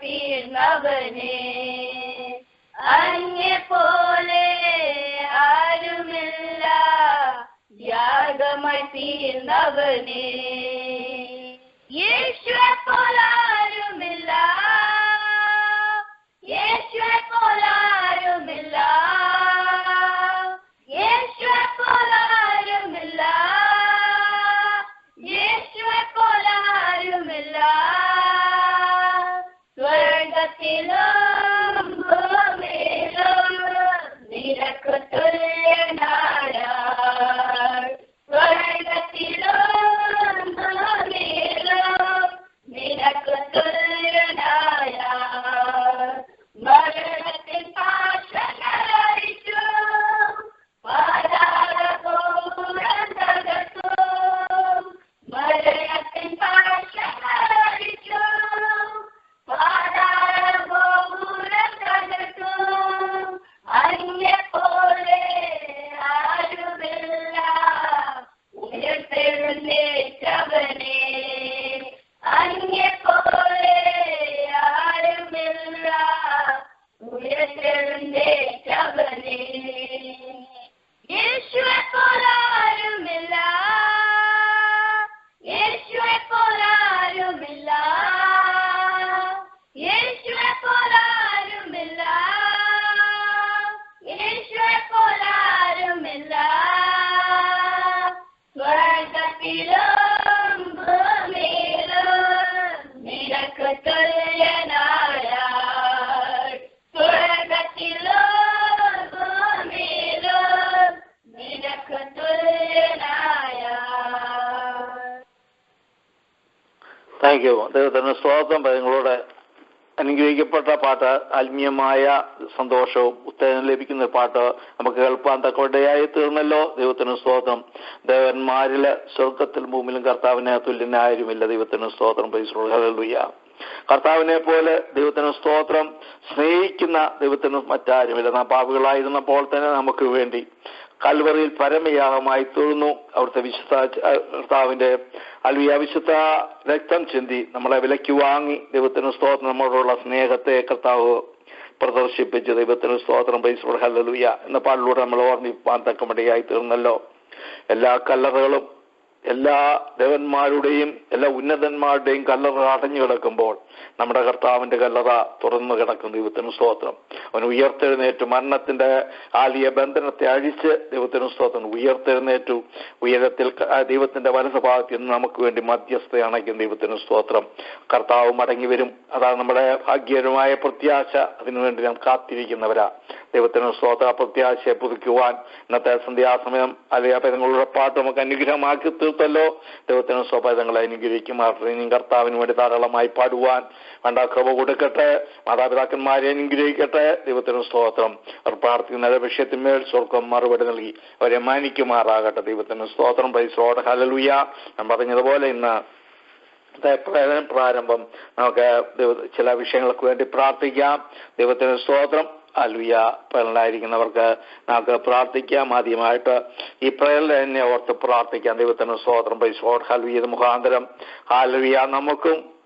തീർന്നവനെ, അങ്ങെ പോലെ ആരുമില്ല, യാഗമായി തീർന്നവനെ. യേശുവെ പോലാരുമില്ല, യേശുവെ പോലാരുമില്ല, യേശുവെ പോലാരുമില്ല, യേശുവെ പോലാരുമില്ല. സ്വർഗത്തിലും ഭൂമിയിലും നിനക്ക് തുല്യനായ, സ്വർഗത്തിലും ഭൂമിയിലും നിനക്ക് തുല്യനായ. മരണത്തിൻ പാശങ്ങളഴിച്ചു, പാതാളഗോപുരം തകർത്തു, മരണത്തിൻ പാശങ്ങളഴിച്ചു, പാതാളഗോപുരം തകർത്തു. അങ്ങെ പോലെ ആരുമില്ല, ഉയർത്തെഴുന്നേറ്റവനെ, അങ്ങെ പോലെ ആരുമില്ല, ഉയർത്തെഴുന്നേറ്റവനെ. യേശുവെ പോലാരുമില്ല, യേശുവെ പോലാരുമില്ല, യേശുവെ പോലാരുമില്ല, യേശുവെ പോലാരുമില്ല. സ്വർഗത്തിലും ഭൂമിയിലും നിനക്ക് തുല്യനായ, സ്വർഗത്തിലും ഭൂമിയിലും നിനക്ക് തുല്യനായ. Thank you. ദൈവത്തിന് സ്തോത്രം. നിങ്ങളോട് അനുഗ്രഹിക്കപ്പെട്ട പാട്ട്, ആത്മീയമായ സന്തോഷവും ഉത്തേജനം ലഭിക്കുന്ന പാട്ട് നമുക്ക് കേൾപ്പാൻ തക്കവടയായി തീർന്നല്ലോ. ദൈവത്തിന് സ്തോത്രം. ദേവന്മാരില് സ്വർഗത്തിൽ ഭൂമിയിലും കർത്താവിനെ തുല്യനായിരുമില്ല. ദൈവത്തിന് സ്തോത്രം. ഹല്ലേലൂയ. കർത്താവിനെ പോലെ ദൈവത്തിന് സ്തോത്രം സ്നേഹിക്കുന്ന ദൈവത്തിന് മറ്റാരുമില്ല. നാം പാപികളായിരുന്നപ്പോൾ തന്നെ നമുക്ക് വേണ്ടി കൽവറിയിൽ പരമയാഗമായി തീർന്നു. അവിടുത്തെ കർത്താവിന്റെ വിശുദ്ധ രക്തം ചിന്തി നമ്മളെ വിലയ്ക്ക് വാങ്ങി. ദൈവത്തിന് സ്തോത്രം. നമ്മളോടുള്ള സ്നേഹത്തെ കർത്താവ് പ്രദർശിപ്പിച്ച്. ദൈവത്തിന് സ്തോത്രം. ഹല്ലേലൂയ എന്ന പാടിലൂടെ നമ്മൾ ഓർമ്മിപ്പാൻ തക്കമടയായി തീർന്നല്ലോ. എല്ലാ കല്ലറകളും എല്ലാ ദേവന്മാരുടെയും എല്ലാ ഉന്നതന്മാരുടെയും കല്ലറ അടഞ്ഞു കിടക്കുമ്പോൾ നമ്മുടെ കർത്താവിന്റെ കല്ലറ തുറന്നു കിടക്കും. ദൈവത്തിന് സ്തോത്രം. അവൻ ഉയർത്തെഴുന്നേറ്റു. മരണത്തിന്റെ ആലിയ ബന്ധനത്തെ അഴിച്ച് ദൈവത്തിന് സ്തോത്രം ഉയർത്തെഴുന്നേറ്റു. ഉയരത്തിൽ ദൈവത്തിന്റെ വലതുഭാഗത്ത് നിന്ന് നമുക്ക് വേണ്ടി മധ്യസ്ഥ അണയ്ക്കും. ദൈവത്തിന് സ്തോത്രം. കർത്താവ് മടങ്ങി വരും. അതാണ് നമ്മുടെ ഭാഗ്യകരമായ പ്രത്യാശ. അതിനുവേണ്ടി നാം കാത്തിരിക്കുന്നവരാ. ദൈവത്തിന് സ്തോത്ര. പ്രത്യാശയെ പുതുക്കുവാൻ ഇന്നത്തെ സന്ധ്യാസമയം അല്ലെങ്കിൽ നിങ്ങളുടെ പാട്ട് നമുക്ക് അനുഗ്രഹമാക്കി തീർത്തല്ലോ. ദൈവത്തിന് സ്വപതങ്ങളെ അനുഗ്രഹിക്കുമാർ. ഇനിയും കർത്താവിന് വേണ്ടി ധാരാളമായി പാടുവാൻ വേണ്ട കൃപ കൊടുക്കട്ടെ. മാതാപിതാക്കന്മാരെ അനുഗ്രഹിക്കട്ടെ. ദൈവത്തിന് സ്തോത്രം. അവർ പ്രാർത്ഥിക്കുന്ന വിഷയത്തിന്മേൽ സ്വർഗം മറുപടി നൽകി അവരെ മാനിക്കുമാറാകട്ടെ. ദൈവത്തിന് സ്തോത്രം. Praise Lord. ഹല്ലേലൂയ. ഞാൻ പറഞ്ഞതുപോലെ ഇന്ന് പ്രാരംഭം നമുക്ക് ചില വിഷയങ്ങൾക്ക് വേണ്ടി പ്രാർത്ഥിക്കാം. ദൈവത്തിന് സ്തോത്രം. ഹല്ലേലൂയ. പ്രേരണയിലായിരിക്കുന്നവർക്ക് നമുക്ക് പ്രാർത്ഥിക്കാം. ആദ്യമായിട്ട് ഈ പ്രേരണ തന്നെ ഓർത്ത് പ്രാർത്ഥിക്കാം. ദൈവത്തിന് സ്തോത്രം. Praise Lord. ഹല്ലേലൂയ. മുഖാന്തരം ഹല്ലേലൂയ നമുക്കും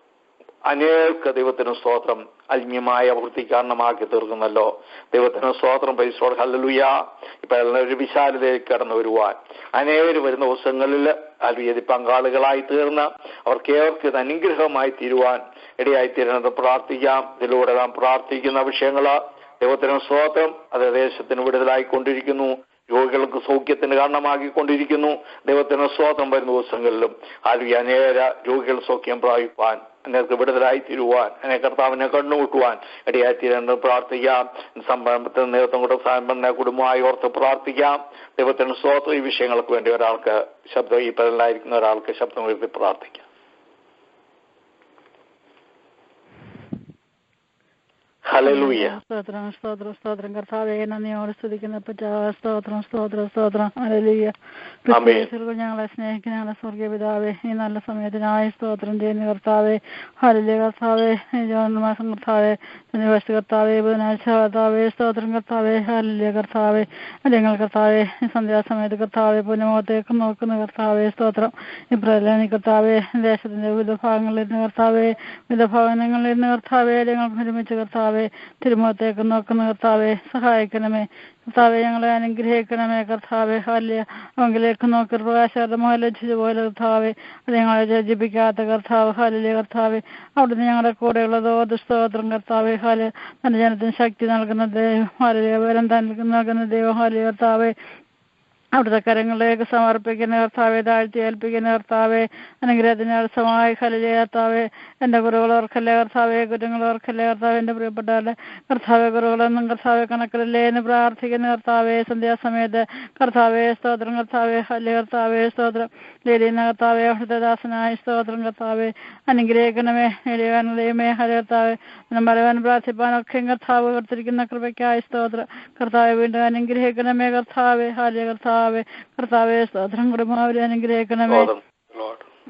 അനേക ദൈവത്തിന് സ്തോത്രം ആത്മീയമായ വൃത്തി കാരണമാക്കി തീർക്കുന്നല്ലോ. ദൈവത്തിന് സ്തോത്രം. Praise Lord. ഹല്ലേലൂയ. ഇപ്പൊ ഒരു വിശാലതയിൽ കടന്നു വരുവാൻ അനേകര് വരുന്ന ദിവസങ്ങളിൽ ഹല്ലേലൂയ പങ്കാളികളായി തീർന്ന് അവർക്കേവർക്ക് ഇത് അനുഗ്രഹമായി തീരുവാൻ ഇടയായി തീരുന്നത് പ്രാർത്ഥിക്കാം. ഇതിലൂടെ നാം പ്രാർത്ഥിക്കുന്ന വിഷയങ്ങള് ദൈവത്തിന് സ്തോത്രം. അത് ദേശത്തിന് വിടുതലായിക്കൊണ്ടിരിക്കുന്നു. രോഗികൾക്ക് സൗഖ്യത്തിന് കാരണമാക്കിക്കൊണ്ടിരിക്കുന്നു. ദൈവത്തിന് സ്തോത്രം. വരുന്ന ദിവസങ്ങളിലും അനേക രോഗികൾ സൗഖ്യം പ്രാപിപ്പാൻ, അനേകർക്ക് വിടുതലായി തീരുവാൻ, അനേക കർത്താവിനെ കണ്ണുകൂട്ടുവാൻ ഇടയായി തീരേണ്ടത് പ്രാർത്ഥിക്കാം. സംരംഭത്തിന് നേതൃത്വം കൊടുത്ത സംരംഭനെ കുടുംബമായി ഓർത്ത് പ്രാർത്ഥിക്കാം. ദൈവത്തിന് സ്തോത്രം. ഈ വിഷയങ്ങൾക്ക് വേണ്ടി ഒരാൾക്ക് ശബ്ദം, ഈ പതിലായിരിക്കുന്ന ഒരാൾക്ക് ശബ്ദം ഉയർത്തി പ്രാർത്ഥിക്കാം. ഹല്ലേലൂയ. സ്തോത്രം സ്തോത്രം സ്തോത്രം കർത്താവേ, നന്ദിയോട് സ്തുതിക്കുന്ന സ്തോത്രം സ്തോത്രം സ്തോത്രം. ഹല്ലേലൂയ. ഞങ്ങളെ സ്നേഹിക്കുന്ന ഞങ്ങളെ സ്വർഗീയ പിതാവേ, ഈ നല്ല സമയത്തിനായി സ്തോത്രം ചെയ്യുന്ന കർത്താവേ. ഹല്ലേലൂയ കർത്താവേ. മാസം കർത്താവേ, ശനിവാഴ്ച കർത്താവേ, ബുധനാഴ്ച കർത്താവേ, സ്തോത്രം കർത്താവേ. ഹല്ലേലൂയ കർത്താവേ. അല്ലെങ്കിൽ കർത്താവേ, സന്ധ്യാസമയത്ത് കർത്താവേ പുനമുഖത്തേക്ക് നോക്കുന്ന കർത്താവേ, സ്തോത്രം. ഇപ്രകാരം കർത്താവേ, ദേശത്തിന്റെ വിവിധ ഭാഗങ്ങളിലിരുന്ന് കർത്താവേ, വിവിധ ഭവനങ്ങളിലിരുന്ന് കർത്താവേ, ഞങ്ങൾക്ക് ഒരുമിച്ച് കർത്താവേ തിരുമുഖത്തേക്ക് നോക്കുന്ന കർത്താവേ, സഹായിക്കണമേ കർത്താവെ. ഞങ്ങളെ അനുഗ്രഹിക്കണമേ കർത്താവെ. ഹല്ലേലൂയ. അവങ്കിലേക്ക് നോക്കി പ്രകാശകരമായ ലജ്ജിച്ചതുപോലെ കർത്താവെ, അത് ഞങ്ങളെ ലജ്ജിപ്പിക്കാത്ത കർത്താവ്. ഹല്ലേലൂയ കർത്താവെ. അവിടുന്ന് ഞങ്ങളുടെ കൂടെയുള്ളതോ സ്തോത്രം കർത്താവെ. ഹല്ലേലൂയ. തന്റെ ജനത്തിന് ശക്തി നൽകുന്ന ദൈവം. ഹല്ലേലൂയ. വരം നൽകുന്ന ദൈവം. ഹല്ലേലൂയ കർത്താവെ. അവിടുത്തെ കരങ്ങളിലേക്ക് സമർപ്പിക്കുന്ന കർത്താവെ, താഴ്ത്തി ഏൽപ്പിക്കുന്ന കർത്താവെ, അനുഗ്രഹത്തിന് അർഹമായി. ഹല്ലേലൂയ കർത്താവെ. എൻ്റെ കുറവുകളോർക്കല്ലേ കർത്താവെ, കുറ്റങ്ങളോർക്കല്ലേ കർത്താവെ. എൻ്റെ പ്രിയപ്പെട്ടവരുടെ കർത്താവെ, കുറവുകളൊന്നും കർത്താവെ കണക്കിലല്ലേ എന്ന് പ്രാർത്ഥിക്കുന്ന കർത്താവെ, സന്ധ്യാസമയത്ത് കർത്താവെ, സ്തോത്രം കർത്താവെ. ഹല്ലേലൂയ കർത്താവെ. സ്തോത്രം ലീലിയുന്ന കർത്താവെ, അവിടുത്തെ ദാസനായ സ്തോത്രം കർത്താവെ. അനുഗ്രഹിക്കണമേ ലീലിയാനുള്ളയുമേ. ഹല്ലേലൂയ കർത്താവെ. പറയാൻ പ്രാർത്ഥിപ്പാനൊക്കെ കർത്താവ് കൊടുത്തിരിക്കുന്ന കൃപയ്ക്കായി സ്തോത്രം കർത്താവെ. വീണ്ടും അനുഗ്രഹിക്കണമേ കർത്താവെ. ഹല്ലേലൂയ കർത്താവെ. കർത്താവെ സ്തോത്രം. കുടുംബാവരെ അനുഗ്രഹിക്കണമേ,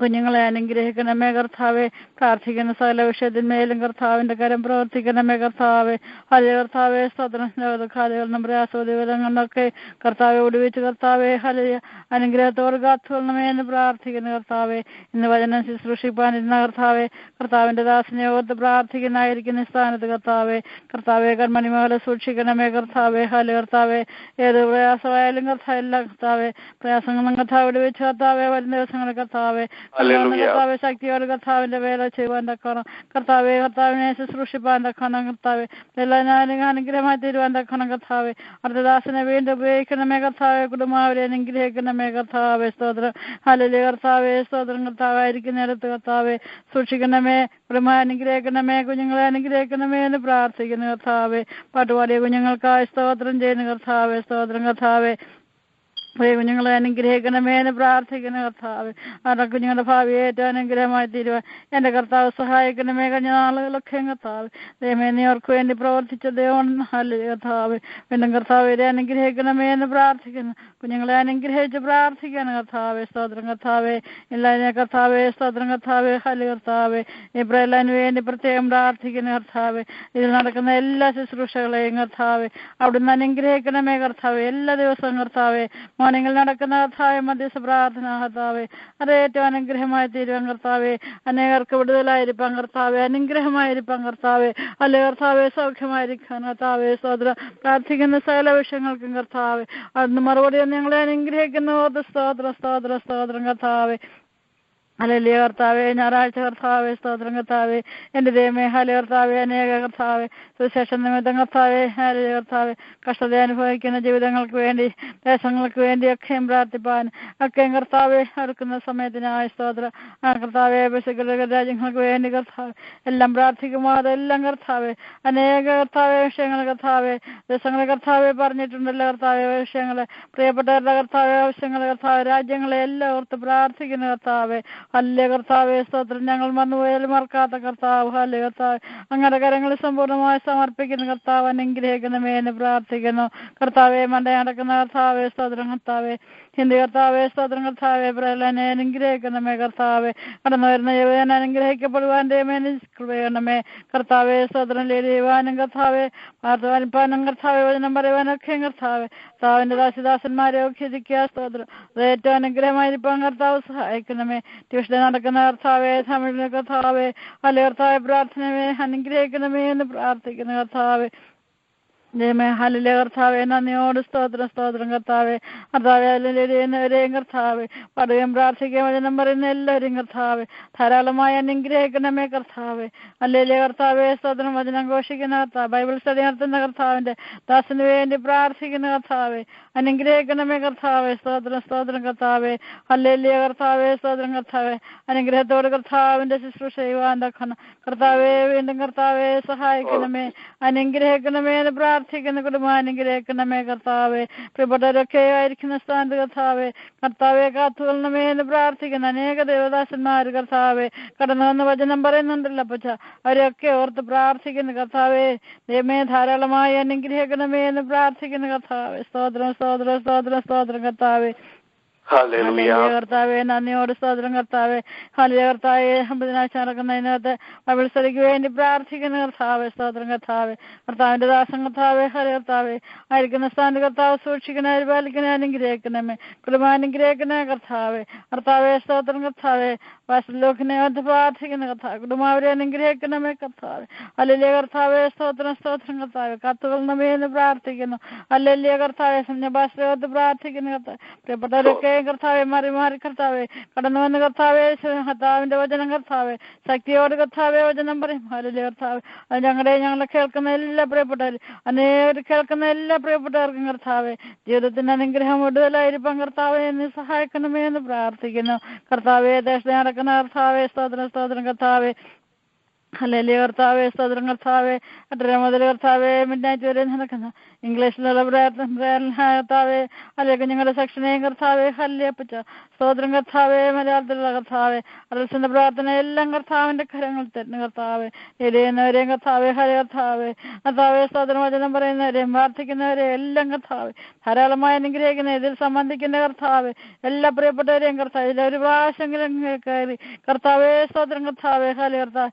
കുഞ്ഞുങ്ങളെ അനുഗ്രഹിക്കണമേ കർത്താവെ. പ്രാർത്ഥിക്കുന്ന സകല വിഷയത്തിന്മേലും കർത്താവിന്റെ കരം പ്രവർത്തിക്കണമേ കർത്താവെ. ഹല്ലേലൂയ കർത്താവെ. സ്തോത്രം. കാലുകളിലും പ്രയാസോദ്യങ്ങളൊക്കെ കർത്താവെ ഒടുവിച്ച് കർത്താവെ. ഹല്ലേലൂയ. അനുഗ്രഹത്തോട് കാത്തുകൊള്ളണമേ എന്ന് പ്രാർത്ഥിക്കുന്ന കർത്താവെ. ഇന്ന് വചനം ശുശ്രൂഷിപ്പാനിരുന്ന കർത്താവെ, കർത്താവിന്റെ ദാസനെ ഓർത്ത് പ്രാർത്ഥിക്കുന്നായിരിക്കുന്ന സ്ഥാനത്ത് കർത്താവെ, കർത്താവെ കൺമണിമകളെ സൂക്ഷിക്കണമേ കർത്താവെ. ഹല്ലേലൂയ കർത്താവെ. ഏത് പ്രയാസമായാലും കർത്താവെല്ലാം കർത്താവെ, പ്രയാസങ്ങളും കർത്താവ് ഒടുവിച്ച് കർത്താവെ. വരുന്ന ദിവസങ്ങളിൽ കർത്താവെ കർത്താവെ ശക്തിയോട് കർത്താവിന്റെ വേല ചെയ്യുവാൻ തക്കണം കർത്താവെ. കർത്താവിനെ ശുശ്രൂഷിപ്പാൻ തക്കണം കർത്താവെ. എല്ലാം അനുഗ്രഹമായി തീരുവാൻ തക്കണം കർത്താവെ. അടുത്ത ദാസനെ വീണ്ടും ഉപയോഗിക്കണമേ കർത്താവെ. കുടുംബാവരെ അനുഗ്രഹിക്കണമേ കർത്താവെ. സ്തോത്രം. ഹല്ലേലൂയ കർത്താവെ. സ്തോത്രം കർത്താവായിരിക്കുന്നിടത്ത് കർത്താവെ സൂക്ഷിക്കണമേ. കുടുംബം അനുഗ്രഹിക്കണമേ, കുഞ്ഞുങ്ങളെ അനുഗ്രഹിക്കണമേ എന്ന് പ്രാർത്ഥിക്കുന്നു കർത്താവെ. പാട്ടുപാടിയ കുഞ്ഞുങ്ങൾക്കായി സ്തോത്രം ചെയ്യുന്നു കർത്താവെ. സ്തോത്രം കർത്താവെ. കുഞ്ഞുങ്ങളെ അനുഗ്രഹിക്കണമേ എന്ന് പ്രാർത്ഥിക്കുന്ന കർത്താവ്. അവരുടെ കുഞ്ഞുങ്ങളുടെ ഭാവി ഏറ്റവും അനുഗ്രഹമായി തീരുവാൻ എൻ്റെ കർത്താവ് സഹായിക്കണമേ. കഴിഞ്ഞ നാളുകളൊക്കെ കർത്താവ് ദൈവമേ, നീ അവർക്ക് വേണ്ടി പ്രവർത്തിച്ച ദൈവം. ഹല്ലേലൂയ കർത്താവ്. വീണ്ടും കർത്താവ് ഇവരെ അനുഗ്രഹിക്കണമേ എന്ന് പ്രാർത്ഥിക്കുന്നു. കുഞ്ഞുങ്ങളെ അനുഗ്രഹിച്ച് പ്രാർത്ഥിക്കണം കർത്താവെ. സ്തോത്രം കർത്താവെ. എല്ലാ കർത്താവെ. സ്തോത്രം കർത്താവെ. ഹല്ലേലൂയ കർത്താവെ. ഇബ്രാഹിമിന് വേണ്ടി പ്രത്യേകം പ്രാർത്ഥിക്കുന്ന കർത്താവെ. ഇതിൽ നടക്കുന്ന എല്ലാ ശുശ്രൂഷകളെയും കർത്താവെ അവിടുന്ന് അനുഗ്രഹിക്കണമേ കർത്താവെ. എല്ലാ ദിവസവും കർത്താവെ മോർണിംഗിൽ നടക്കുന്ന കർത്താവെ മധ്യസ്ഥ പ്രാർത്ഥന കർത്താവെ, അത് ഏറ്റവും അനുഗ്രഹമായി തീരുവാൻ കർത്താവെ. അനേകർക്ക് വിടുതലായിരിക്കാൻ കർത്താവെ, അനുഗ്രഹമായിരിക്കാൻ കർത്താവെ. അല്ലെ കർത്താവെ, സൗഖ്യമായിരിക്കാൻ കർത്താവെ. സ്തോത്രം. പ്രാർത്ഥിക്കുന്ന സകല വിഷയങ്ങൾക്കും കർത്താവെ അന്ന് മറുപടി ഞങ്ങളെ അനുഗ്രഹിക്കുന്നു. സ്തോത്രം സ്തോത്രം സ്തോത്രം കർത്താവെ. ഹല്ലേലൂയ കർത്താവെ. ഞായറാഴ്ച കർത്താവെ. സ്തോത്രം കർത്താവെ. എൻ്റെ ദൈവമേ. ഹല്ലേലൂയ കർത്താവെ. അനേക കർത്താവെ സുവിശേഷ നിമിത്തം കർത്താവെ. ഹല്ലേലൂയ കർത്താവെ. കഷ്ടത അനുഭവിക്കുന്ന ജീവിതങ്ങൾക്ക് വേണ്ടി, ദേശങ്ങൾക്ക് വേണ്ടി ഒക്കെയും പ്രാർത്ഥിപ്പാൻ ഒക്കെയും കർത്താവെ അടുക്കുന്ന സമയത്തിനായ സ്തോത്രം കർത്താവെ. രാജ്യങ്ങൾക്ക് വേണ്ടി കർത്താവ് എല്ലാം പ്രാർത്ഥിക്കുമോ അതെല്ലാം കർത്താവെ. അനേക കർത്താവെ വിഷയങ്ങൾ കർത്താവെ ദിവസങ്ങൾ കർത്താവെ പറഞ്ഞിട്ടുണ്ടല്ലോ കർത്താവെ. വിഷയങ്ങളെ പ്രിയപ്പെട്ടവരുടെ കർത്താവെ ആവശ്യങ്ങൾ കർത്താവ് രാജ്യങ്ങളെ എല്ലാം ഓർത്ത് പ്രാർത്ഥിക്കുന്ന കർത്താവെ. ഹല്ലേലൂയ കർത്താവെ. സ്തോത്രം. ഞങ്ങൾ മറന്നുപോയാലും മറക്കാത്ത കർത്താവ്. ഹല്ലേലൂയ കർത്താവ്. അങ്ങയുടെ കരങ്ങളിൽ സമ്പൂർണ്ണമായി സമർപ്പിക്കുന്ന കർത്താവ് അനുഗ്രഹിക്കണമേ എന്ന് പ്രാർത്ഥിക്കുന്നു കർത്താവെ. മണ്ട നടക്കുന്ന കർത്താവെ. സ്തോത്രം കർത്താവെ. ഹിന്ദു കർത്താവെ. സ്തോത്രം കർത്താവെ. പ്രഹ്ലാദനെ അനുഗ്രഹിക്കണമേ കർത്താവെ. കടന്നു വരുന്ന യുവജന അനുഗ്രഹിക്കപ്പെടുവാൻ കൃപയണമേ കർത്താവെ. സ്തോത്രം ചെയ്യുവാനും കർത്താവെ, വാർത്തവാനിപ്പാനും കർത്താവെ, വചനം പറയുവാനൊക്കെ കർത്താവെ. കർത്താവിന്റെ ദാസിദാസന്മാരെ ഒക്കെ ഇരിക്കുക. സ്തോത്രം. അത് ഏറ്റവും അനുഗ്രഹമായിരിക്കാൻ കർത്താവ് സഹായിക്കണമേ. ട്യൂഷഡേ നടക്കുന്ന കർത്താവെ, തമിഴിലെ കർത്താവെ, അല്ലെ കർത്താവെ പ്രാർത്ഥനമേ അനുഗ്രഹിക്കണമേ എന്ന് പ്രാർത്ഥിക്കുന്ന കർത്താവെ. ദൈവമേ. ഹല്ലേലൂയ കർത്താവെ. നന്ദിയോട് സ്തോത്രം സ്തോത്രം കർത്താവെ. കർത്താവെ അതിലെവരെയും കർത്താവെ പറയുകയും പ്രാർത്ഥിക്കുകയും വചനം പറയുന്ന എല്ലാവരെയും കർത്താവെ ധാരാളമായി അനുഗ്രഹിക്കണമേ കർത്താവെ. ഹല്ലേലൂയ കർത്താവെ. സ്തോത്രം. വചനം ഘോഷിക്കുന്ന കർത്താവ്, ബൈബിൾ സ്റ്റഡി നടത്തുന്ന കർത്താവിന്റെ ദാസന് വേണ്ടി പ്രാർത്ഥിക്കുന്ന കർത്താവെ അനുഗ്രഹിക്കണമേ കർത്താവെ. സ്തോത്രം സ്തോത്രം കർത്താവെ. ഹല്ലേലൂയ കർത്താവെ. സ്തോത്രം കർത്താവെ. അനുഗ്രഹത്തോട് കർത്താവിന്റെ ശുശ്രൂഷ ചെയ്യുവാൻ തക്കണം കർത്താവെ. വീണ്ടും കർത്താവെ സഹായിക്കണമേ, അനുഗ്രഹിക്കണമേ എന്ന് പ്രാർത്ഥിക്കുന്ന കുടുംബാനുഗ്രഹിക്കണമേ കർത്താവെ. പ്രിയപ്പെട്ടവരൊക്കെ ആയിരിക്കുന്ന സ്ഥാനത്ത് കർത്താവെ കർത്താവെ കാത്തുകൊള്ളണമേ എന്ന് പ്രാർത്ഥിക്കുന്ന അനേക ദേവദാസന്മാർ കർത്താവെ കടന്നു വന്ന് വചനം പറയുന്നുണ്ടല്ലോ അപ്പച്ച, അവരെയൊക്കെ ഓർത്ത് പ്രാർത്ഥിക്കുന്നു കർത്താവെ. ദൈവമേ ധാരാളമായി അനുഗ്രഹിക്കണമേ എന്ന് പ്രാർത്ഥിക്കുന്നു കർത്താവെ. സ്തോത്രം സ്തോത്രം സ്തോത്രം സ്തോത്രം കർത്താവെ. കർത്താവെ നന്ദിയോട് സ്തോത്രം കർത്താവെ. ഹല്ലേലൂയ കർത്താവെ. ബുധനാഴ്ച നടക്കുന്നതിനകത്ത് ബൈബിൾ സ്റ്റഡിക്ക് വേണ്ടി പ്രാർത്ഥിക്കുന്ന കർത്താവെ. സ്തോത്രം കർത്താവെ. കർത്താവിന്റെ ദാസൻ കർത്താവെ. ഹല്ലേലൂയ കർത്താവെ. ആയിരിക്കുന്ന സ്ഥാനത്ത് കർത്താവ് സൂക്ഷിക്കണേ, പരിപാലിക്കണേ, അനുഗ്രഹിക്കണമേ, കുടുംബാനുഗ്രഹിക്കണേ കർത്താവെ. കർത്താവെ സ്തോത്രം കർത്താവെ. വാസലോക്കിനെ ഓർത്ത് പ്രാർത്ഥിക്കുന്ന കർത്താവ് കുടുംബാവരെ അനുഗ്രഹിക്കണമേ കർത്താവെ. ഹല്ലേലൂയ കർത്താവെ. സ്തോത്രം സ്തോത്രം കർത്താവെ. കാത്തുകൊള്ളണമേ എന്ന് പ്രാർത്ഥിക്കുന്നു. ഹല്ലേലൂയ കർത്താവെ. സന്യാഭാസരെ ഓർത്ത് പ്രാർത്ഥിക്കുന്ന കർത്താവ് പ്രിയപ്പെട്ടവരൊക്കെ കർത്താവെ മാറി മാറി കർത്താവെ കടന്നു വന്ന് കർത്താവെ കർത്താവിന്റെ വചനം കർത്താവെ ശക്തിയോട് കർത്താവെ വചനം പറയും. ഹല്ലേലൂയ കർത്താവെ. അത് ഞങ്ങളെ കേൾക്കുന്ന എല്ലാ പ്രിയപ്പെട്ടവരും അനേകം കേൾക്കുന്ന എല്ലാ പ്രിയപ്പെട്ടവർക്കും കർത്താവെ ജീവിതത്തിന് അനുഗ്രഹം കൂടുതലായിരിക്കും കർത്താവെ എന്ന് സഹായിക്കണമേ എന്ന് പ്രാർത്ഥിക്കുന്നു. കർത്താവെ ദേശത്ത് നടക്കുന്ന കർത്താവെ സ്തോത്രം സ്തോത്രം കർത്താവെ. ഹല്ലേലൂയ കർത്താവെ. സ്തോത്രം കർത്താവെ. 8:30 മുതൽ കർത്താവെ മിഡ്നൈറ്റ് വരെ നടക്കുന്ന ഇംഗ്ലീഷിലുള്ള കർത്താവെ അല്ലെങ്കിൽ ഞങ്ങളുടെ സെക്ഷനെയും കർത്താവെ ഹല്ലേപ്പച്ച സ്തോത്രം കർത്താവെ. മലയാളത്തിലുള്ള കർത്താവെ അറൽസിന്റെ പ്രാർത്ഥന എല്ലാം കർത്താവിന്റെ കരങ്ങൾ തരുന്നു കർത്താവെ. എരിയുന്നവരെയും കർത്താവെ ഹല്ലേലൂയ കർത്താവെ. കർത്താവെ സ്തോത്രം വചനം പറയുന്നവരെയും പ്രാർത്ഥിക്കുന്നവരെയും എല്ലാം കർത്താവെ ധാരാളമായി അനുഗ്രഹിക്കുന്ന ഇതിൽ സംബന്ധിക്കുന്ന കർത്താവെ എല്ലാ പ്രിയപ്പെട്ടവരെയും കർത്താവ് ഇതിലൊരു പ്രാവശ്യമെങ്കിലും കയറി കർത്താവെ സ്തോത്രം കർത്താവെ ഹല്ലേലൂയ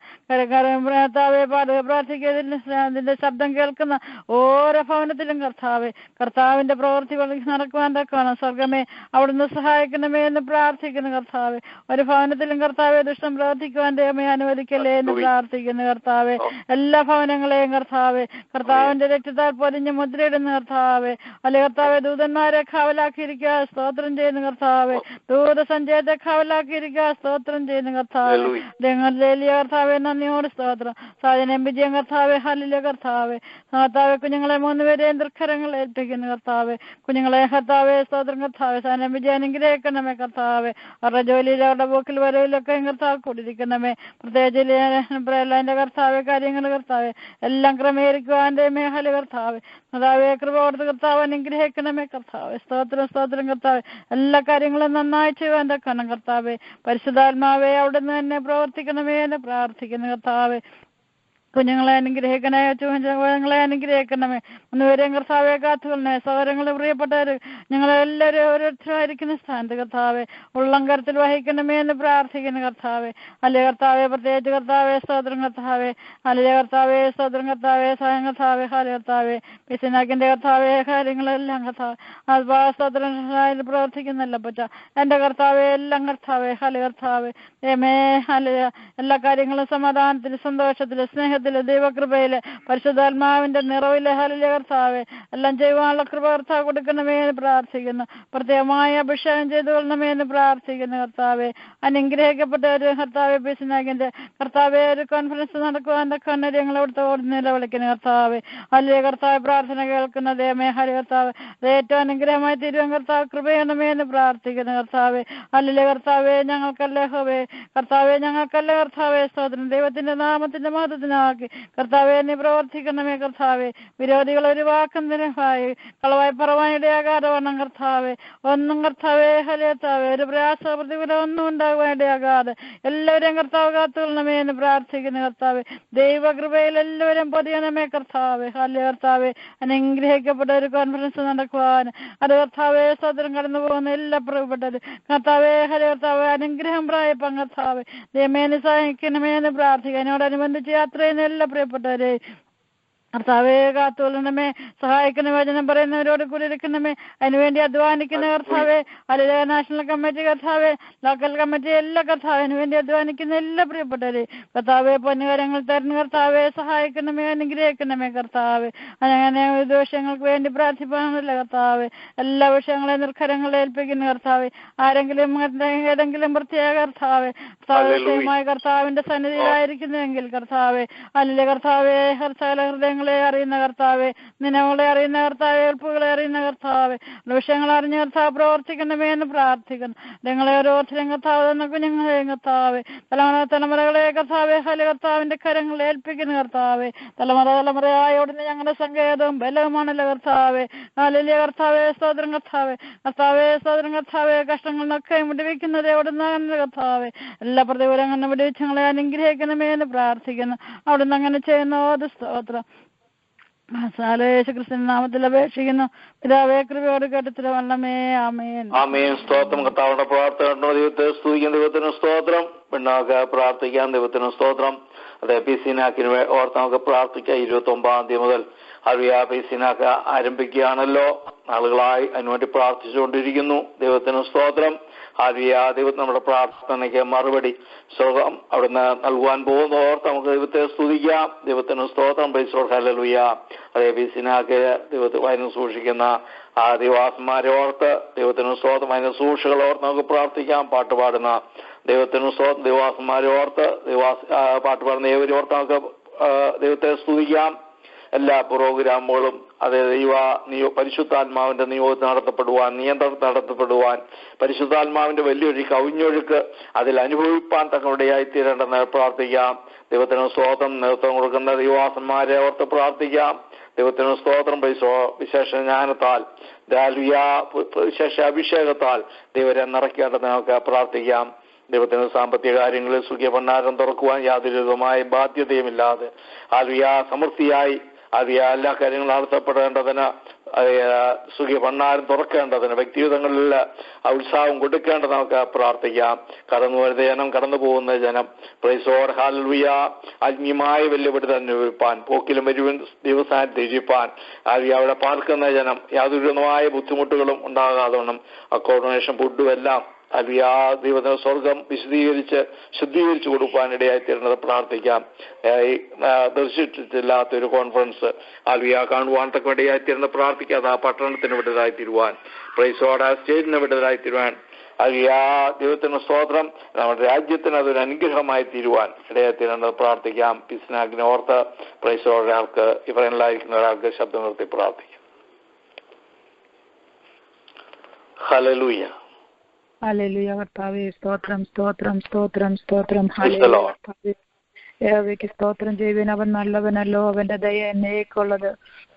കർത്താവെ പാടുക പ്രാർത്ഥിക്കുന്നതിന്റെ ശബ്ദം കേൾക്കുന്ന ഓരോ ഭവനത്തിലും കർത്താവെ കർത്താവിന്റെ പ്രവൃത്തി നടക്കുവാൻ തക്കവണ്ണം സ്വർഗമേ അവിടുന്ന് സഹായിക്കണമേ എന്ന് പ്രാർത്ഥിക്കുന്നു കർത്താവെ. ഒരു ഭവനത്തിലും കർത്താവെ ദുഷ്ടം പ്രവർത്തിക്കുവാൻ ദൈവമേ അനുവദിക്കല്ലേ എന്ന് പ്രാർത്ഥിക്കുന്നു കർത്താവെ. എല്ലാ ഭവനങ്ങളെയും കർത്താവെ കർത്താവിന്റെ രക്തത്താൽ പൊരിഞ്ഞ് മുദ്രയിടുന്ന കർത്താവെ. അല്ലെ കർത്താവെ ദൂതന്മാരെ കാവലാക്കിയിരിക്കുക സ്തോത്രം ചെയ്യുന്നു കർത്താവെ. ദൂതസഞ്ചയത്തെ കാവലാക്കിയിരിക്കുക സ്തോത്രം ചെയ്യുന്നു കർത്താവെ. കർത്താവെ നന്ദിയോട് സ്തോത്രം. സാധനം വിജയം കർത്താവെ. ഹല്ലേലൂയ കർത്താവെ. കർത്താവെ കുഞ്ഞുങ്ങളെ 3 പേരെയും ദുർഘരങ്ങൾ ഏൽപ്പിക്കുന്നു കർത്താവെ. കുഞ്ഞുങ്ങളെ കർത്താവെ സ്തോത്രം കർത്താവെ. സാധനം വിജയം അനുഗ്രഹിക്കണമേ കർത്താവെ. അവരുടെ ജോലിയിൽ അവരുടെ പോക്കിൽ വരവിലൊക്കെ കർത്താവ് കൂടിയിരിക്കണമേ. പ്രത്യേകിച്ച് എന്റെ കർത്താവെ കാര്യങ്ങൾ കർത്താവെ എല്ലാം ക്രമീകരിക്കുവാൻ്റെ മേഖല കർത്താവെ. കർത്താവെ കൃപ കൊടുത്ത് കർത്താവ് അനുഗ്രഹിക്കണമേ കർത്താവെ. സ്തോത്രം സ്തോത്രം കർത്താവെ. എല്ലാ കാര്യങ്ങളും നന്നായി ചെയ്യുവാൻ തക്കണം കർത്താവെ. പരിശുദ്ധാത്മാവെ അവിടുന്ന് തന്നെ പ്രവർത്തിക്കണമേ എന്ന് പ്രാർത്ഥിക്കുന്നു കർത്താവെ. കുഞ്ഞുങ്ങളെ അനുഗ്രഹിക്കണേ, കുഞ്ഞുങ്ങളെ അനുഗ്രഹിക്കണമേ. 3 പേരെയും കർത്താവെ കാത്തുകൊള്ളണേ. സഹോദരങ്ങളെ പ്രിയപ്പെട്ടവർ ഞങ്ങളെല്ലാവരും ഓരോരുത്തരായിരിക്കുന്ന സ്ഥാനത്ത് കർത്താവെ ഉള്ളം കരുത്തിൽ വഹിക്കണമേ എന്ന് പ്രാർത്ഥിക്കുന്നു കർത്താവെ. അല്ലെ കർത്താവെ പ്രത്യേകിച്ച് കർത്താവെ സ്തോത്രം കർത്താവെ. അല്ലെ കർത്താവെ സ്തോത്രം കർത്താവെ. സഹായം കർത്താവെ. ഹാല കർത്താവെ. പിശനാക്കിന്റെ കർത്താവെ കാര്യങ്ങളെല്ലാം കർത്താവ് അത് സ്തോത്രം പ്രവർത്തിക്കുന്നല്ല പറ്റ എന്റെ കർത്താവെ എല്ലാം കർത്താവെ. ഹല കർത്താവെ. എല്ലാ കാര്യങ്ങളും സമാധാനത്തില് സന്തോഷത്തില് സ്നേഹത്തില് ദൈവകൃപയില് പരിശുദ്ധാത്മാവിന്റെ നിറവിലെ ഹല്ലേലൂയ കർത്താവെ എല്ലാം ചെയ്യുവാനുള്ള കൃപ കർത്താവ് കൊടുക്കണമേ എന്ന് പ്രാർത്ഥിക്കുന്നു. പ്രത്യേകമായ അഭിഷേകം ചെയ്തു കൊള്ളണമേ എന്ന് പ്രാർത്ഥിക്കുന്നു കർത്താവെ. അനുഗ്രഹിക്കപ്പെട്ട ഒരു കർത്താവെ പിശനാകിന്റെ കർത്താവെ ഒരു കോൺഫറൻസ് നടക്കുവാൻ തക്കവണ്ണം ഞങ്ങൾ അവിടുത്തെ നിലവിളിക്കുന്നു കർത്താവെ. ഹല്ലേലൂയ കർത്താവ് പ്രാർത്ഥന കേൾക്കുന്ന ദൈവമേ ഹല്ലേലൂയ കർത്താവ് അത് ഏറ്റവും അനുഗ്രഹമായി തീരുവാൻ കർത്താവ് കൃപയണമേ എന്ന് പ്രാർത്ഥിക്കുന്നു കർത്താവെ. ഹല്ലേലൂയ കർത്താവെ. ഞങ്ങൾക്കല്ലേ ഹോവേ കർത്താവെ ഞങ്ങൾക്കല്ല കർത്താവെ സ്തോത്രം. ദൈവത്തിന്റെ നാമത്തിന്റെ മഹത്വത്തിനാക്കി കർത്താവെ നീ പ്രവർത്തിക്കണമേ കർത്താവെ. വിരോധികൾ ഒരു വാക്കുന്നതിനായി കളവായി പറവാൻ ഇടയാകാതെ വണ്ണം കർത്താവെ ഒന്നും കർത്താവെ ഹല്ലേലൂയ ഒരു പ്രയാസ പ്രതികൂലം ഒന്നും ഉണ്ടാകുവാൻ ഇടയാകാതെ എല്ലാവരെയും കർത്താവ് കാത്തുകൊള്ളണമേ എന്ന് പ്രാർത്ഥിക്കുന്നു കർത്താവെ. ദൈവകൃപയിൽ എല്ലാവരും പൊതിയണമേ കർത്താവെ. ഹല്ലേലൂയ കർത്താവെ. അനുഗ്രഹിക്കപ്പെട്ട ഒരു കോൺഫറൻസ് നടക്കുവാൻ അത് കർത്താവെ സ്തോത്രം കടന്നു പോകുന്ന എല്ലാ പ്രിയപ്പെട്ടവരും കർത്താവെ ഹല്ലേലൂയ കർത്താവെ അനുഗ്രഹം പ്രായപ്പം കർത്താവെ ദൈവമേനെ സഹായിക്കണമേ എന്ന് പ്രാർത്ഥിക്കുക. അതിനോടനുബന്ധിച്ച് യാത്ര ചെയ്യുന്ന എല്ലാ പ്രിയപ്പെട്ടവരെ കർത്താവെ കാത്തുകൊള്ളണമേ. സഹായിക്കുന്ന വചനം പറയുന്നവരോട് കൂടി ഇരിക്കണമേ. അതിനുവേണ്ടി അധ്വാനിക്കുന്ന കർത്താവെ. ഹല്ലേലൂയ നാഷണൽ കമ്മിറ്റി കർത്താവെ ലോക്കൽ കമ്മിറ്റി എല്ലാ കർത്താവ് അതിനുവേണ്ടി അധ്വാനിക്കുന്ന എല്ലാ പ്രിയപ്പെട്ടവരെ കർത്താവെ പൊന്നുകാര്യങ്ങൾ തരുന്ന കർത്താവെ സഹായിക്കണമേ അനുഗ്രഹിക്കണമേ കർത്താവെ. അങ്ങനെ വിഷയങ്ങൾക്ക് വേണ്ടി പ്രാർത്ഥിപ്പാനല്ല കർത്താവെ. എല്ലാ വിഷയങ്ങളെയും നിർഖരങ്ങളെ ഏൽപ്പിക്കുന്ന കർത്താവെ. ആരെങ്കിലും ഏതെങ്കിലും പ്രത്യേക കർത്താവെ വിഷയമായി കർത്താവിന്റെ സന്നിധിയിലായിരിക്കുന്നുവെങ്കിൽ കർത്താവെ ഹല്ലേലൂയ കർത്താവെ സകല ഹൃദയങ്ങൾ ഹൃദയങ്ങളെ അറിയുന്ന കർത്താവെ, നിലവുകളെ അറിയുന്ന കർത്താവെ, എളുപ്പുകളെ അറിയുന്ന കർത്താവെ, വിഷയങ്ങൾ അറിഞ്ഞ കർത്താവ് പ്രവർത്തിക്കണമേ എന്ന് പ്രാർത്ഥിക്കുന്നു. ഞങ്ങളെ ഓരോരുത്തരും കർത്താവ് തന്ന കുഞ്ഞുങ്ങളെയും കർത്താവെ, തലമുറകളെ കർത്താവെ കർത്താവിന്റെ കരങ്ങൾ ഏൽപ്പിക്കുന്ന കർത്താവെ, തലമുറയായി ഓടുന്ന ഞങ്ങളുടെ സങ്കേതവും ബലവുമാണല്ലോ കർത്താവെ. ഹല്ലേലൂയ കർത്താവെ, സ്തോത്രം കർത്താവെ, സ്തോത്രം കർത്താവെ. കഷ്ടങ്ങളിലൊക്കെ വിടുവിക്കുന്നത് എവിടുന്ന് കർത്താവെ, എല്ലാ പ്രതികൂലങ്ങളും വിടുവിച്ച് ഞങ്ങളെ അനുഗ്രഹിക്കണമേ എന്ന് പ്രാർത്ഥിക്കുന്നു. അവിടുന്ന് അങ്ങനെ ചെയ്യുന്ന ഓരോ സ്തോത്രം യേശുക്രിസ്തുവിന്റെ നാമത്തിൽ അപേക്ഷിക്കുന്നു. പിതാവേ, കൃപയോട് കേട്ടത്തില് വല്ലമേ. ആമേൻ. ആമേൻ. സ്തോത്രം. കർത്താവിന്റെ പ്രാർത്ഥന ദൈവത്തെ സ്തുതിക്കാൻ ദൈവത്തിന് സ്തോത്രം. പിന്നൊക്കെ പ്രാർത്ഥിക്കാൻ ദൈവത്തിന് സ്തോത്രം. അതെ, പിസിനാക്കിന് ഓർത്ത് നമുക്ക് പ്രാർത്ഥിക്കാം. 29 തീയതി മുതൽ പിസിനാക്ക് ആരംഭിക്കുകയാണല്ലോ. നാളുകളായി അതിനുവേണ്ടി പ്രാർത്ഥിച്ചുകൊണ്ടിരിക്കുന്നു. ദൈവത്തിന് സ്തോത്രം. ദൈവത്തിന് നമ്മുടെ പ്രാർത്ഥനയ്ക്ക് മറുപടി സ്വർഗം അവിടുന്ന് നൽകുവാൻ പോകുന്ന ഓർത്ത് നമുക്ക് ദൈവത്തെ സ്തുതിക്കാം. ദൈവത്തിന് സ്തോത്രം. ഹല്ലേലൂയ. അതേ പിസിനാക്ക് ദൈവത്തെ അതിന് സൂക്ഷിക്കുന്ന ദിവാസന്മാരെ ഓർത്ത് ദൈവത്തിന് സ്തോത്രം. അതിന് സൂക്ഷികളെ ഓർത്ത് നമുക്ക് പ്രാർത്ഥിക്കാം. പാട്ടുപാടുന്ന ദൈവത്തിന് സ്തോത്രം. ദിവാസന്മാരെ ഓർത്ത് പാട്ടുപാടുന്ന ഏവരും ഓർത്ത് നമുക്ക് ദൈവത്തെ സ്തുതിക്കാം. എല്ലാ പ്രോഗ്രാമുകളും അത് പരിശുദ്ധാത്മാവിന്റെ നിയോഗത്തിൽ നിയന്ത്രണത്തിൽ നടത്തപ്പെടുവാൻ പരിശുദ്ധാത്മാവിന്റെ വലിയൊരു കവിഞ്ഞൊഴുക്ക് അതിൽ അനുഭവിപ്പാൻ തക്കവിടെയായി തീരേണ്ടെന്ന് പ്രാർത്ഥിക്കാം. ദൈവത്തിന് സ്തോത്രം. നേതൃത്വം കൊടുക്കുന്ന ദൈവവാസന്മാരെ ഓർത്ത് പ്രാർത്ഥിക്കാം. ദൈവത്തിന് സ്തോത്രം. വിശേഷ ജ്ഞാനത്താൽ വിശേഷ അഭിഷേകത്താൽ ദൈവരെ നിറയ്ക്കേണ്ടത് നമുക്ക് പ്രാർത്ഥിക്കാം. ദൈവത്തിന് സാമ്പത്തിക കാര്യങ്ങളിൽ സുഖ്യ ഭണ്ഡാരം തുറക്കുവാൻ യാതൊരു വിധമായ ബാധ്യതയുമില്ലാതെ സമൃദ്ധിയായി എല്ലാ കാര്യങ്ങളും നടത്തപ്പെടേണ്ടതിന് സുഖ്യ ഭണ്ഡാരം തുറക്കേണ്ടതിന് വ്യക്തിഗതങ്ങളിൽ ഉത്സാഹം കൊടുക്കേണ്ടത് നമുക്ക് പ്രാർത്ഥിക്കാം. കടന്നു വരുന്ന ജനം, കടന്നു പോകുന്ന ജനം പ്രൈസോർ ഹല്ലേലൂയ ആത്മീയമായ വെല്ലുവിളി അനുഭവിപ്പാൻ, പോക്കിലും വരുവിൻ ദിവസം തിരിപ്പാൻ അവിടെ പാർക്കുന്ന ജനം യാതൊരു വിധമായ ബുദ്ധിമുട്ടുകളും ഉണ്ടാകാതെ അക്കോമഡേഷൻ ഫുഡും എല്ലാം ദൈവത്തിന് സ്വർഗം ശുദ്ധീകരിച്ചു കൊടുക്കാനിടയായി തീരുന്നത് പ്രാർത്ഥിക്കാം. ദർശിച്ചിട്ടില്ലാത്തൊരു കോൺഫറൻസ് കാണുവാൻ തക്ക ഇടയായി തീരുന്നത് പ്രാർത്ഥിക്കാതെ ആ പട്ടണത്തിന് വിട്ടതായി തീരുവാൻ, പ്രൈസോടെ സ്റ്റേറ്റിന് വിട്ടതായി തീരുവാൻ ദൈവത്തിന് സ്തോത്രം. നമ്മുടെ രാജ്യത്തിന് അതൊരു അനുഗ്രഹമായി തീരുവാൻ ഇടയായി തീരുന്നത് പ്രാർത്ഥിക്കാം. പിസ്നാക്കിനെ ഓർത്ത് പ്രൈസോടെ ഒരാൾക്ക് ഇവരിലായിരിക്കുന്ന ഒരാൾക്ക് ശബ്ദം നിർത്തി പ്രാർത്ഥിക്കാം. ഹല്ലേലൂയ. ഹല്ലേലൂയ കർത്താവേ, സ്തോത്രം സ്തോത്രം സ്തോത്രം സ്തോത്രം. ഹല്ലേലൂയ കർത്താവേ, യഹോവയ്ക്ക് സ്തോത്രം ചെയ്യുവാൻ. അവൻ നല്ലവനല്ലോ, അവന്റെ ദയ എന്നേക്കുള്ളത്.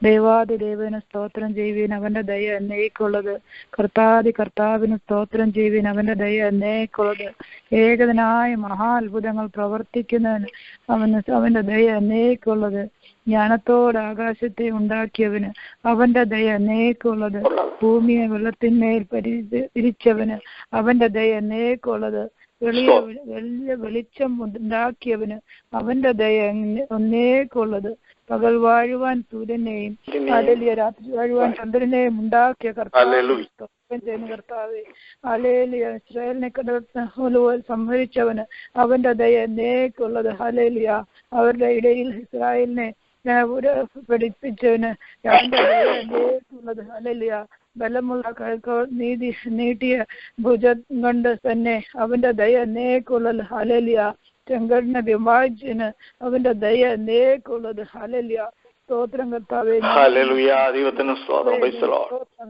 ദൈവാദി ദൈവന് സ്തോത്രം ചെയ്യുവാൻ, അവന്റെ ദയ എന്നേക്കുള്ളത്. കർത്താദി കർത്താവിന് സ്തോത്രം ചെയ്യുവാൻ, അവന്റെ ദയ എന്നേക്കുള്ളത്. ഏകനായ മഹാത്ഭുതങ്ങൾ പ്രവർത്തിക്കുന്നവന് അവന്റെ ദയ എന്നേക്കുള്ളത്. ജ്ഞാനത്തോട് ആകാശത്തെ ഉണ്ടാക്കിയവന് അവന്റെ ദയ എന്നേക്കുള്ളത്. ഭൂമിയെ വെള്ളത്തിന്മേൽ വിരിച്ചവന് അവന്റെ ദയ എന്നേക്കുള്ളത്. വലിയ വെളിച്ചം ഉണ്ടാക്കിയവന് അവന്റെ ദയ ഒന്നേക്കുള്ളത്. പകൽ വാഴുവാൻ സൂര്യനെയും രാത്രി വാഴുവാൻ ചന്ദ്രനെയും ഉണ്ടാക്കിയ കർത്താവേ, ഹല്ലേലൂയ. ഇസ്രായേലിനെ സംഹരിച്ചവന് അവന്റെ ദയ എന്നേക്കുള്ളത്. ഹല്ലേലൂയ. അവരുടെ ഇടയിൽ ഇസ്രായേലിനെ പഠിപ്പിച്ചവന് അവന്റെ ദയ എന്നേക്കുള്ളത്. ഹല്ലേലൂയ. ബലമുള്ള നീതി നീട്ടിയ ഭുജം കൊണ്ട് തന്നെ അവന്റെ ദയ എന്നേക്കുള്ളത്. ഹല്ലേലൂയ. ചെങ്കടലിനെ വിഭാജിച്ചതിന് അവന്റെ ദയ എന്നേക്കുള്ളത്. ഹല്ലേലൂയ. സ്തോത്രം കർത്താവേ.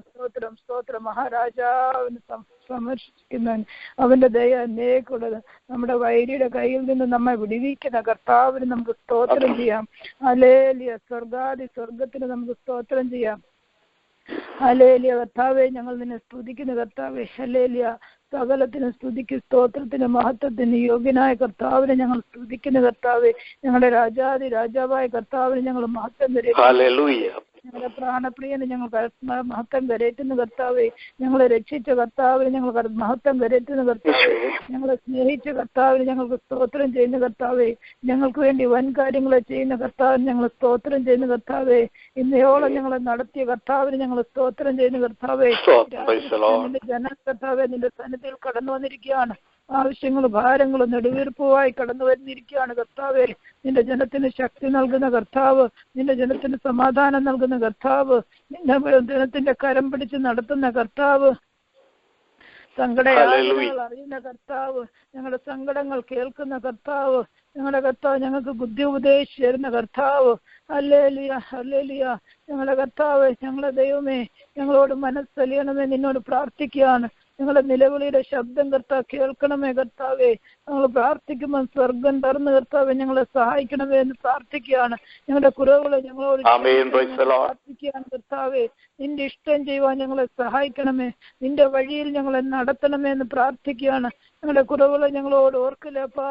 സ്തോത്രം സ്തോത്രം. മഹാരാജാവിന് സമർപ്പിക്കുന്നവൻ അവന്റെ ദയ എന്നേക്കുള്ളത്. നമ്മുടെ വൈരിയുടെ കയ്യിൽ നിന്ന് നമ്മെ വിടുവിക്കുന്ന കർത്താവിന് നമുക്ക് സ്തോത്രം ചെയ്യാം. ഹല്ലേലൂയ. സ്വർഗത്തിന് നമുക്ക് സ്തോത്രം ചെയ്യാം. ഹല്ലേലൂയ. കർത്താവേ, ഞങ്ങൾ നിന്നെ സ്തുതിക്കുന്ന കർത്താവേ. ഹല്ലേലൂയ. സകലത്തിന് സ്തുതിക്ക് സ്തോത്രത്തിന് മഹത്വത്തിന് യോഗ്യനായ കർത്താവിനെ ഞങ്ങൾ സ്തുതിക്കുന്ന കർത്താവേ. ഞങ്ങളുടെ രാജാവായ കർത്താവിന് ഞങ്ങൾ മഹത്വം കരയറ്റുന്നു. ഞങ്ങളുടെ പ്രാണപ്രിയന് ഞങ്ങൾ മഹത്വം കരയറ്റുന്ന കർത്താവേ. ഞങ്ങളെ രക്ഷിച്ച കർത്താവിന് ഞങ്ങൾ മഹത്വം കരയറ്റുന്ന കർത്താവേ. ഞങ്ങളെ സ്നേഹിച്ച കർത്താവിന് ഞങ്ങൾക്ക് സ്തോത്രം ചെയ്യുന്ന കർത്താവേ. ഞങ്ങൾക്ക് വേണ്ടി വൻ കാര്യങ്ങളെ ചെയ്യുന്ന കർത്താവിന് ഞങ്ങൾ സ്തോത്രം ചെയ്യുന്ന കർത്താവേ. ഇന്നയോളം ഞങ്ങളെ നടത്തിയ കർത്താവിന് ഞങ്ങൾ സ്തോത്രം ചെയ്യുന്ന കർത്താവേ. നിന്റെ ജനം കർത്താവേ നിന്റെ സന്നിധിയിൽ കടന്നു വന്നിരിക്കുകയാണ്. ആവശ്യങ്ങളും ഭാരങ്ങളും നെടുവീർപ്പുമായി കടന്നു വരുന്നിരിക്കുകയാണ് കർത്താവേ. നിന്റെ ജനത്തിന് ശക്തി നൽകുന്ന കർത്താവ്, നിന്റെ ജനത്തിന് സമാധാനം നൽകുന്ന കർത്താവ്, നിന്റെ ജനത്തിന്റെ കരം പിടിച്ച് നടത്തുന്ന കർത്താവ്, സങ്കടയാതനകൾ അറിയുന്ന കർത്താവ്, ഞങ്ങളുടെ സങ്കടങ്ങൾ കേൾക്കുന്ന കർത്താവ്, ഞങ്ങളുടെ കർത്താവ് ഞങ്ങൾക്ക് ബുദ്ധി ഉപദേശിച്ചു തരുന്ന കർത്താവ്. Hallelujah, hallelujah. ഞങ്ങളുടെ കർത്താവ്, ഞങ്ങളുടെ ദൈവമേ, ഞങ്ങളോട് മനസ്സലിയണമേ, നിന്നോട് പ്രാർത്ഥിക്കുകയാണ്. ഞങ്ങളുടെ നിലവിളിയുടെ ശബ്ദം കർത്താവ് കേൾക്കണമേ കർത്താവേ. ഞങ്ങൾ പ്രാർത്ഥിക്കുമ്പോൾ സ്വർഗം തുറന്ന് കർത്താവെ ഞങ്ങളെ സഹായിക്കണമേ എന്ന് പ്രാർത്ഥിക്കുകയാണ്. ഞങ്ങളുടെ കുറവുകളെ ഞങ്ങളോട് പ്രാർത്ഥിക്കുകയാണ് കർത്താവേ. നിന്റെ ഇഷ്ടം ചെയ്യുവാൻ ഞങ്ങളെ സഹായിക്കണമേ, നിന്റെ വഴിയിൽ ഞങ്ങളെ നടത്തണമേ എന്ന് പ്രാർത്ഥിക്കുകയാണ്. ഞങ്ങളുടെ കുറവുകളെ ഞങ്ങളോട് ഓർക്കില്ലപ്പാ,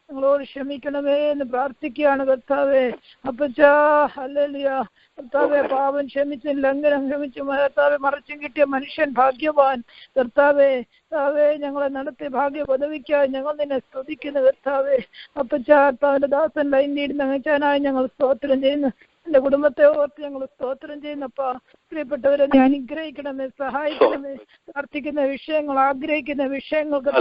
ഞങ്ങളോട് ക്ഷമിക്കണമേ എന്ന് പ്രാർത്ഥിക്കുകയാണ് കർത്താവേ. അപ്പച്ചാ ഹല്ലേലൂയ. കർത്താവെ, പാപം ക്ഷമിച്ചും ലംഘനം ക്ഷമിച്ചും കർത്താവെ മറച്ചും കിട്ടിയ മനുഷ്യൻ ഭാഗ്യവാൻ. കർത്താവെ, കർത്താവെ, ഞങ്ങളെ നടത്തി ഭാഗ്യ പദവിക്കായി ഞങ്ങൾ നിന്നെ സ്തുതിക്കുന്നു കർത്താവെ. അപ്പച്ചാ, കർത്താവിന്റെ ദാസൻ ലൈൻ നീടുന്ന അങ്ങച്ചാനായി ഞങ്ങൾ സ്തോത്രം ചെയ്യുന്നു. എന്റെ കുടുംബത്തെ ഓർത്ത് ഞങ്ങൾ സ്തോത്രം ചെയ്യുന്നപ്പാ. പ്രിയപ്പെട്ടവരെ നീ അനുഗ്രഹിക്കണമേ, സഹായിക്കണമേ. പ്രാർത്ഥിക്കുന്ന വിഷയങ്ങൾ, ആഗ്രഹിക്കുന്ന വിഷയങ്ങൾക്ക്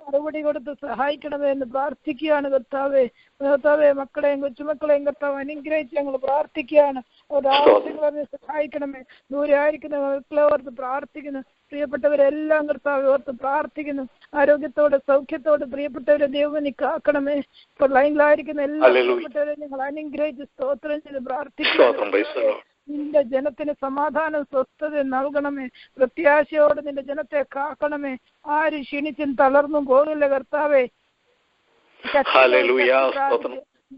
മറുപടി കൊടുത്ത് സഹായിക്കണമേ എന്ന് പ്രാർത്ഥിക്കുകയാണ് കർത്താവെ. കർത്താവെ, മക്കളെയും കൊച്ചുമക്കളെയും കർത്താവ് അനുഗ്രഹിച്ച് ഞങ്ങൾ പ്രാർത്ഥിക്കുകയാണ്. അവരുടെ ആവശ്യങ്ങളെ സഹായിക്കണമേ. ദൂരെ ആയിരിക്കുന്ന മക്കളെ ഓർത്ത് പ്രാർത്ഥിക്കുന്നു. പ്രിയപ്പെട്ടവരെല്ലാം കർത്താവ് ഓർത്ത് പ്രാർത്ഥിക്കുന്നു. ആരോഗ്യത്തോടെ സൗഖ്യത്തോടെ പ്രിയപ്പെട്ടവരെ ദൈവം നീ കാക്കണമേ. ഇപ്പോൾ ലൈനിലായിരിക്കുന്ന എല്ലാ പ്രിയപ്പെട്ടവരെ നിങ്ങൾ അനുഗ്രഹിച്ച് സ്തോത്രം ചെയ്ത് പ്രാർത്ഥിക്കുന്നു. നിന്റെ ജനത്തിന് സമാധാനം സ്വസ്ഥത നൽകണമേ. പ്രത്യാശയോടെ നിന്റെ ജനത്തെ കാക്കണമേ. ആരും ക്ഷീണിച്ചും തളർന്നും പോകില്ല കർത്താവേ.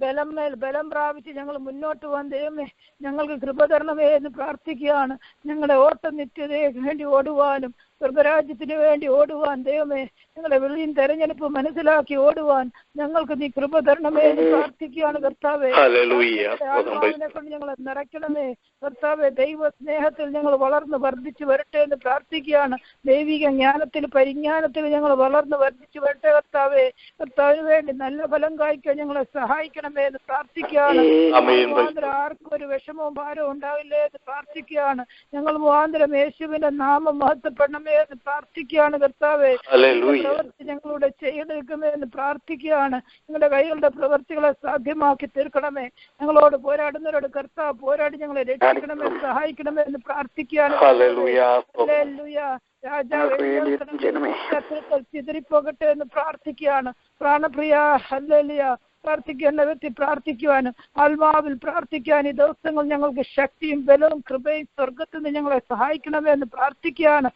ബലം പ്രാപിച്ച് ഞങ്ങൾ മുന്നോട്ട് പോകാൻ ദൈവമേ ഞങ്ങൾക്ക് കൃപ തരണമേ എന്ന് പ്രാർത്ഥിക്കുകയാണ്. ഞങ്ങളുടെ ഓട്ടം നിത്യതയ്ക്ക് വേണ്ടി ഓടുവാനും സ്വർഗരാജ്യത്തിന് വേണ്ടി ഓടുവാൻ ദൈവമേ, ഞങ്ങളുടെ വെളിയും തെരഞ്ഞെടുപ്പ് മനസ്സിലാക്കി ഓടുവാൻ ഞങ്ങൾക്ക് നീ കൃപ തരണമേ എന്ന് പ്രാർത്ഥിക്കുകയാണ് കർത്താവേ. ആത്മാവിനെ കൊണ്ട് ഞങ്ങളെ നിറയ്ക്കണമേ കർത്താവെ. ദൈവ സ്നേഹത്തിൽ ഞങ്ങൾ വളർന്ന് വർദ്ധിച്ചു വരട്ടെ എന്ന് പ്രാർത്ഥിക്കുകയാണ്. ദൈവിക ജ്ഞാനത്തിൽ പരിജ്ഞാനത്തിൽ ഞങ്ങൾ വളർന്ന് വർദ്ധിച്ചു വരട്ടെ കർത്താവെ. കർത്താവിന് വേണ്ടി നല്ല ഫലം കായ്ക്കാൻ ഞങ്ങളെ സഹായിക്കണമേ എന്ന് പ്രാർത്ഥിക്കുകയാണ്. മുഖാന്തരം ആർക്കും ഒരു വിഷമവും ഭാരവും ഉണ്ടാവില്ലേ എന്ന് പ്രാർത്ഥിക്കുകയാണ്. ഞങ്ങൾ മുഖാന്തരം യേശുവിന്റെ നാമം മഹത്വപ്പെടണമേ എന്ന് പ്രാർത്ഥിക്കുകയാണ് കർത്താവെ. പ്രവൃത്തി ഞങ്ങളുടെ ചെയ്തെടുക്കണമേ എന്ന് പ്രാർത്ഥിക്കുകയാണ്. ഞങ്ങളുടെ കൈകളുടെ പ്രവൃത്തികളെ സാധ്യമാക്കി തീർക്കണമേ. ഞങ്ങളോട് പോരാടുന്നവരോട് കർത്താവ് പോരാടി ഞങ്ങളെ രക്ഷിക്കണമേ, സഹായിക്കണമേ എന്ന് പ്രാർത്ഥിക്കുകയാണ്. ശത്രുക്കൾ ചിതറിപ്പോകട്ടെ എന്ന് പ്രാർത്ഥിക്കുകയാണ്. പ്രാണപ്രിയ ഹല്ലേലൂയ. പ്രാർത്ഥിക്കേണ്ട വ്യക്തി പ്രാർത്ഥിക്കുവാനും ആത്മാവിൽ പ്രാർത്ഥിക്കാൻ ഈ ദിവസങ്ങൾ ഞങ്ങൾക്ക് ശക്തിയും ബലവും കൃപയും സ്വർഗത്തിൽ നിന്ന് ഞങ്ങളെ സഹായിക്കണമേ എന്ന് പ്രാർത്ഥിക്കുകയാണ്.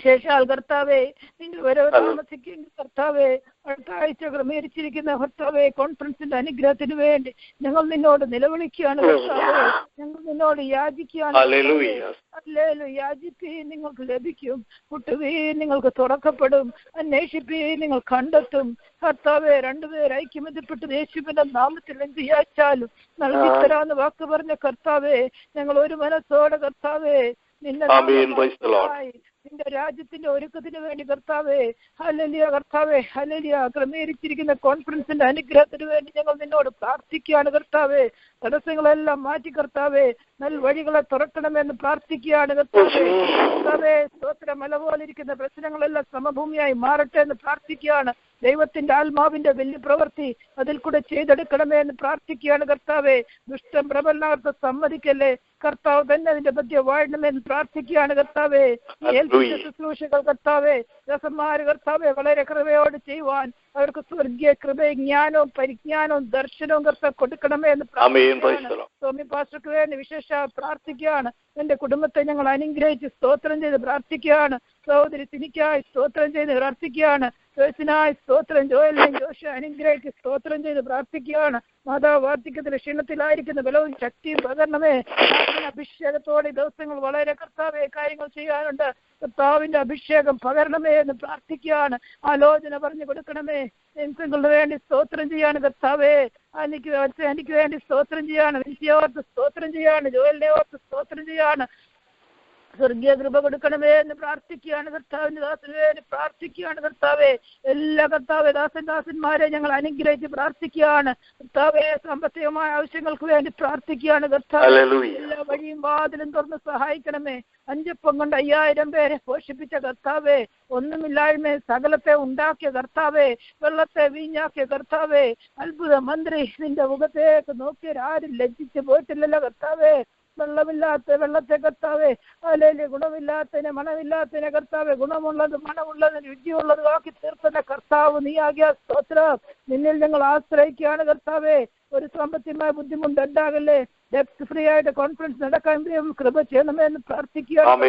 ശേഷാൽ കർത്താവെ, നിന്റെ വരവ് താമസിക്കുന്ന കർത്താവെ, അടുത്ത ആഴ്ച ക്രമീകരിച്ചിരിക്കുന്ന കർത്താവെ കോൺഫറൻസിന്റെ അനുഗ്രഹത്തിന് വേണ്ടി ഞങ്ങൾ നിന്നോട് നിലവിളിക്കുകയാണ് കർത്താവെ. ഞങ്ങൾ നിന്നോട് യാചിക്കുകയാണ്. യാചിപ്പീൻ നിങ്ങൾക്ക് ലഭിക്കും, മുട്ടുവീൻ നിങ്ങൾക്ക് തുറക്കപ്പെടും, അന്വേഷിപ്പീൻ നിങ്ങൾ കണ്ടെത്തും. കർത്താവെ, രണ്ടുപേർ ഐക്യമത്യപ്പെട്ട് യേശുവിന്റെ നാമത്തിൽ എന്ത് യാചിച്ചാലും നൽകിത്തരാന്ന് വാക്ക് പറഞ്ഞ കർത്താവെ, ഞങ്ങൾ ഒരു മനസ്സോടെ കർത്താവെ നിന്റെ നിന്റെ രാജ്യത്തിന്റെ ഒരുക്കത്തിന് വേണ്ടി കർത്താവേ ഹല്ലേലൂയ. കർത്താവേ ഹല്ലേലൂയ. ക്രമീകരിച്ചിരിക്കുന്ന കോൺഫറൻസിന്റെ അനുഗ്രഹത്തിന് വേണ്ടി ഞങ്ങൾ നിന്നോട് പ്രാർത്ഥിക്കുകയാണ് കർത്താവേ. തടസ്സങ്ങളെല്ലാം മാറ്റി കർത്താവേ നൽ വഴികളെ തുറക്കണമെന്ന് പ്രാർത്ഥിക്കുകയാണ് കർത്താവേ. കർത്താവേ, സ്തോത്ര മല പോലിരിക്കുന്ന പ്രശ്നങ്ങളെല്ലാം സമഭൂമിയായി മാറട്ടെ എന്ന് പ്രാർത്ഥിക്കുകയാണ്. ദൈവത്തിന്റെ ആത്മാവിന്റെ വലിയ പ്രവൃത്തി അതിൽ കൂടെ ചെയ്തെടുക്കണമേ എന്ന് പ്രാർത്ഥിക്കുകയാണ് കർത്താവേ. ദുഷ്ടം പ്രബലനാർത്ഥം സമ്മതിക്കല്ലേ, കർത്താവ് തന്നെ അതിന്റെ മധ്യ വാഴണമെന്ന് പ്രാർത്ഥിക്കുകയാണ് കർത്താവേ. ശുശ്രൂഷകൾ കർത്താവേ, ദാസന്മാര് കർത്താവെ വളരെ കൃപയോട് ചെയ്യുവാൻ അവർക്ക് സ്വർഗീയ കൃപയും ജ്ഞാനവും പരിജ്ഞാനവും ദർശനവും കർത്താവ് കൊടുക്കണമേ എന്ന് പ്രാർത്ഥിക്കുകയാണ്. സ്വാമി പാസ്റ്റർക്ക് വേണ്ടി വിശേഷ പ്രാർത്ഥിക്കുകയാണ്. എന്റെ കുടുംബത്തെ ഞങ്ങൾ അനുഗ്രഹിച്ച് സ്തോത്രം ചെയ്ത് പ്രാർത്ഥിക്കുകയാണ്. സഹോദരി സിനിക്കായി സ്തോത്രം ചെയ്ത് പ്രാർത്ഥിക്കുകയാണ്. ജോയ്സിനായി സ്തോത്രം, ജോയലിനെയും ജോഷ അനുഗ്രഹിച്ച് സ്തോത്രം ചെയ്ത് പ്രാർത്ഥിക്കുകയാണ്. മാതാവ് വാർദ്ധക്യത്തിൽ ക്ഷീണത്തിലായിരിക്കുന്ന ബലവും ശക്തിയും പകരണമേ. അഭിഷേകത്തോടെ ദിവസങ്ങൾ വളരെ കർത്താവെ കാര്യങ്ങൾ ചെയ്യാനുണ്ട്. കർത്താവിന്റെ അഭിഷേകം പകരണമേ എന്ന് പ്രാർത്ഥിക്കുകയാണ്. ആലോചന പറഞ്ഞു കൊടുക്കണമേ. നിങ്ങൾക്ക് വേണ്ടി സ്തോത്രം ചെയ്യാണ് കർത്താവേ. എനിക്ക് വേണ്ടി സ്തോത്രം ചെയ്യാണ്. വിനിയെ ഓർത്ത് സ്തോത്രം ചെയ്യാണ്. ജോയലിനെ ഓർത്ത് സ്തോത്രം ചെയ്യാണ്. സ്വർഗീയ കൃപ കൊടുക്കണമേ എന്ന് പ്രാർത്ഥിക്കുകയാണ്. കർത്താവിന്റെ ദാസന് വേണ്ടി പ്രാർത്ഥിക്കുകയാണ് കർത്താവെ. എല്ലാ കർത്താവെ ദാസന്മാരെ ഞങ്ങൾ അനുഗ്രഹിച്ച് പ്രാർത്ഥിക്കുകയാണ് കർത്താവെ. സാമ്പത്തികമായ ആവശ്യങ്ങൾക്ക് വേണ്ടി പ്രാർത്ഥിക്കുകയാണ് കർത്താവെ. എല്ലാ വഴിയും വാതിലും തുറന്ന് സഹായിക്കണമേ. 5 അപ്പം കൊണ്ട് 5000 പേരെ പോഷിപ്പിച്ച കർത്താവെ, ഒന്നുമില്ലായ്മ സകലത്തെ ഉണ്ടാക്കിയ കർത്താവെ, വെള്ളത്തെ വീഞ്ഞാക്കിയ കർത്താവെ, അത്ഭുത മന്ത്രി, നിന്റെ മുഖത്തേക്ക് നോക്കിയവരാരും ലജ്ജിച്ച് പോയിട്ടില്ലല്ലോ കർത്താവെ. വെള്ളമില്ലാത്ത വെള്ളത്തെ കർത്താവേ അല്ലെങ്കിൽ ഗുണമില്ലാത്തതിനെ മണമില്ലാത്തതിനെ കർത്താവെ ഗുണമുള്ളത് മണമുള്ളത് രുചിയുള്ളത് ആക്കി തീർക്കുന്ന കർത്താവ് നീ ആകിയ സ്തോത്രം. നിന്നിൽ ഞങ്ങൾ ആശ്രയിക്കുകയാണ് കർത്താവെ. ഒരു സാമ്പത്തികമായ ബുദ്ധിമുട്ട് ഉണ്ടാകല്ലേ. ഡെപ്ത് ഫ്രീ ആയിട്ട് കോൺഫറൻസ് നടക്കാൻ കൃപ ചെയ്യണമെന്ന് പ്രാർത്ഥിക്കുകയാണ്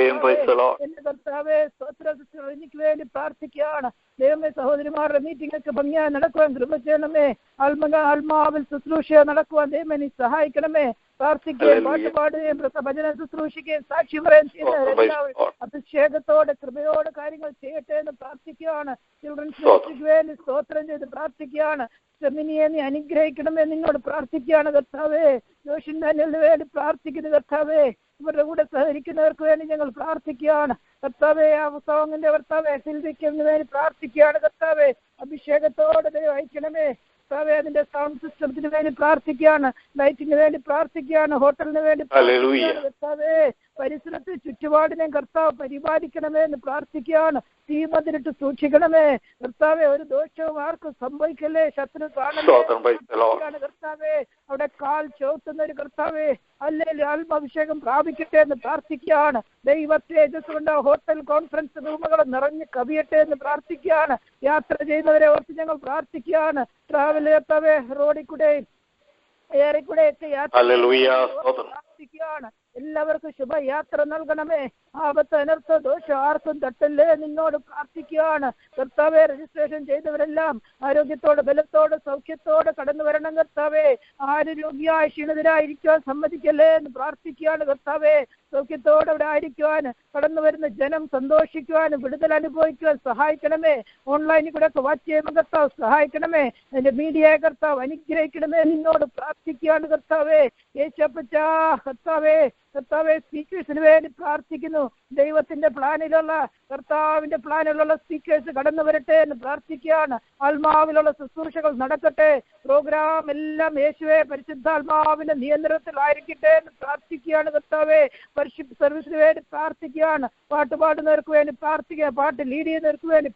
എന്റെ കർത്താവെ. സ്തോത്രം. എനിക്ക് വേണ്ടി പ്രാർത്ഥിക്കുകയാണ് ദൈവമേ. സഹോദരിമാരുടെ മീറ്റിംഗ് ഒക്കെ ഭംഗിയായി നടക്കുവാൻ കൃപ ചെയ്യണമേ. ആത്മാവിൽ ശുശ്രൂഷ നടക്കുവാൻ ദൈവമേ നീ സഹായിക്കണമേ. പ്രാർത്ഥിക്കുകയും പാട്ട് പാടുകയും ഭജന ശുശ്രൂഷിക്കുകയും സാക്ഷി പറയുകയും ചെയ്യുന്ന അഭിഷേകത്തോടെ കൃപയോടെ കാര്യങ്ങൾ ചെയ്യട്ടെ എന്ന് പ്രാർത്ഥിക്കുകയാണ്. ചിൽഡ്രൻസ് മിനിസ്ട്രിക്ക് വേണ്ടി സ്തോത്രം ചെയ്ത് പ്രാർത്ഥിക്കുകയാണ്. സെമിനിയെ നീ അനുഗ്രഹിക്കണമേ നിന്നോട് പ്രാർത്ഥിക്കുകയാണ് കർത്താവേ. ജോഷിൻ ഡാനിയലിന് വേണ്ടി പ്രാർത്ഥിക്കുന്നു കർത്താവേ. ഇവരുടെ കൂടെ സഹകരിക്കുന്നവർക്ക് വേണ്ടി ഞങ്ങൾ പ്രാർത്ഥിക്കുകയാണ് കർത്താവേ. ആ സോങ്ങിന്റെ കർത്താവേ സിൽവിക്കുന്നതിന് വേണ്ടി പ്രാർത്ഥിക്കുകയാണ് കർത്താവേ. അഭിഷേകത്തോടെ ദൈവം അയക്കണമേ കർത്താവേ. അതിന്റെ സൗണ്ട് സിസ്റ്റത്തിന് വേണ്ടി പ്രാർത്ഥിക്കുകയാണ്. ലൈറ്റിന് വേണ്ടി പ്രാർത്ഥിക്കുകയാണ്. ഹോട്ടലിന് വേണ്ടി കർത്താവേ. പരിസരത്ത് ചുറ്റുപാടിനെ കർത്താവ് പരിപാലിക്കണമേ എന്ന് പ്രാർത്ഥിക്കുകയാണ്. തീമതിലിട്ട് സൂക്ഷിക്കണമേ കർത്താവെ. ഒരു ദോഷവും ആർക്കും സംഭവിക്കല്ലേ. ശത്രു കാണാണ് കർത്താവേ. അവിടെ കാൽ ചവിട്ടുന്ന ഒരു കർത്താവേ അല്ലെങ്കിൽ ആത്മാഭിഷേകം പ്രാപിക്കട്ടെ എന്ന് പ്രാർത്ഥിക്കുകയാണ്. ദൈവ തേജസ് കൊണ്ട് ഹോട്ടൽ കോൺഫറൻസ് റൂമുകൾ നിറഞ്ഞ് കവിയട്ടെ എന്ന് പ്രാർത്ഥിക്കുകയാണ്. യാത്ര ചെയ്യുന്നവരെ ഓർത്ത് ഞങ്ങൾ പ്രാർത്ഥിക്കുകയാണ്. ട്രാവൽ കർത്താവേ റോഡിൽ കൂടെയും എയറിൽ കൂടെയൊക്കെ യാത്ര പ്രാർത്ഥിക്കുകയാണ്. എല്ലാവർക്കും ശുഭയാത്ര നൽകണമേ. ആപത്ത് അനർത്ഥ ദോഷം ആർക്കും തട്ടല്ലേ നിന്നോട് പ്രാർത്ഥിക്കുകയാണ് കർത്താവെ. രജിസ്ട്രേഷൻ ചെയ്തവരെല്ലാം ആരോഗ്യത്തോടെ ബലത്തോടെ സൗഖ്യത്തോടെ കടന്നു വരണം കർത്താവെ. ആര് രോഗിയായി ക്ഷീണിതരായിരിക്കുവാൻ സമ്മതിക്കല്ലേ എന്ന് പ്രാർത്ഥിക്കുകയാണ് കർത്താവെ. സൗഖ്യത്തോടെ അവിടെ ആയിരിക്കുവാൻ കടന്നു വരുന്ന ജനം സന്തോഷിക്കുവാനും വിടുതൽ അനുഭവിക്കുവാൻ സഹായിക്കണമേ. ഓൺലൈനിൽ കൂടെ ഒക്കെ വാച്ച് ചെയ്യുമ്പോൾ കർത്താവ് സഹായിക്കണമേ. അതിന്റെ മീഡിയയെ കർത്താവ് അനുഗ്രഹിക്കണമേ നിന്നോട് പ്രാർത്ഥിക്കുകയാണ് കർത്താവെ. യേശപ്പച്ച കർത്താവെ. കർത്താവെ സ്പീക്കേഴ്സിന് വേണ്ടി പ്രാർത്ഥിക്കുന്നു. ദൈവത്തിന്റെ പ്ലാനിലുള്ള കർത്താവിന്റെ പ്ലാനിലുള്ള സ്പീക്കേഴ്സ് കടന്നു വരട്ടെ എന്ന് പ്രാർത്ഥിക്കുകയാണ്. ആത്മാവിലുള്ള ശുശ്രൂഷകൾ നടക്കട്ടെ. പ്രോഗ്രാം എല്ലാം യേശുവെ പരിശുദ്ധാത്മാവിന്റെ നിയന്ത്രണത്തിലായിരിക്കട്ടെ എന്ന് പ്രാർത്ഥിക്കുകയാണ് കർത്താവെ. വർഷിപ്പ് സർവീസിന് വേണ്ടി പ്രാർത്ഥിക്കുകയാണ്. പാട്ട് പാടുന്നവർക്ക് വേണ്ടി പ്രാർത്ഥിക്കുക. പാട്ട് ലീഡ് ചെയ്യുന്നവർക്ക് വേണ്ടി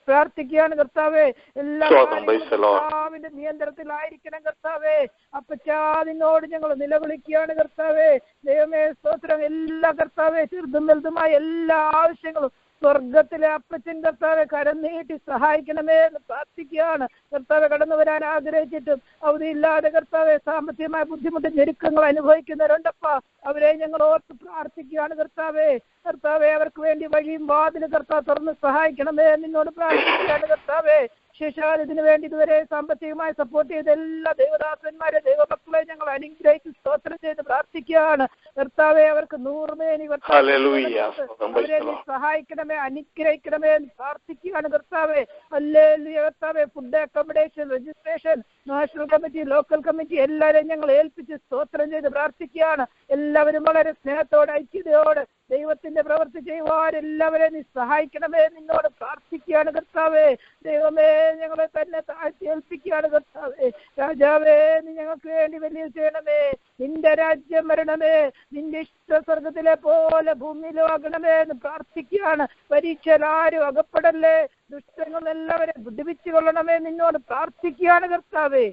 പ്രാർത്ഥിക്കുകയാണ് കർത്താവെ. എല്ലാവിന്റെ നിയന്ത്രണത്തിലായിരിക്കണം കർത്താവെ. അപ്പച്ചാ നിന്നോട് ഞങ്ങൾ നിലവിളിക്കുകയാണ് കർത്താവെ. ദൈവമേ സ്തോത്രം. എല്ലാ കർത്താവെ ചെറുതും വലുതുമായ എല്ലാ ആവശ്യങ്ങളും സ്വർഗത്തിലെ അപ്പച്ചൻ കർത്താവെ കരം നീട്ടി സഹായിക്കണമേ എന്ന് പ്രാർത്ഥിക്കുകയാണ് കർത്താവെ. കടന്നു വരാൻ ആഗ്രഹിച്ചിട്ടും അവധിയില്ലാതെ കർത്താവെ സാമ്പത്തികമായ ബുദ്ധിമുട്ട് ഞെരുക്കങ്ങൾ അനുഭവിക്കുന്നവരുണ്ടപ്പ. അവരെ ഞങ്ങൾ ഓർത്ത് പ്രാർത്ഥിക്കുകയാണ് കർത്താവെ. കർത്താവെ അവർക്ക് വേണ്ടി വഴിയും വാതിലും കർത്താവ് തുറന്ന് സഹായിക്കണമേ നിന്നോട് പ്രാർത്ഥിക്കുകയാണ് കർത്താവെ. ശേഷാൽ ഇതിനു വേണ്ടി ഇതുവരെ സാമ്പത്തികമായി സപ്പോർട്ട് ചെയ്ത എല്ലാ ദൈവദാസന്മാരെ ദൈവമക്കളെ ഞങ്ങൾ അനുഗ്രഹിച്ച് സ്തോത്രം ചെയ്ത് പ്രാർത്ഥിക്കുകയാണ് കർത്താവെ. അവർക്ക് നൂറുമേനി അവരെ സഹായിക്കണമേ അനുഗ്രഹിക്കണമേ എന്ന് പ്രാർത്ഥിക്കുകയാണ് കർത്താവെ. ഹല്ലേലൂയ കർത്താവെ. Food accommodation registration national committee local committee എല്ലാവരെയും ഞങ്ങൾ ഏൽപ്പിച്ച് സ്തോത്രം ചെയ്ത് പ്രാർത്ഥിക്കുകയാണ്. എല്ലാവരും വളരെ സ്നേഹത്തോടെ ഐക്യതയോടെ ദൈവത്തിന്റെ പ്രവൃത്തി ചെയ്യുവാൻ എല്ലാവരെയും നീ സഹായിക്കണമേ നിന്നോട് പ്രാർത്ഥിക്കുകയാണ് കർത്താവെ. ദൈവമേ ഞങ്ങളെ തന്നെ താഴ്ത്തി ഏൽപ്പിക്കുകയാണ് കർത്താവെ. രാജാവേ നീ ഞങ്ങൾക്ക് വേണ്ടി വലിയ ചെയ്യണമേ. നിന്റെ രാജ്യം വരണമേ. നിന്റെ ഇഷ്ട സ്വർഗത്തിലെ പോലെ ഭൂമിയിലും ആകണമേ എന്ന് പ്രാർത്ഥിക്കുകയാണ്. പരീക്ഷയിൽ ആരും അകപ്പെടല്ലേ. ദുഷ്ടങ്ങൾ എല്ലാവരെയും ബുദ്ധിപ്പിച്ചു കൊള്ളണമേ നിന്നോട് പ്രാർത്ഥിക്കുകയാണ് കർത്താവെ.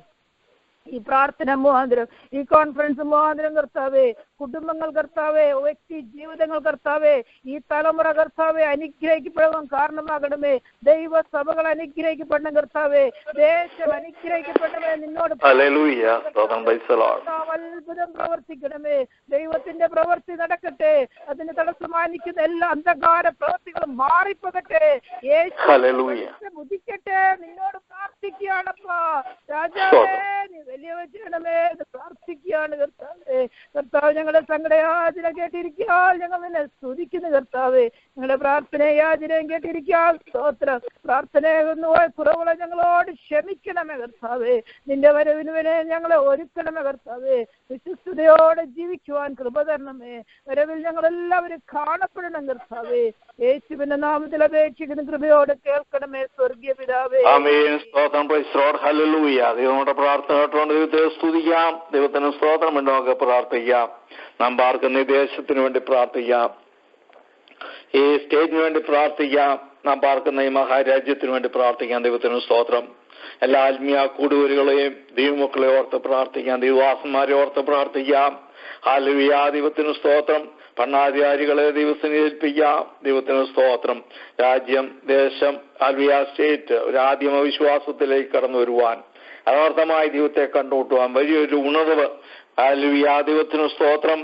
ഈ പ്രാർത്ഥന മുഖാന്തരം ഈ കോൺഫറൻസ് മുഖാന്തരം കർത്താവേ കുടുംബങ്ങൾ കർത്താവേ വ്യക്തി ജീവിതങ്ങൾ കർത്താവേ ഈ തലമുറ കർത്താവേ അനുഗ്രഹിക്കപ്പെടാൻ കാരണമാകണമേ. ദൈവസഭകൾ അനുഗ്രഹിക്കപ്പെടണം കർത്താവേ. ദേശം അനുഗ്രഹിക്കപ്പെടണമേ നിന്നോട് അത്ഭുതം പ്രവർത്തിക്കണമേ. ദൈവത്തിന്റെ പ്രവൃത്തി നടക്കട്ടെ. അതിന് തടസ്സമാനിക്കുന്ന എല്ലാ അന്ധകാര പ്രവൃത്തികളും മാറിപ്പോകട്ടെ. ഉദിക്കട്ടെ നിന്നോട് പ്രാർത്ഥിക്കുകയാണപ്പാ. രാജാവേ നീ വലിയ വെച്ചണമേ എന്ന് പ്രാർത്ഥിക്കുകയാണ് കർത്താവേ. കർത്താവ് ഞങ്ങളുടെ സങ്കടയാചന കേട്ടിരിക്കാൻ ഞങ്ങൾ നിന്നെ സ്തുതിക്കുന്നു കർത്താവേ. ഞങ്ങളുടെ പ്രാർത്ഥനയാചനയും കേട്ടിരിക്കാൻ സ്തോത്രം. പ്രാർത്ഥനയെന്ന് പോയ കുറവുകളെ ഞങ്ങളോട് ക്ഷമിക്കണമേ കർത്താവേ. നിന്റെ വരവിനുവനെ ഞങ്ങളെ ഒരുക്കണമേ കർത്താവേ. വിശ്വസ്തയോടെ ജീവിക്കുവാൻ കൃപ തരണമേ. വരവിൽ ഞങ്ങളെല്ലാവരും കാണപ്പെടണം കർത്താവേ. യേശുവിന്റെ നാമത്തിൽ അപേക്ഷിക്കുന്ന കൃപയോടെ കേൾക്കണമേ സ്വർഗീയ പിതാവേ. ദൈവങ്ങളുടെ പ്രാർത്ഥന കേട്ടുകൊണ്ട് ദൈവത്തെ സ്തുതിക്കാം. ദൈവത്തിന് സ്തോത്രം വേണ്ടി നമുക്ക് പ്രാർത്ഥിക്കാം. നാം പാർക്കുന്ന ഈ ദേശത്തിന് വേണ്ടി പ്രാർത്ഥിക്കാം. ഈ സ്റ്റേറ്റിന് വേണ്ടി പ്രാർത്ഥിക്കാം. നാം പാർക്കുന്ന ഈ മഹാരാജ്യത്തിന് വേണ്ടി പ്രാർത്ഥിക്കാം. ദൈവത്തിന് സ്തോത്രം. എല്ലാ ആത്മീയ കൂടുവരുകളെയും ദൈവമക്കളെ ഓർത്ത് പ്രാർത്ഥിക്കാം. ദൈവവാസന്മാരെ ഓർത്ത് പ്രാർത്ഥിക്കാം. ഹല്ലേലൂയ. ദൈവത്തിന് സ്തോത്രം. ഭരണാധികാരികളെ ദൈവത്തിന് ഏൽപ്പിക്കാം. ദൈവത്തിന് സ്തോത്രം. രാജ്യം, ദേശം, ഹല്ലേലൂയ, സ്റ്റേറ്റ് ഒരു ആദിമ വിശ്വാസത്തിലേക്ക് കടന്നു വരുവാൻ, യഥാർത്ഥമായി ദൈവത്തെ കണ്ടുമുട്ടുവാൻ വലിയൊരു ഉണർവ് ഹല്ലേലൂയ. ദൈവത്തിന് സ്തോത്രം.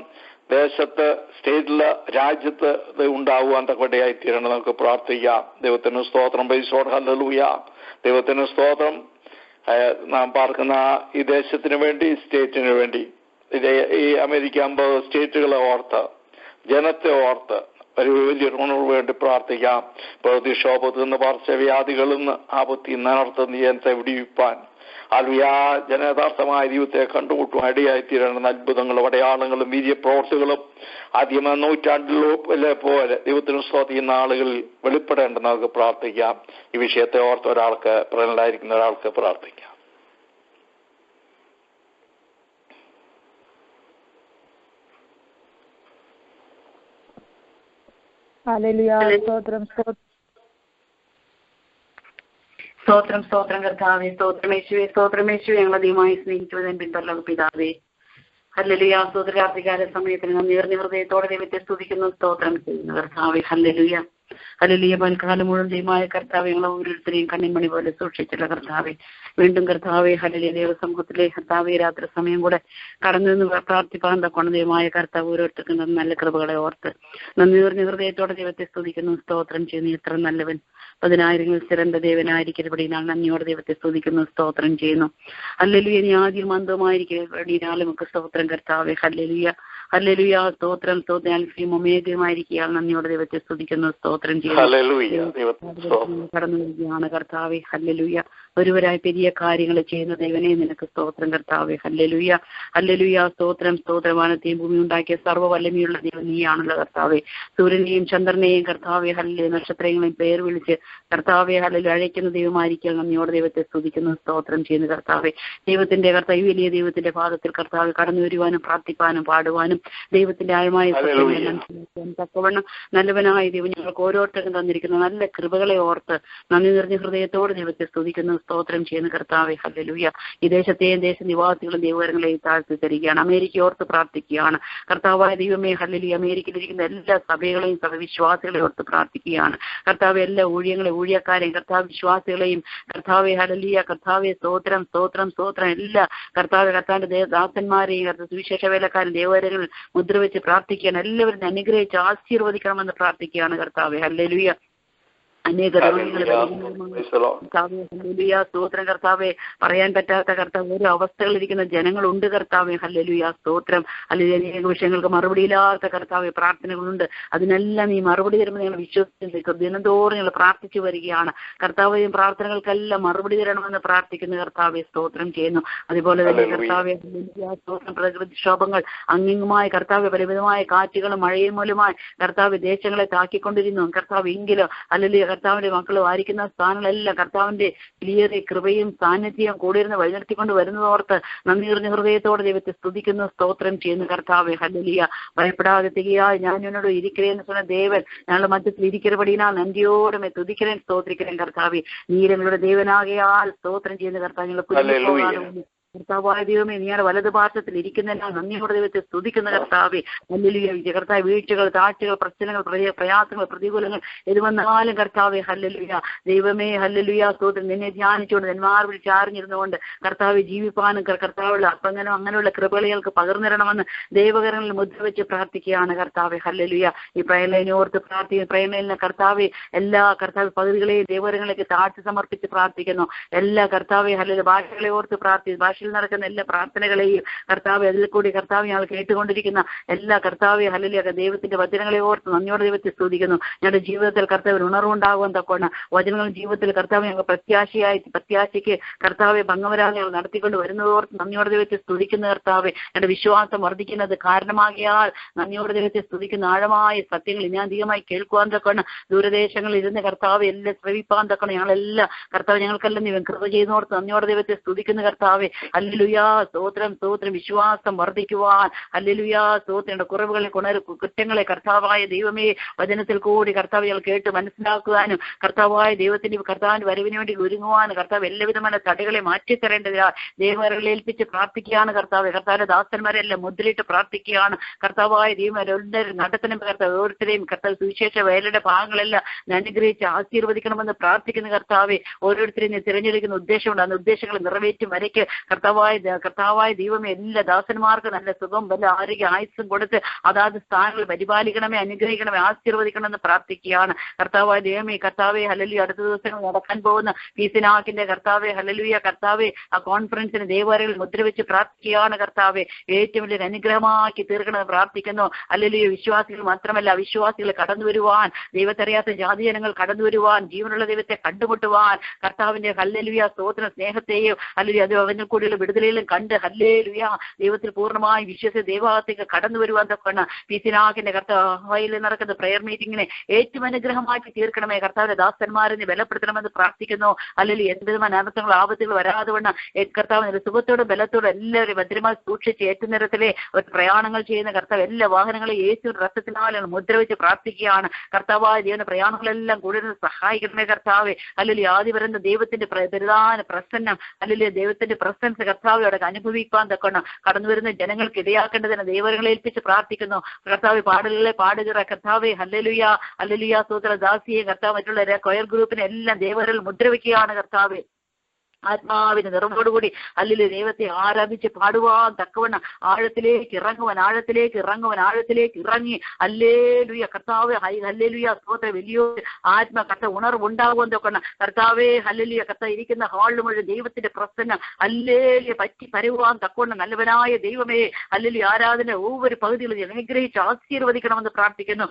ദേശത്ത്, സ്റ്റേറ്റില്, രാജ്യത്ത് ഉണ്ടാകുവാൻ തക്കവടയായി തീരണം. നമുക്ക് പ്രാർത്ഥിക്കാം. ദൈവത്തിന് സ്തോത്രം. Price hallelujah. ദൈവത്തിന് സ്തോത്രം. നാം പാർക്കുന്ന ഈ ദേശത്തിന് വേണ്ടി, സ്റ്റേറ്റിന് വേണ്ടി, ഈ അമേരിക്ക 50 സ്റ്റേറ്റുകളെ ഓർത്ത്, ജനത്തെ ഓർത്ത് വലിയൊരു ഉണർവ് വേണ്ടി പ്രാർത്ഥിക്കാം. പ്രതിക്ഷോഭത്തിൽ നിന്ന്, പാർശ്വവ്യാധികളിൽ നിന്ന്, ആപത്തിൽ നിന്ന്, അനർത്ഥം ജനത്തെ വിടിവിപ്പാൻ, ജനയഥാർത്ഥമായ ദൈവത്തെ കണ്ടുമുട്ടുവാൻ ഇടയായിത്തീരേണ്ട അത്ഭുതങ്ങളും അടയാളങ്ങളും വീര്യപ്രവർത്തികളും ആദ്യമ നൂറ്റാണ്ടിലെ പോലെ ദൈവത്തിന് സ്തോത്രം ആളുകളിൽ വെളിപ്പെടേണ്ടെന്ന് നമുക്ക് പ്രാർത്ഥിക്കാം. ഈ വിഷയത്തെ ഓർത്ത് ഒരാൾക്ക് പ്രകടനായിരിക്കുന്ന ഒരാൾക്ക് പ്രാർത്ഥിക്കാം. സ്തോത്രം സ്തോത്രം കർത്താവേ, സ്തോത്രമേശുവേ, സ്തോത്രമേശുവേ, ഞങ്ങൾ അധികമായി സ്നേഹിക്കുന്നതിന് പിന്തല്ലോ പിതാവേ. ഹല്ലേലൂയ. സ്തോത്രരാത്രികാല സമയത്തിന് നന്ദി നിറഞ്ഞ ഹൃദയത്തോടെ ദൈവത്തെ സ്തുതിക്കുന്നു, സ്തോത്രം ചെയ്യുന്നു കർത്താവേ. ഹല്ലേലൂയ. ഹല്ലേലൂയ. പൽക്കാലം മുഴുവൻ ദൈവമായ കർത്താവേ, ഞങ്ങൾ ഓരോരുത്തരെയും കണ്ണിമണി പോലെ സൂക്ഷിച്ചില്ല കർത്താവേ. വീണ്ടും കർത്താവേ, ഹല്ലേലൂയ, ദൈവസമൂഹത്തിലെ കർത്താവേ, രാത്രി സമയം കൂടെ കടന്നു നിന്ന് പ്രാർത്ഥിപ്പാൻ തക്കോണം ദൈവമായ കർത്താവ് ഓരോരുത്തർക്കും നല്ല കൃപകളെ ഓർത്ത് നന്ദി നിറഞ്ഞ ഹൃദയത്തോടെ ദൈവത്തെ സ്തുതിക്കുന്നു, സ്തോത്രം ചെയ്യുന്നു. എത്ര നല്ലവൻ, 10,000 ചിരണ്ട ദേവനായിരിക്കരുപടി നാൾ നന്ദിയോടെ ദൈവത്തെ സ്തുതിക്കുന്നു, സ്തോത്രം ചെയ്യുന്നു. ഹല്ലേലൂയ. നീ ആദ്യം അന്തമായിരിക്കും നമുക്ക് സ്തോത്രം കർത്താവേ. ഹല്ലേലൂയ. ഹല്ലേലൂയ. സ്തോത്രം സ്തോത്രം. അൽഫയും ഒമേഗയുമായിരിക്കുക നന്ദിയോടെ ദൈവത്തെ സ്തുതിക്കുന്നു, സ്തോത്രം ചെയ്യുന്നു. കടന്നു വരികയാണ് കർത്താവേ. ഹല്ലേലൂയ. ഒരുവരായി പെരിയ കാര്യങ്ങൾ ചെയ്യുന്ന ദൈവനെ നിനക്ക് സ്തോത്രം കർത്താവേ. ഹല്ലേലൂയ. ഹല്ലേലൂയ. സ്തോത്രം സ്തോത്രം. വാനത്തെയും ഭൂമി ഉണ്ടാക്കിയ സർവ്വവല്ലമയുള്ള ദൈവം നീയാണല്ലോ കർത്താവേ. സൂര്യനെയും ചന്ദ്രനെയും കർത്താവേ, ഹല്ലേലൂയ, നക്ഷത്രങ്ങളെയും പേർ വിളിച്ച് കർത്താവെ ഹല്ലേലൂയ അழைക്കുന്ന ദൈവമായിരിക്കുക നന്ദിയോടെ ദൈവത്തെ സ്തുതിക്കുന്നു, സ്തോത്രം ചെയ്യുന്നു കർത്താവെ. ദൈവത്തിന്റെ കർത്താവ്, വലിയ ദൈവത്തിന്റെ പാദത്തിൽ കർത്താവ് കടന്നു വരുവാനും പ്രാർത്ഥിപ്പാനും പാടുവാനും ദൈവത്തിന്റെ ആഴമായ തക്കവണ്ണം നല്ലവനായ ദൈവം ഞങ്ങൾക്ക് ഓരോരുത്തർക്കും തന്നിരിക്കുന്ന നല്ല കൃപകളെ ഓർത്ത് നന്ദി നിറഞ്ഞ ഹൃദയത്തോടെ ദൈവത്തെ സ്തുതിക്കുന്നു, സ്തോത്രം ചെയ്യുന്ന കർത്താവെ. ഹല്ലേലൂയ. ഈ ദേശത്തെയും ദേശനിവാസികളും ദൈവകരങ്ങളെയും താഴ്ത്തി തരികയാണ്. അമേരിക്ക ഓർത്ത് പ്രാർത്ഥിക്കുകയാണ് കർത്താവായ ദൈവമേ. ഹല്ലേലൂയ. അമേരിക്കയിലിരിക്കുന്ന എല്ലാ സഭകളെയും സഭവിശ്വാസികളെ ഓർത്ത് പ്രാർത്ഥിക്കുകയാണ് കർത്താവ്. എല്ലാ ഊഴിയക്കാരെയും കർത്താവ് വിശ്വാസികളെയും കർത്താവെ ഹല്ലേലൂയ. കർത്താവെ സ്തോത്രം സ്തോത്രം സ്തോത്രം. എല്ലാ കർത്താവിന്റെ ദാസന്മാരെയും സുവിശേഷ വേലക്കാരും ദേവകരങ്ങൾ മുദ്രവെച്ച് പ്രാർത്ഥിക്കുകയാണ്. എല്ലാവരും അനുഗ്രഹിച്ച് ആശീർവദിക്കണമെന്ന് പ്രാർത്ഥിക്കുകയാണ് കർത്താവെ. ഹല്ലേലൂയ. അനേക സ്തോത്രം കർത്താവെ. പറയാൻ പറ്റാത്ത കർത്താവ് ഓരോ അവസ്ഥകളിലിരിക്കുന്ന ജനങ്ങളുണ്ട് കർത്താവെ. ഹല്ലേലൂയ. സ്തോത്രം. അല്ലെങ്കിൽ അനേക വിഷയങ്ങൾക്ക് മറുപടിയില്ലാത്ത കർത്താവെ പ്രാർത്ഥനകളുണ്ട്. അതിനെല്ലാം നീ മറുപടി തരുമ്പോൾ ഞങ്ങൾ വിശ്വസിച്ച് ദിനംതോറും ഞങ്ങൾ പ്രാർത്ഥിച്ചു വരികയാണ് കർത്താവെയും പ്രാർത്ഥനകൾക്കെല്ലാം മറുപടി തരണമെന്ന് പ്രാർത്ഥിക്കുന്ന കർത്താവെ സ്തോത്രം ചെയ്യുന്നു. അതുപോലെ തന്നെ കർത്താവെ സ്തോത്രം. പ്രകൃതിക്ഷോഭങ്ങൾ അങ്ങിങ്ങുമായി കർത്താവെ പലവിധമായ കാറ്റുകളും മഴയും മൂലമായി കർത്താവ് ദേശങ്ങളെ താക്കിക്കൊണ്ടിരുന്നു കർത്താവ്. എങ്കിലും അല്ലെങ്കിൽ കർത്താവിന്റെ മക്കൾ വാരിക്കുന്ന സ്ഥാനങ്ങളെല്ലാം കർത്താവിന്റെ വലിയ കൃപയും സാന്നിധ്യവും കൂടിയിരുന്ന് വഴിനിർത്തിക്കൊണ്ട് വരുന്നതോർത്ത് നന്ദി നിറഞ്ഞ ഹൃദയത്തോടെ ദൈവത്തെ സ്തുതിക്കുന്നു, സ്തോത്രം ചെയ്യുന്നു കർത്താവെ. ഹല്ലേലൂയ. ഭയപ്പെടാതെ തികയായി ഞാൻ എന്നോട് ഇരിக்கிறேன்னு சொன்ன தேவன் ഞങ്ങളുടെ മധ്യത്തിൽ ഇരിக்கிறபடினால் നന്ദിയോടെ തുതിக்கிறேன், സ്തോത്രിக்கிறேன் കർത്താവെ. നീരങ്ങളുടെ ദേവനാകയാൽ സ്തോത്രം ചെയ്യുന്ന കർത്താവ്. ഞങ്ങൾ കർത്താവായ ദൈവമേ, നീയുടെ വലതുപാർശ്വത്തിൽ ഇരിക്കുന്നതിനാൽ നന്ദിയോടെ ദൈവത്തെ സ്തുതിക്കുന്ന കർത്താവെ. ഹല്ലേലൂയ. കർത്താവ് വീഴ്ചകൾ, താഴ്ചകൾ, പ്രശ്നങ്ങൾ, പ്രയാസങ്ങൾ, പ്രതികൂലങ്ങൾ ഇത് വന്നാലും കർത്താവെ ഹല്ലേലൂയ ദൈവമേ. ഹല്ലേലൂയ. സ്തോത്രം. നിന്നെ ധ്യാനിച്ചുകൊണ്ട് നെന്മാർ വിളിച്ച് ആറിഞ്ഞിരുന്നുകൊണ്ട് കർത്താവെ ജീവിപ്പാനും കർത്താവുള്ള അപ്പങ്ങനെ അങ്ങനെയുള്ള കൃപകളികൾക്ക് പകർന്നിരണമെന്ന് ദൈവകരങ്ങളിൽ മുദ്രവെച്ച് പ്രാർത്ഥിക്കുകയാണ് കർത്താവെ. ഹല്ലേലൂയ. ഈ പ്രയലൈനെ ഓർത്ത് പ്രാർത്ഥിക്കുന്നു. പ്രയലൈനെ കർത്താവെ എല്ലാ കർത്താവ് പകുതികളെയും ദൈവകരങ്ങളിലേക്ക് താഴ്ത്തി സമർപ്പിച്ച് പ്രാർത്ഥിക്കുന്നു. എല്ലാ കർത്താവെ ഹല്ലേലൂയ ഭാഷകളെ ഓർത്ത് പ്രാർത്ഥിക്കുന്നു. നടക്കുന്ന എല്ലാ പ്രാർത്ഥനകളെയും കർത്താവ് അതിൽ കൂടി കർത്താവ് ഞങ്ങൾ കേട്ടുകൊണ്ടിരിക്കുന്ന എല്ലാ കർത്താവെ ഹല്ലേലൂയ ദൈവത്തിന്റെ വചനങ്ങളെ ഓർത്ത് നന്ദിയോടെ ദൈവത്തെ സ്തുതിക്കുന്നു. ഞങ്ങളുടെ ജീവിതത്തിൽ കർത്താവിന് ഉണർവുണ്ടാകുവാൻ തക്കോണം വചനങ്ങളും ജീവിതത്തിൽ കർത്താവ് ഞങ്ങൾ പ്രത്യാശയ്ക്ക് കർത്താവെ ഭംഗവരാതെ ഞങ്ങൾ നടത്തിക്കൊണ്ട് വരുന്നതോർത്ത് നന്ദിയോടെ ദൈവത്തെ സ്തുതിക്കുന്ന കർത്താവെ. ഞങ്ങളുടെ വിശ്വാസം വർദ്ധിക്കുന്നത് കാരണമാകിയാൽ നന്ദിയോടെ ദൈവത്തെ സ്തുതിക്കുന്ന ആഴമായ സത്യങ്ങൾ ഇനി അധികമായി കേൾക്കുവാൻ തക്കണം. ദൂരദേശങ്ങളിൽ ഇരുന്ന് കർത്താവ് എല്ലാം ശ്രവിപ്പാൻ തക്കണം. ഞങ്ങളെല്ലാം കർത്താവ് ഞങ്ങൾക്കെല്ലാം നീ കൃപ ചെയ്യുന്നോർത്ത് നന്ദിയോടെ ദൈവത്തെ സ്തുതിക്കുന്ന കർത്താവെ. ഹല്ലേലൂയാ സ്തോത്രം സ്തോത്രം വിശ്വാസം വർദ്ധിക്കുവാൻ ഹല്ലേലൂയാ സ്തോത്രയുടെ കുറവുകളെ കുറ്റങ്ങളെ കർത്താവായ ദൈവമേ വചനത്തിൽ കൂടി കർത്താവുകൾ കേട്ട് മനസ്സിലാക്കുവാനും കർത്താവായ കർത്താവിന്റെ വരവിന് വേണ്ടി ഒരുങ്ങുവാനും കർത്താവ് എല്ലാവിധമായ തടകളെ മാറ്റിത്തരേണ്ടതിനാൽ ദൈവങ്ങളെ ഏൽപ്പിച്ച് പ്രാർത്ഥിക്കുകയാണ് കർത്താവിന്റെ ദാസന്മാരെല്ലാം മുദ്രയിട്ട് പ്രാർത്ഥിക്കുകയാണ് കർത്താവായ ദൈവം നടത്തണം കർത്താവ് ഓരോരുത്തരെയും കർത്താവ് സുവിശേഷ വേലയുടെ ഭാഗങ്ങളെല്ലാം അനുഗ്രഹിച്ച് ആശീർവദിക്കണമെന്ന് പ്രാർത്ഥിക്കുന്ന കർത്താവെ ഓരോരുത്തരെയും തിരഞ്ഞെടുക്കുന്ന ഉദ്ദേശമുണ്ട് അന്ന് ഉദ്ദേശങ്ങൾ നിറവേറ്റും വരയ്ക്ക് കർത്താവായ ദൈവമേ എല്ലാ ദാസന്മാർക്ക് നല്ല സുഖം വല്ല ആരോഗ്യ ആയുസ്സും കൊടുത്ത് അതാത് സ്ഥാനങ്ങൾ പരിപാലിക്കണമേ അനുഗ്രഹിക്കണമേ ആശീർവദിക്കണമെന്ന് പ്രാർത്ഥിക്കുകയാണ് കർത്താവായ ദൈവമേ കർത്താവെ ഹല്ലേലൂയ അടുത്ത ദിവസങ്ങൾ നടക്കാൻ പോകുന്ന പീസിനാക്കിന്റെ കർത്താവെ ഹല്ലേലൂയ കർത്താവെ ആ കോൺഫറൻസിന് ദേവാലയങ്ങളിൽ മുദ്രവെച്ച് പ്രാർത്ഥിക്കുകയാണ് കർത്താവെ ഏറ്റവും വലിയൊരു അനുഗ്രഹമാക്കി തീർക്കണമെന്ന് പ്രാർത്ഥിക്കുന്നു ഹല്ലേലൂയ വിശ്വാസികൾ മാത്രമല്ല അവിശ്വാസികൾ കടന്നു വരുവാൻ ദൈവത്തറിയാത്ത ജാതിജനങ്ങൾ കടന്നു വരുവാൻ ജീവനുള്ള ദൈവത്തെ കണ്ടുമുട്ടുവാൻ കർത്താവിന്റെ ഹല്ലേലൂയ സ്തോത്ര സ്നേഹത്തെയും ഹല്ലേലൂയ അത് അവനിൽ കൂടിയുള്ള വിടുതലയിലും കണ്ട് ഹല്ലേലൂയ ദൈവത്തിൽ പൂർണ്ണമായി വിശ്വസിച്ച് ദൈവഭാഗത്തേക്ക് കടന്നു വരുവാൻ തൊക്കെയാണ് പീസിനാക്കിന്റെ കർത്താവിൽ നടക്കുന്ന പ്രയർ മീറ്റിങ്ങിനെ ഏറ്റവും അനുഗ്രഹമാക്കി തീർക്കണമേ കർത്താവിന്റെ ദാസന്മാരെ ബലപ്പെടുത്തണമെന്ന് പ്രാർത്ഥിക്കുന്നു അല്ലെങ്കിൽ എന്തുവിധമായ അനർത്ഥങ്ങൾ ആപത്തുകൾ വരാതെ വണ്ണം കർത്താവിന്റെ സുഖത്തോടും ബലത്തോടും എല്ലാവരും ഭദ്രമായി സൂക്ഷിച്ച് ഏറ്റുനിരത്തിലെ ഒരു പ്രയാണങ്ങൾ ചെയ്യുന്ന കർത്താവ് എല്ലാ വാഹനങ്ങളെയും യേശുവിന്റെ രക്തത്തിനാലാണ് മുദ്രവെച്ച് പ്രാർത്ഥിക്കുകയാണ് കർത്താവായ ദൈവന്റെ പ്രയാണങ്ങളെല്ലാം കൂടുതൽ സഹായിക്കണമേ കർത്താവെ അല്ലെങ്കിൽ ആദ്യ വരുന്ന ദൈവത്തിന്റെ പ്രധാന പ്രസന്നം അല്ലെങ്കിൽ ദൈവത്തിന്റെ പ്രസൻസ് കർത്താവോടെ അനുഭവിക്കാൻ തക്കണം കടന്നു വരുന്ന ജനങ്ങൾക്ക് ഇടയാക്കേണ്ടതിന് ദൈവങ്ങളെ ഏൽപ്പിച്ച് പ്രാർത്ഥിക്കുന്നു കർത്താവ് പാടലുകളെ പാടുക കർത്താവെ ഹല്ലേലൂയ ഹല്ലേലൂയ സ്തോത്ര ദാസിയെ കർത്താവ് മറ്റുള്ള കൊയർ ഗ്രൂപ്പിനെ എല്ലാം ദൈവങ്ങളിൽ മുദ്രവെക്കുകയാണ് കർത്താവെ ആത്മാവിന്റെ നിറവോടുകൂടി അല്ലെങ്കിൽ ദൈവത്തെ ആരാധിച്ച് പാടുവാൻ തക്കവണ്ണം ആഴത്തിലേക്ക് ഇറങ്ങി ഹല്ലേലൂയ കർത്താവേ ഹല്ലേലൂയ സ്തോത്രം വലിയൊരു കർത്താവ് ഉണർവുണ്ടാകുവാൻ തക്കവണ്ണം കർത്താവേ ഹല്ലേലൂയ കർത്താവ് ഇരിക്കുന്ന ഹാളിൽ മുഴുവൻ ദൈവത്തിന്റെ പ്രസന്നം ഹല്ലേലൂയ പറ്റി പരവുവാൻ തക്കവണ്ണം നല്ലവനായ ദൈവമേ ഹല്ലേലൂയ ആരാധന ഒവ്വൊരു പകുതികളും അനുഗ്രഹിച്ച് ആശീർവദിക്കണമെന്ന് പ്രാർത്ഥിക്കുന്നു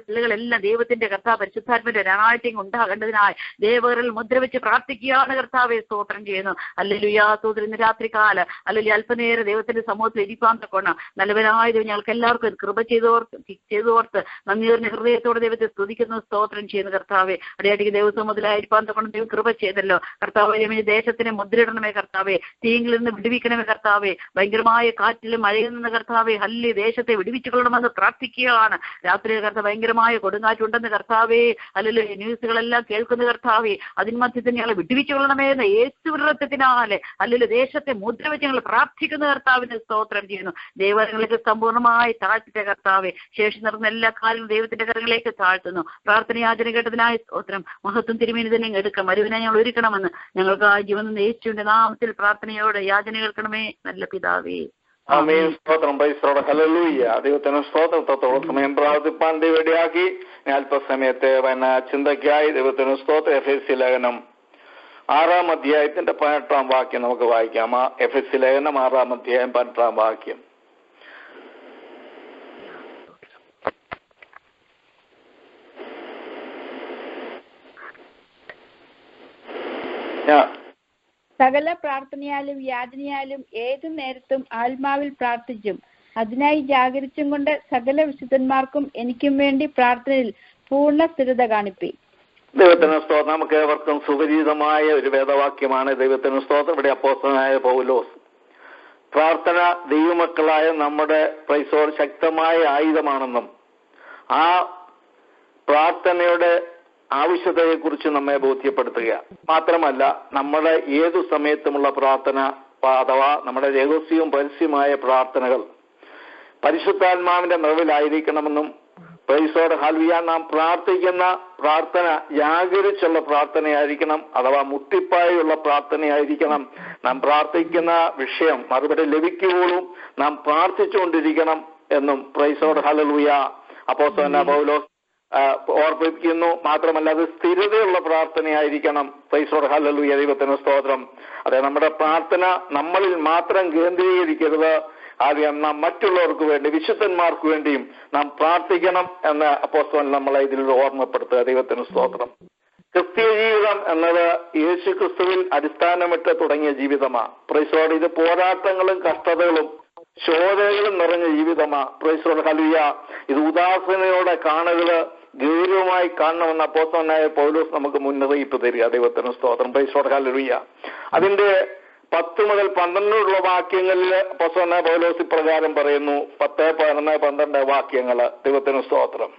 പിള്ളകളെല്ലാം ദൈവത്തിന്റെ കർത്താവ് പരിശുദ്ധാത്മന്റെ അനാഴ്ചയും ഉണ്ടാകേണ്ടതിനായി ദേവകളിൽ മുദ്രവെച്ച് പ്രാർത്ഥിക്കുകയാണ് കർത്താവ് സ്തോത്രം ചെയ്യുന്നു ഹല്ലേലൂയ സ്തോത്രം ഇന്ന് രാത്രികാല അല്ലെങ്കിൽ അല്പനേരം ദൈവത്തിന്റെ സമൂഹത്തിൽ ഇരിപ്പാൻ തക്കോണം നല്ലവനായത് ഞങ്ങൾക്ക് എല്ലാവർക്കും കൃപ ചെയ്തോർത്ത് നന്ദി നിറഞ്ഞ ഹൃദയത്തോടെ ദൈവത്തെ സ്തുതിക്കുന്നു സ്തോത്രം ചെയ്യുന്നു കർത്താവെ അടിയാട്ടിക്ക് ദൈവസമൂഹത്തിലായിരിക്കാൻ തക്കണം ദൈവം കൃപ ചെയ്തല്ലോ കർത്താവ് ദേശത്തിനെ മുദ്രയിടണമേ കർത്താവെ തീങ്കിൽ നിന്ന് വിടുവിക്കണമേ കർത്താവെ ഭയങ്കരമായ കാറ്റിലും മഴയിൽ നിന്ന് കർത്താവെ ഹല്ലി ദേശത്തെ വിടുവിച്ചുകൊള്ളണമെന്ന് പ്രാർത്ഥിക്കുകയാണ് രാത്രി കർത്താവ് ഭയങ്കരമായ കൊടുങ്കാറ്റുണ്ടെന്ന് കർത്താവെ അല്ലെങ്കിൽ ന്യൂസുകളെല്ലാം കേൾക്കുന്ന കർത്താവെ അതിന് മധ്യത്തിൽ ഞങ്ങളെ വിടുവിച്ചുകൊള്ളണമേ യേശുവിന്റെ അല്ലെങ്കിൽ ദേശത്തെ മുദ്രവെച്ച് ഞങ്ങൾ പ്രാർത്ഥിക്കുന്ന കർത്താവിന് സ്തോത്രം ചെയ്യുന്നു ദൈവങ്ങൾക്ക് സമ്പൂർണ്ണമായി താഴ്ത്തിട്ട കർത്താവെ ശേഷി നടന്ന എല്ലാ കാര്യങ്ങളും ദൈവത്തിന്റെ കരങ്ങളിലേക്ക് താഴ്ത്തുന്നു പ്രാർത്ഥനയാചന കേട്ടതിനായി സ്തോത്രം മഹത്വം തിരുമേനി തന്നെ എടുക്കാം മരുവിനെ ഞങ്ങൾ ഒരുക്കണമെന്ന് ഞങ്ങൾക്ക് ആ ജീവൻ യേശുവിന്റെ നാമത്തിൽ പ്രാർത്ഥനയോടെ യാചന കേൾക്കണമേ നല്ല പിതാവേ ആമേൻ സ്തോത്രം ഹല്ലേലൂയ ദൈവത്തിന് സ്തോത്രത്തോളം സമയം പ്രാർത്ഥിപ്പാൻ ദൈവടിയാക്കി അല്പസമയത്തെ ചിന്തയ്ക്കായി ദൈവത്തിന് സ്തോത്രം എഫെസ്യ ലേഖനം 6-ാം അധ്യായത്തിന്റെ 18-ാം വാക്യം നമുക്ക് വായിക്കാം എഫെസ്യ ലേഖനം 6-ാം അധ്യായം 18-ാം വാക്യം സകല പ്രാർത്ഥനയാലും യാചനയാലും ഏതു നേരത്തും ആത്മാവിൽ പ്രാർത്ഥിച്ചും അതിനായി ജാഗരിച്ചും കൊണ്ട് സകല വിശുദ്ധന്മാർക്കും എനിക്കും വേണ്ടി പ്രാർത്ഥനയിൽ പൂർണ്ണ സ്ഥിരത കാണിപ്പി. ദൈവത്തിന് സ്തോത്രം. നമുക്ക് ഏവർക്കും സുപരിചിതമായ ഒരു വേദവാക്യമാണ്. ദൈവത്തിന് സ്തോത്രം. ഇവിടെ അപ്പോസ്തലനായ പൗലോസ് പ്രാർത്ഥന ദൈവമക്കളായ നമ്മുടെ പ്രൈസോർ ശക്തമായ ആയുധമാണെന്നും ആ പ്രാർത്ഥനയുടെ ആവശ്യകതയെക്കുറിച്ച് നമ്മെ ബോധ്യപ്പെടുത്തുക മാത്രമല്ല നമ്മുടെ ഏതു സമയത്തുമുള്ള പ്രാർത്ഥന അഥവാ നമ്മുടെ രഹസ്യവും പരസ്യമായ പ്രാർത്ഥനകൾ പരിശുദ്ധാത്മാവിന്റെ നിറവിലായിരിക്കണമെന്നും പ്രൈസോർ ഹല്ലേലൂയ നാം പ്രാർത്ഥിക്കുന്ന പ്രാർത്ഥന ജാഗരിച്ചുള്ള പ്രാർത്ഥനയായിരിക്കണം അഥവാ മുട്ടിപ്പായുള്ള പ്രാർത്ഥനയായിരിക്കണം. നാം പ്രാർത്ഥിക്കുന്ന വിഷയം മറുപടി ലഭിക്കുമ്പോഴും നാം പ്രാർത്ഥിച്ചുകൊണ്ടിരിക്കണം എന്നും പ്രൈസോർ ഹല്ലേലൂയ അപ്പോസ്തലനായ പൗലോസ് ഓർപ്പിക്കുന്നു. മാത്രമല്ല അത് സ്ഥിരതയുള്ള പ്രാർത്ഥനയായിരിക്കണം. പ്രൈസോർ ഹല്ലേലൂയ ദൈവത്തിന് സ്തോത്രം. അതെ, നമ്മുടെ പ്രാർത്ഥന നമ്മളിൽ മാത്രം കേന്ദ്രീകരിക്കരുത്. ആദ്യം നാം മറ്റുള്ളവർക്ക് വേണ്ടി വിശുദ്ധന്മാർക്ക് വേണ്ടിയും നാം പ്രാർത്ഥിക്കണം എന്ന് അപ്പോസ്തലൻ നമ്മളെ ഇതിൽ ഓർമ്മപ്പെടുത്തുക. ദൈവത്തിന് സ്തോത്രം. ക്രിസ്തീയ ജീവിതം എന്നത് യേശു ക്രിസ്തുവിൽ അടിസ്ഥാനമിട്ട് തുടങ്ങിയ ജീവിതമാണ്. പ്രൈസോർ ഇത് പോരാട്ടങ്ങളും കഷ്ടതകളും ശോധനകളും നിറഞ്ഞ ജീവിതമാണ്. പ്രൈസോർ ഹല്ലേലൂയ ഇത് ഉദാസീനയോടെ കാണുക ഗൗരവമായി കാണണമെന്ന് അപ്പോസ്തലനായ പൗലോസ് നമുക്ക് മുന്നറിയിപ്പ് തരിക. ദൈവത്തിന് സ്തോത്രം. പ്രൈസോർ ഹല്ലേലൂയ അതിന്റെ 10 മുതൽ 12 വാക്യങ്ങളിൽ അപ്പോസ്തലനായ പൗലോസ് ഇപ്രകാരം പറയുന്നു. 10, 11, 12 വാക്യങ്ങൾ. ദൈവത്തിന് സ്തോത്രം.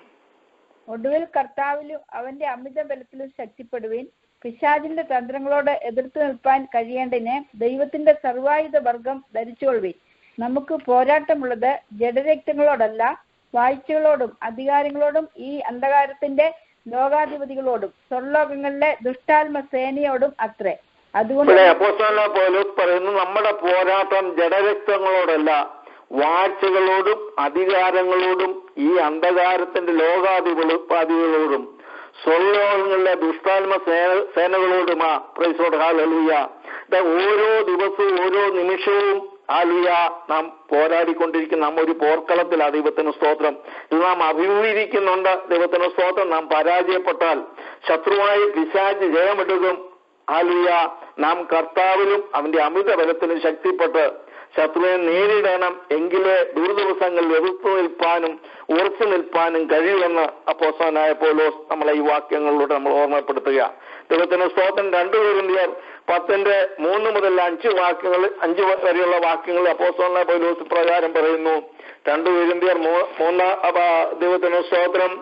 ഒടുവിൽ കർത്താവിലും അവന്റെ അമിത ബലത്തിലും ശക്തിപ്പെടുവീൻ. പിശാചിന്റെ തന്ത്രങ്ങളോട് എതിർത്ത് നിൽപ്പാൻ കഴിയേണ്ടതിന് ദൈവത്തിന്റെ സർവായുധ വർഗം ധരിച്ചുകൊള്ളുവീൻ. നമുക്ക് പോരാട്ടമുള്ളത് ജഡരക്തങ്ങളോടല്ല, വാഴ്ചകളോടും അധികാരങ്ങളോടും ഈ അന്ധകാരത്തിന്റെ ലോകാധിപതികളോടും സ്വർലോകങ്ങളിലെ ദുഷ്ടാത്മ സേനയോടും അത്രേ. അതുകൊണ്ട് അപ്പോസ്തലനായ പൗലോസ് പറയുന്നു, നമ്മുടെ പോരാട്ടം ജഡരക്തങ്ങളോടല്ല, വാഴ്ചകളോടും അധികാരങ്ങളോടും ഈ അന്ധകാരത്തിന്റെ ലോകാധിപതികളോടും സ്വർലോകങ്ങളിലെ ദുഷ്ടാത്മ സേനകളോടുമാ. Praise the lord. ഹല്ലേലൂയ. ഓരോ ദിവസവും ഓരോ നിമിഷവും ഹല്ലേലൂയ നാം പോരാടിക്കൊണ്ടിരിക്കുന്ന നാം ഒരു പോർക്കളത്തിലാണ്. ദൈവത്തിന് സ്തോത്രം. ഇത് നാം അഭിമുഖീകരിക്കുന്നുണ്ട്. ദൈവത്തിന് സ്തോത്രം. നാം പരാജയപ്പെട്ടാൽ ശത്രുവായി പിശാച് ജയമെടുക്കും. ഹല്ലേലൂയ. നാം കർത്താവിലും അവന്റെ അമിത ബലത്തിലും ശക്തിപ്പെട്ട് ശത്രുവിനെ നേരിടണം. എങ്കിലേ ദുർദിവസങ്ങളിൽ എതിർത്ത് നിൽപ്പാനും ഉറച്ചു നിൽപ്പാനും കഴിയുമെന്ന് അപ്പോസ്തലനായ പൗലോസ് നമ്മളെ ഈ വാക്യങ്ങളിലൂടെ നമ്മൾ ഓർമ്മപ്പെടുത്തുക. ദൈവത്തിന് സ്തോത്രം. 2 കൊരിന്ത്യർ 10:3 മുതൽ 5 വാക്യങ്ങൾ 5 വരെയുള്ള വാക്യങ്ങൾ അപ്പോസ്തലനായ പൗലോസ് പ്രകാരം പറയുന്നു. 2 കൊരിന്ത്യർ 3 ദൈവത്തിന് സ്തോത്രം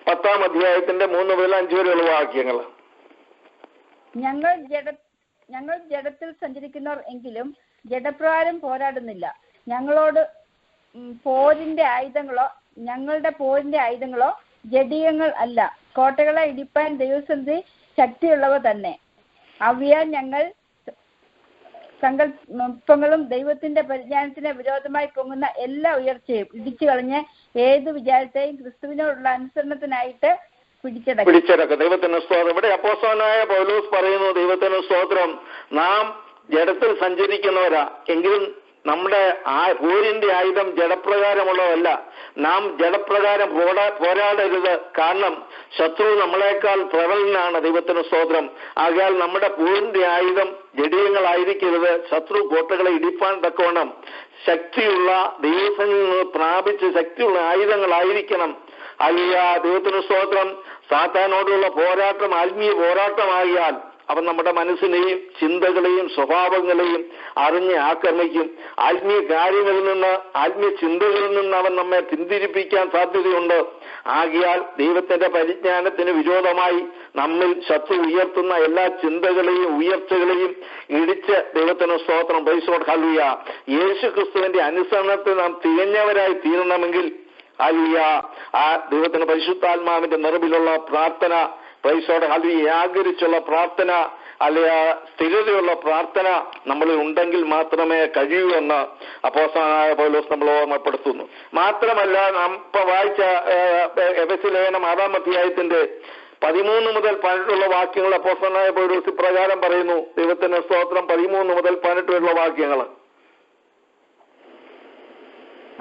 10-ാം അധ്യായത്തിന്റെ 3 മുതൽ 5 വരെയുള്ള വാക്യങ്ങൾ. ഞങ്ങൾ ജഡത്തിൽ സഞ്ചരിക്കുന്നവർ എങ്കിലും ജഡപ്രകാരം പോരാടുന്നില്ല. ഞങ്ങളുടെ പോരിന്റെ ആയുധങ്ങളോ ജഡീയങ്ങൾ അല്ല, കോട്ടകളെ ഇടിപ്പാൻ ദൈവസന്ധി ശക്തിയുള്ളവ തന്നെ. അവയാൽ ഞങ്ങൾ സങ്കല്പങ്ങളും ദൈവത്തിന്റെ പരിജ്ഞാനത്തിന് വിരോധമായി പൊങ്ങുന്ന എല്ലാ ഉയർച്ചയും ഇടിച്ചു കളഞ്ഞ് ഏത് വിചാരത്തെയും ക്രിസ്തുവിനോടുള്ള അനുസരണത്തിനായിട്ട് പിടിച്ചടക്കും. ദൈവത്തിന് സ്തോത്രം. ഇവിടെ അപ്പോസ്തലനായ പൗലോസ് പറയുന്നു, ദൈവത്തിന് സ്തോത്രം, നാം ജഡത്തിൽ സഞ്ചരിക്കുന്നവരാ, എങ്കിലും നമ്മുടെ പോരിന്റെ ആയുധം ജഡപ്രകാരമുള്ളതല്ല. നാം ജഡപ്രകാരം പോരാടരുത്. കാരണം ശത്രു നമ്മളെക്കാൾ പ്രബലനാണ്. ദൈവത്തിന് സ്തോത്രം. ആകയാൽ നമ്മുടെ പോരിന്റെ ആയുധം ജഡീയങ്ങളായിരിക്കരുത്. ശത്രു കോട്ടകളെ ഇടിപ്പാൻ തക്കവണ്ണം ശക്തിയുള്ള ദൈവത്തിൽ നിന്ന് പ്രാപിച്ച് ശക്തിയുള്ള ആയുധങ്ങളായിരിക്കണം. അല്ല, ദൈവത്തിന് സ്തോത്രം. സാത്താനോടുള്ള പോരാട്ടം ആത്മീയ പോരാട്ടമാകിയാൽ അവൻ നമ്മുടെ മനസ്സിനെയും ചിന്തകളെയും സ്വഭാവങ്ങളെയും അറിഞ്ഞ് ആക്രമിക്കും. ആത്മീയ കാര്യങ്ങളിൽ നിന്ന് ആത്മീയ ചിന്തകളിൽ നിന്ന് അവൻ നമ്മെ പിന്തിരിപ്പിക്കാൻ സാധ്യതയുണ്ട്. ആകയാൽ ദൈവത്തിന്റെ പരിജ്ഞാനത്തിന് വിരോധമായി നമ്മിൽ ശത്രു ഉയർത്തുന്ന എല്ലാ ചിന്തകളെയും ഉയർച്ചകളെയും ഇടിച്ച് ദൈവത്തിന് സ്തോത്രം. Praise the lord. ഹല്ലേലൂയ. യേശു ക്രിസ്തുവിന്റെ അനുസരണത്തിൽ നാം തികഞ്ഞവരായി തീരണമെങ്കിൽ ഹല്ലേലൂയ ആ ദൈവത്തിന്റെ പരിശുദ്ധാത്മാവിന്റെ നിറവിലുള്ള പ്രാർത്ഥന, പ്രൈസ് ദി ലോർഡ്. ഹല്ലേലൂയ. ഏകീകരിച്ചുള്ള പ്രാർത്ഥന, അല്ലെ സ്ഥിരതയുള്ള പ്രാർത്ഥന നമ്മളിൽ ഉണ്ടെങ്കിൽ മാത്രമേ കഴിയൂ എന്ന് അപ്പോസ്തലനായ പൗലോസ് നമ്മൾ ഓർമ്മപ്പെടുത്തുന്നു. മാത്രമല്ല, നാം ഇപ്പൊ വായിച്ച എഫെസ്യ ലേഖനം 6-ാം അധ്യായത്തിന്റെ 13 മുതൽ 18 വാക്യങ്ങൾ അപ്പോസ്തലനായ പൗലോസ് ഇപ്രകാരം പറയുന്നു. ദൈവത്തിന്റെ സ്തോത്രം. 13 മുതൽ 18 വരെയുള്ള വാക്യങ്ങൾ.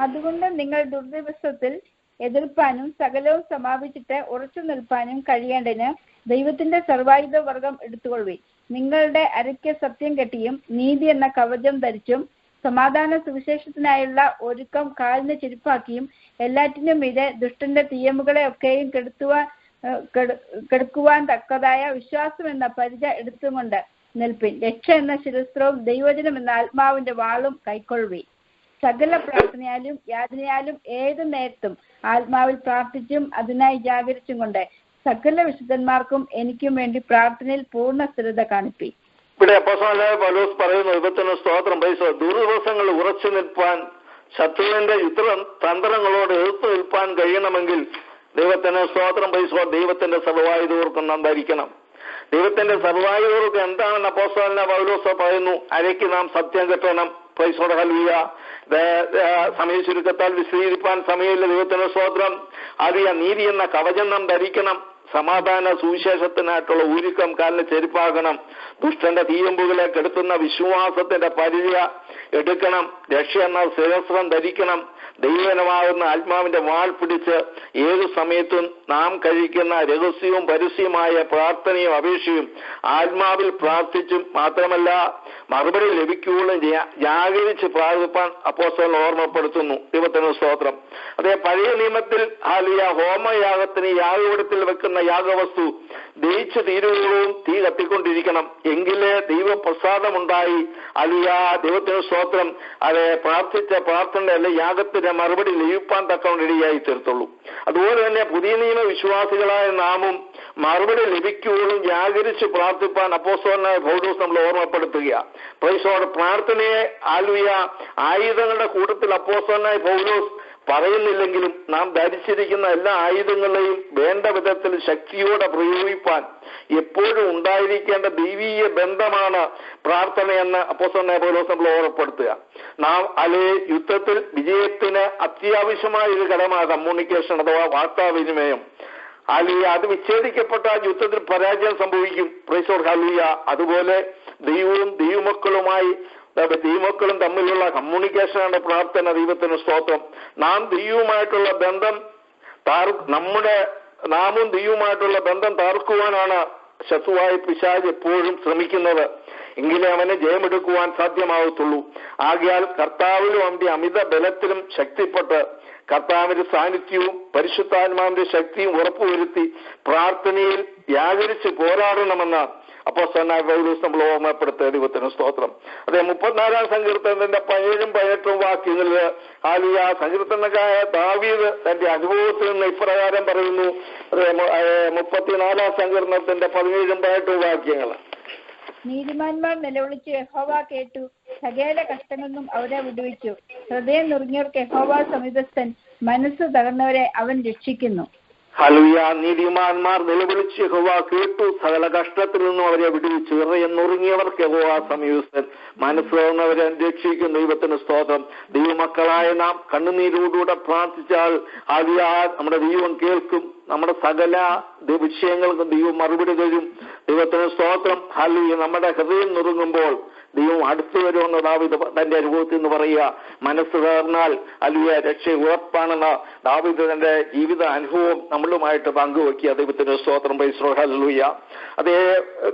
അതുകൊണ്ട് നിങ്ങൾ ദുർദിവസത്തിൽ എതിർപ്പാനും സകലവും സമാപിച്ചിട്ട് ഉറച്ചു നിൽപ്പാനും കഴിയേണ്ടതിന് ദൈവത്തിന്റെ സർവായുധ വർഗം എടുത്തുകൊള്ളുവീൻ. നിങ്ങളുടെ അരയ്ക്ക് സത്യം കെട്ടിയും നീതി എന്ന കവചം ധരിച്ചും സമാധാന സുവിശേഷത്തിനായുള്ള ഒരുക്കം കാലിന് ചെരുപ്പാക്കിയും എല്ലാറ്റിനും മീതെ ദുഷ്ടന്റെ തീയമ്പുകളെ ഒക്കെയും കെടുക്കുവാൻ തക്കതായ വിശ്വാസം എന്ന പരിച എടുത്തുകൊണ്ട് നിൽപ്പിൻ. രക്ഷ എന്ന ശിരസ്ത്രവും ദൈവവചനം എന്ന ആത്മാവിന്റെ വാളും കൈക്കൊള്ളുവീൻ. സകല പ്രാർത്ഥനയാലും യാചനയാലും ഏതു നേരത്തും ആത്മാവിൽ പ്രാർത്ഥിച്ചും അതിനായി ജാഗരിച്ചും കൊണ്ട് സകല വിശുദ്ധന്മാർക്കും എനിക്കും വേണ്ടി പ്രാർത്ഥനയിൽ പൂർണ്ണ സ്ഥിരത കാണിപ്പി. ഇവിടെ അപ്പോസ്തലനായ പൗലോസ് പറയുന്നു, ദൈവത്തിന് സ്തോത്രം. ദുർദിവസങ്ങൾ ഉറച്ചു നിൽപ്പാൻ ശത്രുവിന്റെ തന്ത്രങ്ങളോട് എതിർത്ത് നിൽപ്പാൻ കഴിയണമെങ്കിൽ ദൈവത്തിന് സ്തോത്രം. ദൈവത്തിന്റെ സർവായുധവർക്കും നാം ധരിക്കണം. ദൈവത്തിന്റെ സർവായുധവർക്ക് എന്താണെന്ന് അപ്പോസ്തലനായ പൗലോസ് പറയുന്നു. അരയ്ക്ക് നാം സത്യം കെട്ടണം. Price the lord. ഹല്ലേലൂയ. സമയ ചുരുക്കത്താൽ വിശദീകരിക്കാൻ സമയമില്ല. ദൈവത്തിന് സ്തോത്രം. അറിയ നീതി എന്ന കവചം നാം ധരിക്കണം. സമാധാന സുവിശേഷത്തിനായിട്ടുള്ള ഒരുക്കം കാലിന് ചെരുപ്പാകണം. ദുഷ്ടന്റെ തീയമ്പുകളെ കെടുത്തുന്ന വിശ്വാസത്തിന്റെ പരിചയ എടുക്കണം. രക്ഷ എന്ന ശിരസ്ത്രം ധരിക്കണം. ദൈവനമാകുന്ന ആത്മാവിന്റെ വാൾ പിടിച്ച് ഏതു സമയത്തും നാം കഴിക്കുന്ന രഹസ്യവും പരസ്യമായ പ്രാർത്ഥനയും അപേക്ഷയും ആത്മാവിൽ പ്രാർത്ഥിച്ചും മാത്രമല്ല മറുപടി ലഭിക്കുകയും ജാഗരിച്ച് പ്രാർത്ഥിപ്പാൻ അപ്പോസ്തലൻ ഓർമ്മപ്പെടുത്തുന്നു. ദൈവത്തിന് സ്തോത്രം. അതേ പഴയ നിയമത്തിൽ ഹോമയാഗത്തിന് യാഗപീഠത്തിൽ വെക്കുന്ന യാഗവസ്തു ദഹിച്ചു തീരുവോളം തീ കത്തിക്കൊണ്ടിരിക്കണം, എങ്കിലേ ദൈവപ്രസാദമുണ്ടായി ദൈവത്തിന് സ്തോത്രം പ്രാർത്ഥിച്ച പ്രാർത്ഥന അല്ലെ യാഗത്തിന്റെ മറുപടി ലഭിപ്പാൻ തക്കവണ്ണിടയായി തീർത്തുള്ളൂ. അതുപോലെ തന്നെ പുതിയ നിയമ വിശ്വാസികളായ നാമും മറുപടി ലഭിക്കുകയും ജാഗരിച്ച് പ്രാർത്ഥിപ്പാൻ അപ്പോസ്തലനായ പൗലോസ് നമ്മൾ ഓർമ്മപ്പെടുത്തുക. പ്രൈസോട് പ്രാർത്ഥനയെ ആയുധങ്ങളുടെ കൂട്ടത്തിൽ അപ്പോസ്തലനായ പൗലോസ് പറയുന്നില്ലെങ്കിലും നാം ധരിച്ചിരിക്കുന്ന എല്ലാ ആയുധങ്ങളെയും വേണ്ട വിധത്തിൽ ശക്തിയോടെ പ്രയോഗിപ്പാൻ എപ്പോഴും ഉണ്ടായിരിക്കേണ്ട ദൈവീയ ബന്ധമാണ് പ്രാർത്ഥനയെന്ന് അപ്പോസ്തലനായ പൗലോസ് നമ്മൾ ഓർമ്മപ്പെടുത്തുക. നാം യുദ്ധത്തിൽ വിജയത്തിന് അത്യാവശ്യമായ ഒരു ഘടകമാണ് കമ്മ്യൂണിക്കേഷൻ അഥവാ വാർത്താവിനിമയം. അത് വിച്ഛേദിക്കപ്പെട്ട യുദ്ധത്തിൽ പരാജയം സംഭവിക്കും. Price hallelujah. അതുപോലെ ദൈവവും ദൈവമക്കളും തമ്മിലുള്ള കമ്മ്യൂണിക്കേഷനാണ് പ്രാർത്ഥന. ദൈവത്തിന് സ്തോത്രം. നാം ദൈവവുമായിട്ടുള്ള ബന്ധം നാമും ദൈവവുമായിട്ടുള്ള ബന്ധം തകർക്കുവാനാണ് ശത്രുവായ പിശാച് എപ്പോഴും ശ്രമിക്കുന്നത്. എങ്കിലേ അവന് ജയമെടുക്കുവാൻ സാധ്യമാകത്തുള്ളൂ. ആകയാൽ കർത്താവിലും അവന്റെ അമിത ബലത്തിലും ശക്തിപ്പെട്ട് കർത്താവിന്റെ സാന്നിധ്യവും പരിശുദ്ധാത്മാവിന്റെ ശക്തിയും ഉറപ്പുവരുത്തി പ്രാർത്ഥനയിൽ വ്യാകരിച്ച് പോരാടണമെന്ന് അപ്പോസ്തലനായ പൗലോസ് നമ്മൾ ഓർമ്മപ്പെടുത്തുക. ദൈവത്തിന് സ്തോത്രം. അതെ 34-ാം സങ്കീർത്തനത്തിന്റെ 17-18 വാക്യങ്ങളിൽ സങ്കീർത്തനക്കാരായ ദാവീദ് തന്റെ അനുഭവത്തിൽ നിന്ന് ഇപ്രകാരം പറയുന്നു. 34-ാം സങ്കീർത്തനത്തിന്റെ 17-18 വാക്യങ്ങൾ. നീതിമാന്മാർ നിലവിളിച്ച് യഹോവ കേട്ടു, സകല കഷ്ടങ്ങളൊന്നും അവരെ വിടുവിച്ചു. ഹൃദയം നുറുങ്ങിയവർക്ക് യഹോവ സമീപസ്ഥൻ, മനസ്സ് തകർന്നവരെ അവൻ രക്ഷിക്കുന്നു. ഹല്ലേലൂയ. നീതിമാന്മാർ നിലവിളിച്ച് യഹോവ കേട്ടു, സകല കഷ്ടത്തിൽ നിന്നും അവരെ വിടുവിച്ചു. ഹൃദയം നുറുങ്ങിയവർക്ക് യഹോവ സമീപസ്ഥൻ, മനസ്സ് തകർന്നവരെ രക്ഷിക്കുന്നു. ദൈവത്തിന് സ്തോത്രം. ദൈവമക്കളായ നാം കണ്ണുനീരോടുകൂടെ പ്രാർത്ഥിച്ചാൽ നമ്മുടെ ദൈവം കേൾക്കും. നമ്മുടെ സകല വിഷയങ്ങൾക്കും ദൈവം മറുപടി തരും. ദൈവത്തിന് സ്തോത്രം. ഹല്ലേലൂയ. നമ്മുടെ ഹൃദയം നുറുങ്ങുമ്പോൾ ദൈവം അടുത്തു വരുമെന്ന് ദാവീദ് തന്റെ അനുഭവത്തിൽ നിന്ന് പറയുക. മനസ്സ് തകർന്നാൽ രക്ഷ ഉറപ്പാണെന്ന് ദാവീദ് തന്റെ ജീവിത അനുഭവം നമ്മളുമായിട്ട് പങ്കുവെക്കുക. ദൈവത്തിന് സ്തോത്രം. ഹല്ലേലൂയ. അതേ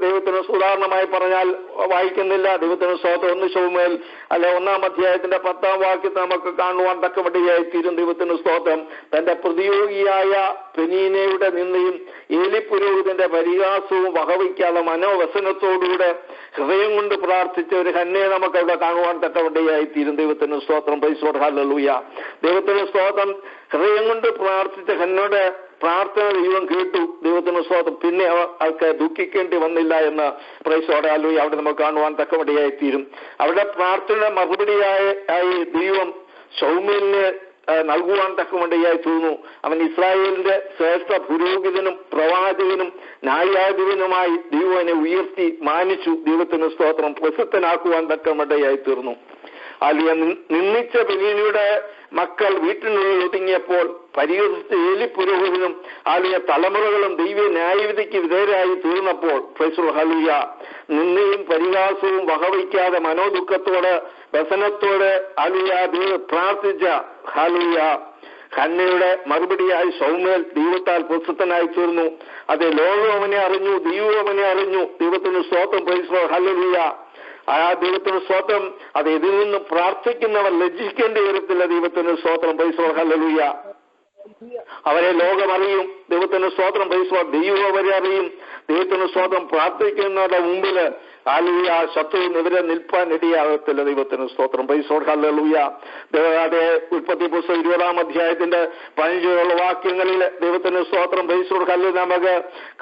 ദൈവത്തിന് ഉദാഹരണമായി പറഞ്ഞാൽ വായിക്കുന്നില്ല. ദൈവത്തിന് സ്തോത്രം. 1 ശമൂവേൽ 1-ാം അധ്യായത്തിന്റെ 10-ാം വാക്യത്തിൽ നമുക്ക് കാണുവാൻ തക്കവണ്ണിയായി തീരും. ദൈവത്തിന് സ്തോത്രം. തന്റെ പ്രതിയോഗിയായ പെനീനയുടെ നിന്നയും ഏലിപുരോഹിതന്റെ പരിഹാസവും വകവയ്ക്കാതെ മനോവസനത്തോടുകൂടെ ഹൃദയം കൊണ്ട് പ്രാർത്ഥിച്ച ഒരു ഹന്നയെ നമുക്ക് അവിടെ കാണുവാൻ തക്കവണ്ണിയായി തീരും. ദൈവത്തിന് സ്തോത്രം. ഹല്ലേലൂയ. ദൈവത്തിന് സ്തോത്രം. ഹൃദയം കൊണ്ട് പ്രാർത്ഥിച്ച ഹന്നയുടെ പ്രാർത്ഥന ദൈവം കേട്ടു. ദൈവത്തിന് സ്തോത്രം. പിന്നെ അവർക്ക് ദുഃഖിക്കേണ്ടി വന്നില്ല എന്ന് ഹല്ലേലൂയ അവിടെ നമുക്ക് കാണുവാൻ തക്കവണ്ണിയായി തീരും. അവിടെ പ്രാർത്ഥന മറുപടിയായി ദൈവം ശൗമേലിന് നൽകുവാൻ തക്കവണ്ണിയായി തീർന്നു. അവൻ ഇസ്രായേലിന്റെ ശ്രേഷ്ഠ പുരോഹിതനും പ്രവാചകനും ന്യായാധിപനുമായി ദൈവനെ ഉയർത്തി മാനിച്ചു. ദൈവത്തിന് സ്തോത്രം. പ്രസിദ്ധനാക്കുവാൻ തക്കവണ്ണിയായി തീർന്നു. നിന്ദിച്ച പെനീനയുടെ മക്കൾ വീട്ടിനുള്ളിൽ ഒതുങ്ങിയപ്പോൾ പരിഹസിച്ച ഏലിപുരോഹിതനും തലമുറകളും ദൈവ ന്യായവിധിക്ക് വിധേയരായി തീർന്നപ്പോൾ ഹല്ലേലൂയ നിന്ദയും പരിഹാസവും വകവയ്ക്കാതെ മനോദുഃഖത്തോടെ വ്യസനത്തോടെ പ്രാർത്ഥിച്ച ഹല്ലേലൂയ ഹന്നയുടെ മറുപടിയായി ശൗമേൽ ദൈവത്താൽ പ്രസിദ്ധനായി തീർന്നു. അതെ, ലോകം അവനെ അറിഞ്ഞു, ദൈവം അവനെ അറിഞ്ഞു. ദൈവത്തിന് സ്തോത്രം. ഹല്ലേലൂയ. ദൈവത്തിന് സ്തോത്രം. അത് ഇതിൽ നിന്ന് പ്രാർത്ഥിക്കുന്നവർ ലജ്ജിക്കേണ്ടി വരത്തില്ല. ദൈവത്തിന് സ്തോത്രം. ഹല്ലേലൂയ. അവരെ ലോകമറിയും. ദൈവത്തിന് സ്തോത്രം. ദൈവം അവരെ അറിയും. ദൈവത്തിന് സ്തോത്രം. പ്രാർത്ഥിക്കുന്നവരുടെ മുമ്പില് ശത്രുവിനെതിരെ നിൽപ്പാൻ ഇടയാകത്തില്ല. ദൈവത്തിന് സ്തോത്രം. ഹല്ലേലൂയ. അതേ ഉൽപ്പത്തി പുസ്തകം 20-ാം അധ്യായത്തിന്റെ 15 വാക്യങ്ങളിൽ ദൈവത്തിന് സ്തോത്രം. ഹല്ലേലൂയ നമുക്ക്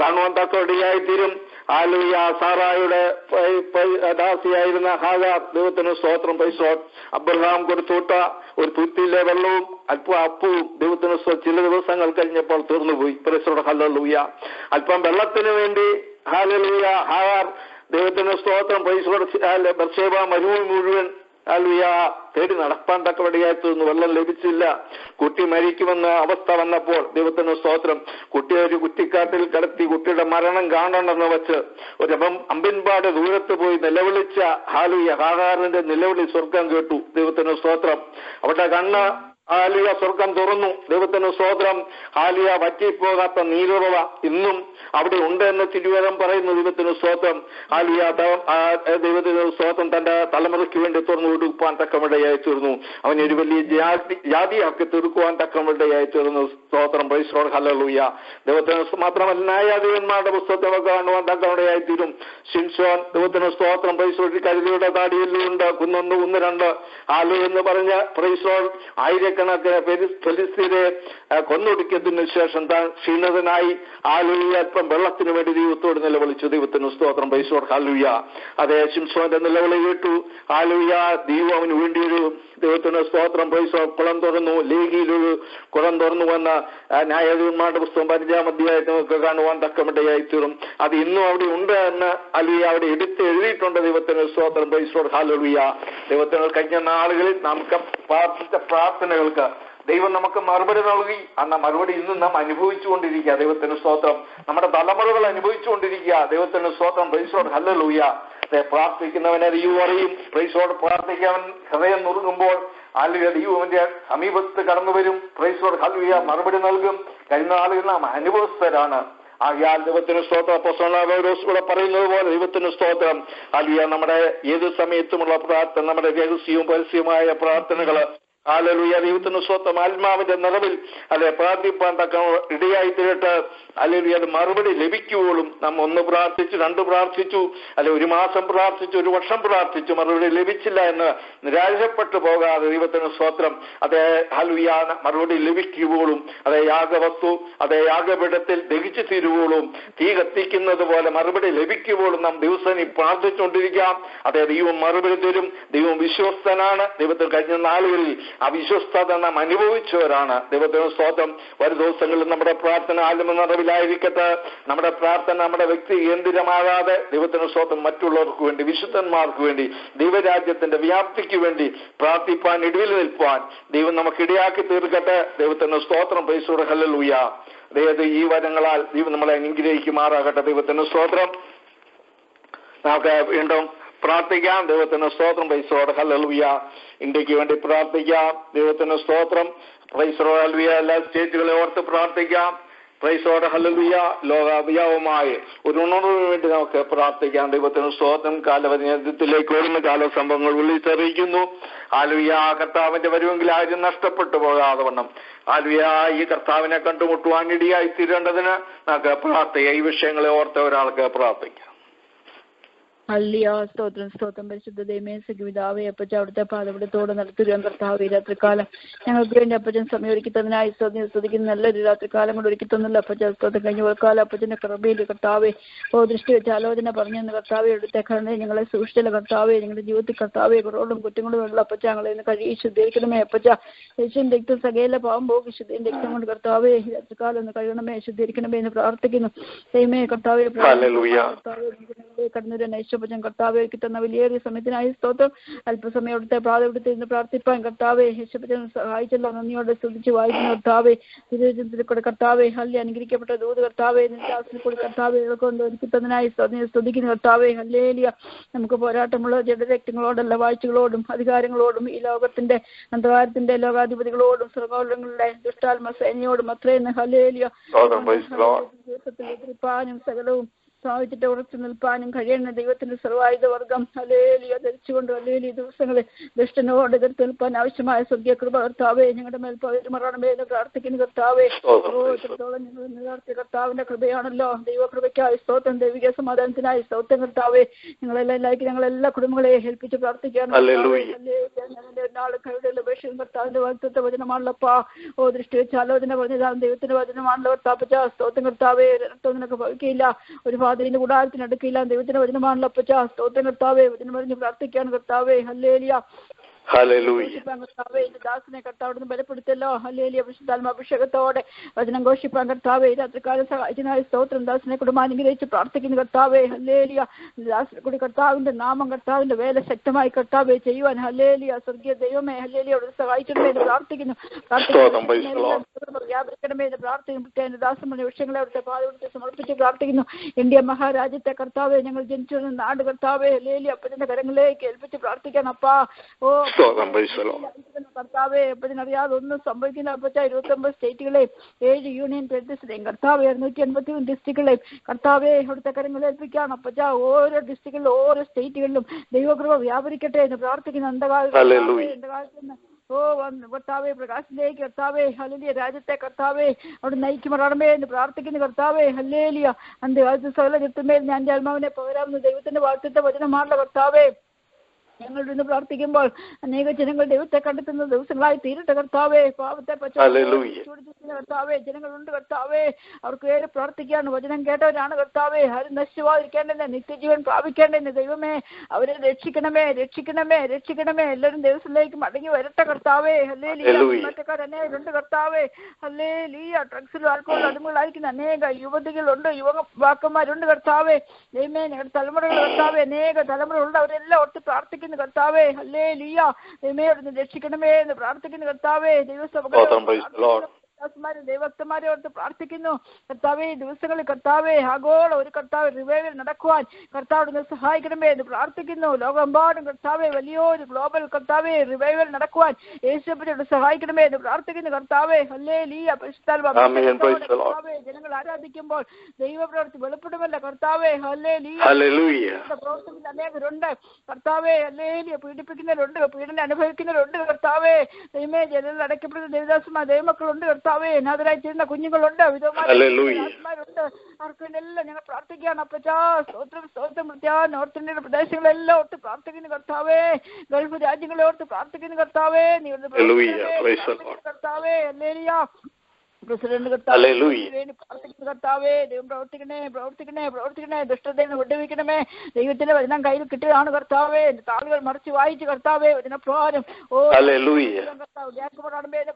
കാണുവാൻ തക്ക ഇടയായി തീരും. സാറായുടെ ദാസിയായിരുന്ന ഹാഗാർ ദൈവത്തിന് സ്തോത്രം. അബ്രഹാം കൊടുത്തുവിട്ട ഒരു തുറ്റിയിലെ വെള്ളവും അല്പം അപ്പവും ദൈവത്തിന് ചില ദിവസങ്ങൾ കഴിഞ്ഞപ്പോൾ തീർന്നുപോയി. ഹല്ലേലൂയ. അല്പം വെള്ളത്തിന് വേണ്ടി ഹല്ലേലൂയ ഹാഗാർ ദൈവത്തിന് സ്തോത്രം. ബർശേബ മരുഭൂമി മുഴുവൻ തേടി നടപ്പാൻ തക്കവടിയായി തീർന്നു. വെള്ളം ലഭിച്ചില്ല. കുട്ടി മരിക്കുമെന്ന അവസ്ഥ വന്നപ്പോൾ ദൈവത്തിന് സ്തോത്രം കുട്ടിയെ ഒരു കുറ്റിക്കാട്ടിൽ കടത്തി കുട്ടിയുടെ മരണം കാണണമെന്ന് വെച്ച് ഒരു അമ്പിൻപാട് ദൂരത്ത് പോയി നിലവിളിച്ച ഹാഗാറിന്റെ നിലവിളി സ്വർഗം കേട്ടു. ദൈവത്തിന് സ്തോത്രം. അവിടെ കണ്ണ് ഹാലിയ സ്വർഗം തുറന്നു. ദൈവത്തിന് സ്തോത്രം. ഹാലിയ വറ്റിപ്പോകാത്ത നീരുറവ ഇന്നും അവിടെ ഉണ്ട് എന്ന് തിരുവചനം പറയുന്നു. ദൈവത്തിന് സ്തോത്രം. ഹാലിയ ദൈവത്തിന് സ്തോത്രം തന്റെ തലമുറയ്ക്ക് വേണ്ടി തുറന്നു കൊടുക്കുവാൻ തക്കമിടയായി തീർന്നു. അവനൊരു വലിയ ജാതിയാക്കി തീർക്കുവാൻ തക്കമിടയായി തീർന്നു. സ്തോത്രം. Praise the lord. ഹല്ലേലൂയ. ദൈവത്തിന് മാത്രമല്ല ന്യായാധിപന്മാരുടെ പുസ്തകത്തെ കാണുവാൻ തക്കമിടയായി തീരും. ശിംശോൻ ദൈവത്തിന് സ്തോത്രം. Praise the lord. കരുതിയുടെ താടിയെല്ലുണ്ട്, കുന്നൊന്ന് കുന്ന് രണ്ട് ആലു എന്ന് പറഞ്ഞ പ്രൈസ് ദി ലോർഡ് ആയിരക്കണക്കിന് ഫെലിസ്തീനെ കൊന്നൊടുക്കിയതിനു ശേഷം താൻ ക്ഷീണിതനായി ആലുയ അല്പം വെള്ളത്തിന് വേണ്ടി ദൈവത്തോട് നിലവിളിച്ചു. ദൈവത്തിന് സ്തോത്രം. Praise the lord. ഹല്ലേലൂയ. അതേ ശിംശോന്റെ നിലവിളി കേട്ടു. ഹല്ലേലൂയ. ദൈവം അവന് വേണ്ടിയൊരു ദൈവത്തിന് സ്തോത്രം. Praise the Lord. കുളം തുറന്നു. ലേഖിയിലൊരു കുളം തുറന്നു വന്ന ന്യായാധിപന്മാരുടെ പുസ്തകം 5-ാം അധ്യായത്തിൽ നമുക്ക് കാണുവാൻ തക്കമിടയായി തീരും. അത് ഇന്നും അവിടെ ഉണ്ട് എന്ന് അല്ലെങ്കിൽ അവിടെ എടുത്ത് എഴുതിയിട്ടുണ്ട്. ദൈവത്തിന് സ്തോത്രം. Praise the lord. ഹല്ലേലൂയ. ദൈവത്തിന് കഴിഞ്ഞ നാളുകളിൽ നമുക്ക് പ്രാർത്ഥിച്ച പ്രാർത്ഥനകൾക്ക് ദൈവം നമുക്ക് മറുപടി നൽകി. അന്ന മറുപടി ഇന്നും നാം അനുഭവിച്ചുകൊണ്ടിരിക്കുക. ദൈവത്തിന് സ്തോത്രം. നമ്മുടെ തലമുറകൾ അനുഭവിച്ചുകൊണ്ടിരിക്കുക. ദൈവത്തിന് സ്തോത്രം. Praise the lord. ഹല്ലേലൂയ. പ്രാർത്ഥിക്കുന്നവനെ ദൈവം അറിയും. Price the Lord. പ്രാർത്ഥിക്കാൻ ഹൃദയം നുറുങ്ങുമ്പോൾ ഹല്ലേലൂയ ദൈവത്തിന്റെ സമീപത്ത് കടന്നു വരും. Price the lord. ഹല്ലേലൂയ. മറുപടി നൽകും. കഴിഞ്ഞ നാളുകൾ നാം അനുഭവസ്ഥരാണ്. ആകയാൽ ദൈവത്തിന് സ്തോത്രം. അപ്പോസ്തലനായ കൂടെ പറയുന്നത് പോലെ ദൈവത്തിന് സ്തോത്രം. ഹല്ലേലൂയ. നമ്മുടെ ഏത് സമയത്തുമുള്ള പ്രാർത്ഥന, നമ്മുടെ രഹസ്യവും പരസ്യമായ പ്രാർത്ഥനകള് ഹല്ലേലൂയ ദൈവത്തിന് സ്തോത്രം. ആത്മാവിന്റെ നിറവിൽ പ്രാർത്ഥിപ്പാൻ തക്ക ഇടയായി തീരട്ടെ. ഹല്ലേലൂയ. അത് മറുപടി ലഭിക്കുവോളും നാം 1 പ്രാർത്ഥിച്ചു, 2 പ്രാർത്ഥിച്ചു, 1 മാസം പ്രാർത്ഥിച്ചു, 1 വർഷം പ്രാർത്ഥിച്ചു, മറുപടി ലഭിച്ചില്ല എന്ന് നിരാശപ്പെട്ടു പോകാതെ ദൈവത്തിന് സ്തോത്രം. അതേ ഹല്ലേലൂയ മറുപടി ലഭിക്കുവോളും അതേ യാഗവസ്തു അതേ യാഗപീഠത്തിൽ ദഹിച്ചു തീരുവോളും തീ കത്തിക്കുന്നത് പോലെ മറുപടി ലഭിക്കുവോളും നാം ദിവസം പ്രാർത്ഥിച്ചുകൊണ്ടിരിക്കാം. അതേ ദൈവം മറുപടി തരും. ദൈവം വിശ്വസ്തനാണ്. ദൈവത്തിൽ കഴിഞ്ഞ നാളുകളിൽ ആ വിശ്വസ്തത നാം അനുഭവിച്ചവരാണ്. ദൈവത്തിന് സ്തോത്രം. വരും ദിവസങ്ങളിൽ നമ്മുടെ പ്രാർത്ഥന ആത്മനിറവിലായിരിക്കട്ടെ. നമ്മുടെ പ്രാർത്ഥന നമ്മുടെ വ്യക്തി കേന്ദ്രമാകാതെ ദൈവത്തിന് സ്തോത്രം മറ്റുള്ളവർക്ക് വേണ്ടി, വിശുദ്ധന്മാർക്ക് വേണ്ടി, ദൈവരാജ്യത്തിന്റെ വ്യാപ്തിക്ക് വേണ്ടി പ്രാർത്ഥിപ്പാൻ ഇടയിൽ നിൽപ്പാൻ ദൈവം നമുക്ക് ഇടയാക്കി തീർക്കട്ടെ. ദൈവത്തിന് സ്തോത്രം. Praise the lord. ഹല്ലേലൂയ. ദൈവത്തെ ഈ വരങ്ങളാൽ ദൈവം നമ്മളെ അനുഗ്രഹിക്കുമാറാകട്ടെ. ദൈവത്തിന് സ്തോത്രം. നമുക്ക് വീണ്ടും പ്രാർത്ഥിക്കാം. ദൈവത്തിന് സ്തോത്രം. Praise the lord. ഹല്ലേലൂയ. ഇന്ത്യക്ക് വേണ്ടി പ്രാർത്ഥിക്കാം. ദൈവത്തിന് സ്തോത്രം. Praise the lord. ഹല്ലേലൂയ. എല്ലാ സ്റ്റേറ്റുകളെ ഓർത്ത് പ്രാർത്ഥിക്കാം. Price the lord. ഹല്ലേലൂയ. ലോകവ്യാപകമായ ഒരു ഉണർവിന് വേണ്ടി നമുക്ക് പ്രാർത്ഥിക്കാം. ദൈവത്തിന് സ്തോത്രം. കാലവനത്തിലേക്ക് വരുന്ന കാലസംഭവങ്ങൾ വിളിച്ചറിയിക്കുന്നു. ഹല്ലേലൂയ. കർത്താവിന്റെ വരുമെങ്കിൽ ആരും നഷ്ടപ്പെട്ടു പോകാതെ വണ്ണം ഹല്ലേലൂയ ഈ കർത്താവിനെ കണ്ടുമുട്ടുവാൻ ഇടയായി തീരേണ്ടതിന് നമുക്ക് പ്രാർത്ഥിക്കാം. ഈ വിഷയങ്ങളെ ഓർത്ത് ഒരാൾക്ക് പ്രാർത്ഥിക്കാം. ഹല്ലേലൂയ. സ്തോത്രം സ്തോത്രം. പരിശുദ്ധ ദൈവമേ, പിതാവേ, അപ്പച്ച അവിടുത്തെ പാദവിടത്തോടെ നടത്തുകയും കർത്താവ് ഈ രാത്രികാലം ഞങ്ങൾക്ക് വേണ്ടി അപ്പച്ചൻ സമയം ഒരുക്കി തന്നതിനായി സ്തുതിക്കുന്ന നല്ലൊരു രാത്രികാലം കൊണ്ട് ഒരുക്കി തന്നല്ലോ അപ്പച്ച. സ്തോത്രം. കഴിഞ്ഞ കാലം അപ്പച്ചന്റെ കൃപയിൽ കർത്താവേ ദൃഷ്ടി വെച്ച് ആലോചന പറഞ്ഞെന്ന് കർത്താവെ അവിടുത്തെ കരുണയെ ഞങ്ങളെ സൂക്ഷിച്ചല്ല കർത്താവെ. ഞങ്ങളുടെ ജീവിതത്തിൽ കർത്താവെ കുറവുകളും കുറ്റങ്ങളും ഉള്ള അപ്പച്ച ഞങ്ങളെ ഇന്ന് കഴിയി ശുദ്ധീകരിക്കണമേ അപ്പച്ച. യേശുവിന്റെ രക്തം സകല പാവം പോകും. ശുദ്ധിന്റെ രക്തം കൊണ്ട് കർത്താവെ രാത്രികാലം ഒന്ന് കഴിയണമേ, ശുദ്ധീകരിക്കണമേ എന്ന് പ്രാർത്ഥിക്കുന്നു. ദൈവമേ കർത്താവെ കടന്നു യേശുപ്പച്ചൻ കർത്താവെ ഒരുക്കി തന്ന വലിയൊരു സമയത്തിനായി സ്തോത്രം. അല്പസമയം അവിടുത്തെ പ്രാഥമികത്തിൽ നിന്ന് പ്രാർത്ഥിപ്പാൻ കർത്താവെ യേശുപ്പച്ചൻ സഹായിച്ചല്ലോ. നന്ദിയോടെ സ്തുതിച്ച് വായിക്കുന്ന കർത്താവെ തിരുവചനത്തിൽ കൂടെ കർത്താവെ ഹല്ലേലൂയ അനുഗ്രഹിക്കപ്പെട്ട ദൂത് കർത്താവെ നിന്റെ കൂടി കർത്താവെ കൊണ്ട് ഒരുക്കി തന്നതിനായി സ്തുതിക്കുന്ന കർത്താവെ ഹല്ലേലൂയ. നമുക്ക് പോരാട്ടമുള്ള ജഡരക്തങ്ങളോടല്ല, വാഴ്ചകളോടും അധികാരങ്ങളോടും ഈ ലോകത്തിന്റെ അന്ധകാരത്തിന്റെ ലോകാധിപതികളോടും സർവ്വങ്ങളുടെ ദുഷ്ടാത്മ സേനയോടും അത്രയെന്ന് ഹല്ലേലൂയ. എതിർപ്പാനും സകലവും സ്ഥാപിച്ചിട്ട് ഉറച്ചു നിൽപ്പാനും കഴിയുന്ന ദൈവത്തിന്റെ സർവായുധ വർഗം ഹല്ലേലൂയ ധരിച്ചുകൊണ്ട് ഹല്ലേലൂയ ദിവസങ്ങളിൽ ദുഷ്ടനോട് എതിർത്ത് നിൽപ്പാൻ ആവശ്യമായ സ്വർഗീയ കൃപ കർത്താവേ ഞങ്ങളുടെ മേൽ പകരുമാറണമേ എന്ന് പ്രാർത്ഥിക്കുന്ന കർത്താവേ. എത്രത്തോളം ഞങ്ങൾ നിലനിർത്തിയ കർത്താവിന്റെ കൃപയാണല്ലോ. ദൈവകൃപയ്ക്കായി സ്തോത്രം. ദൈവിക സമാധാനത്തിനായി സ്തോത്രം കർത്താവേ. ഞങ്ങളെല്ലാ കുടുംബങ്ങളെ ഏൽപ്പിച്ച് പ്രാർത്ഥിക്കുകയാണ്. നാളെ കരുതൽ ഉപേക്ഷിക്കും കർത്താവിന്റെ വാഗ്ദത്ത വചനമാണല്ലപ്പാ. ദൃഷ്ടി വെച്ച് ആലോചന പറഞ്ഞതാണ് ദൈവത്തിന്റെ വചനമാണല്ലോ കർത്താപ്പച്ച. സ്തോത്രം കർത്താവേ. നിനക്ക് ഭവിക്കില്ല. ഒരു ഫാദറിന്റെ കൂടാരത്തിന് അടുക്കില്ല. ദൈവത്തിന്റെ വചനമാണല്ലോ അപ്പച്ച. സ്തോത്രം കർത്താവേ. വചനം പറഞ്ഞ് പ്രാർത്ഥിക്കാണ് കർത്താവേ. ഹല്ലേലൂയ. ദാസനെ കർത്താവിടുന്ന് ബലപ്പെടുത്തല്ലോ. ഹല്ലേലൂയ. വിശുദ്ധാത്മാഭിഷേകത്തോടെ വചനം ഘോഷിപ്പാൻ കർത്താവേ രാത്രികാലം സഹായിച്ചതിനായി സ്തോത്രം. ദാസനെ കുടുംബാനുഗ്രഹിച്ച് പ്രാർത്ഥിക്കുന്ന കർത്താവേ. ഹല്ലേലൂയ. ദാസനെ കൂടി കർത്താവിന്റെ നാമം കർത്താവിന്റെ വേല ശക്തമായി കർത്താവേ ചെയ്യുവാൻ ഹല്ലേലൂയ. സ്വർഗീയ ദൈവമേ ഹല്ലേലൂയ അവിടെ സഹായിക്കണമേ എന്ന് പ്രാർത്ഥിക്കുന്നു. വ്യാപരിക്കണമേ എന്ന് പ്രാർത്ഥിക്കുന്നു. ദാസന്റെ വിഷയങ്ങളെ അവിടുത്തെ പാതവിടുത്തെ സമർപ്പിച്ച് പ്രാർത്ഥിക്കുന്നു. ഇന്ത്യ മഹാരാജ്യത്തെ കർത്താവെ ഞങ്ങൾ ജനിച്ചു നാട് കർത്താവെ ഹല്ലേലൂയ അപ്പച്ചന്റെ കരങ്ങളിലേക്ക് ഏൽപ്പിച്ച് പ്രാർത്ഥിക്കണം അപ്പാ. കർത്താവെ അപ്പച്ചനറിയാതെ ഒന്നും സംഭവിക്കുന്ന അപ്പച്ച 29 സ്റ്റേറ്റുകളെയും 7 യൂണിയൻ ടെറിട്ടറീസിലെയും കർത്താവെ 281 ഡിസ്ട്രിക്റ്റുകളെയും കർത്താവെ അവിടുത്തെ കരങ്ങളിൽ ഏൽപ്പിക്കുകയാണ് അപ്പച്ച. ഓരോ ഡിസ്ട്രിക്റ്റിലും ഓരോ സ്റ്റേറ്റുകളിലും ദൈവകൃപ വ്യാപരിക്കട്ടെ എന്ന് പ്രാർത്ഥിക്കുന്ന അന്ധകാലത്ത് കർത്താവെ പ്രകാശത്തിലേക്ക് കർത്താവെ ഹല്ലേലൂയ രാജ്യത്തെ കർത്താവെ അവിടെ നയിക്കുമാറണമേ എന്ന് പ്രാർത്ഥിക്കുന്ന കർത്താവെ ഹല്ലേലൂയ. അന്ത്യകാലത്ത് സകല ജനത്തിന്മേൽ ഞാൻ ആത്മാവിനെ പകരാവുന്ന ദൈവത്തിന്റെ വാഴ്ത്തത്തെ വചനമാണല്ലോ കർത്താവെ. ഞങ്ങൾ ഇന്ന് പ്രാർത്ഥിക്കുമ്പോൾ അനേക ജനങ്ങൾ ദൈവത്തെ കണ്ടെത്തുന്ന ദിവസങ്ങളായി തീരട്ടെ കർത്താവെ. പാവത്തെ കർത്താവെ ജനങ്ങളുണ്ട് കർത്താവെ, അവർക്ക് വേറെ പ്രാർത്ഥിക്കാണ്. വചനം കേട്ടവരാണ് കർത്താവെ. ആരും നശിച്ചുപോകാതിരിക്കേണ്ടെന്ന്, നിത്യജീവൻ പ്രാപിക്കേണ്ടെന്ന് ദൈവമേ അവരെ രക്ഷിക്കണമേ രക്ഷിക്കണമേ രക്ഷിക്കണമേ. എല്ലാവരും ദിവസത്തിലേക്ക് മടങ്ങി വരട്ടെ കർത്താവെ. ഹല്ലേലൂയ. അനേകരുണ്ട് കർത്താവെ. ഹല്ലേലൂയ. ഡ്രഗ്സിലും ആൽക്കഹോളിലും അടിമകളായിരിക്കുന്ന അനേക യുവതികളുണ്ട്, യുവാക്കന്മാരുണ്ട് കർത്താവെ. ദൈവമേ ഞങ്ങളുടെ തലമുറകൾ കർത്താവെ അനേക തലമുറകളുണ്ട്. അവരെല്ലാം ഓർത്ത് പ്രാർത്ഥിക്കുന്നു കർത്താവേ. ഹല്ലേലൂയ. ദൈവമേ അവിടുന്ന് രക്ഷിക്കണമേ എന്ന് പ്രാർത്ഥിക്കുന്നു കർത്താവേ. ദൈവഭക്തന്മാരെ ഓർത്ത് പ്രാർത്ഥിക്കുന്നു കർത്താവേ. ദിവസങ്ങളിൽ കർത്താവേ ആഗോള ഒരു കർത്താവ് റിവൈവൽ നടക്കുവാൻ കർത്താവിനെ സഹായിക്കണമേ എന്ന് പ്രാർത്ഥിക്കുന്നു. ലോകമെമ്പാടും കർത്താവെ വലിയൊരു ഗ്ലോബൽ കർത്താവെ റിവൈവൽ നടക്കുവാൻ യേശുവിനോട് സഹായിക്കണമേ എന്ന് പ്രാർത്ഥിക്കുന്നു കർത്താവേ. ഹല്ലേലൂയ. കർത്താവേ ജനങ്ങൾ ആരാധിക്കുമ്പോൾ ദൈവപ്രവൃത്തി വെളിപ്പെടുമല്ല കർത്താവേ. ഹല്ലേലൂയ. പ്രവർത്തിക്കുന്ന അനേകരുണ്ട് കർത്താവേ. ഹല്ലേലൂയ. പീഡിപ്പിക്കുന്നവരുണ്ട്, പീഡനം അനുഭവിക്കുന്നവരുണ്ട് കർത്താവേ. ദൈവമേ ജനങ്ങൾ അടയ്ക്കപ്പെടുന്ന ദേവദാസന്മാർ ദൈവമക്കളുണ്ട് കർത്താവേ. നാഥരായി തീരുന്ന കുഞ്ഞുങ്ങളുണ്ട്, വിധവമാരുണ്ട്. അവർക്കെല്ലാം ഞങ്ങൾ പ്രാർത്ഥിക്കുകയാണ് അപ്പച്ചാ. സ്തോത്രം സ്തോത്രം. നോർത്ത് ഇന്ത്യയുടെ പ്രദേശങ്ങളെല്ലാം ഓർത്ത് പ്രാർത്ഥിക്കുന്നു കർത്താവേ. ഗൾഫ് രാജ്യങ്ങളെ ഓർത്ത് പ്രാർത്ഥിക്കുന്നു കർത്താവേ. നീ കർത്താവേ. ഹല്ലേലൂയ. പ്രസിഡന്റ് കർത്താവേ ദൈവം പ്രവർത്തിക്കണേ. ദുഷ്ടതയിൽ വിട്ടുവയ്ക്കണമേ. ദൈവത്തിന്റെ വചനം കയ്യിൽ കിട്ടിയതാണ് കർത്താവേ. താളുകൾ മറിച്ച് വായിച്ച് കർത്താവേ വചനപ്രകാരം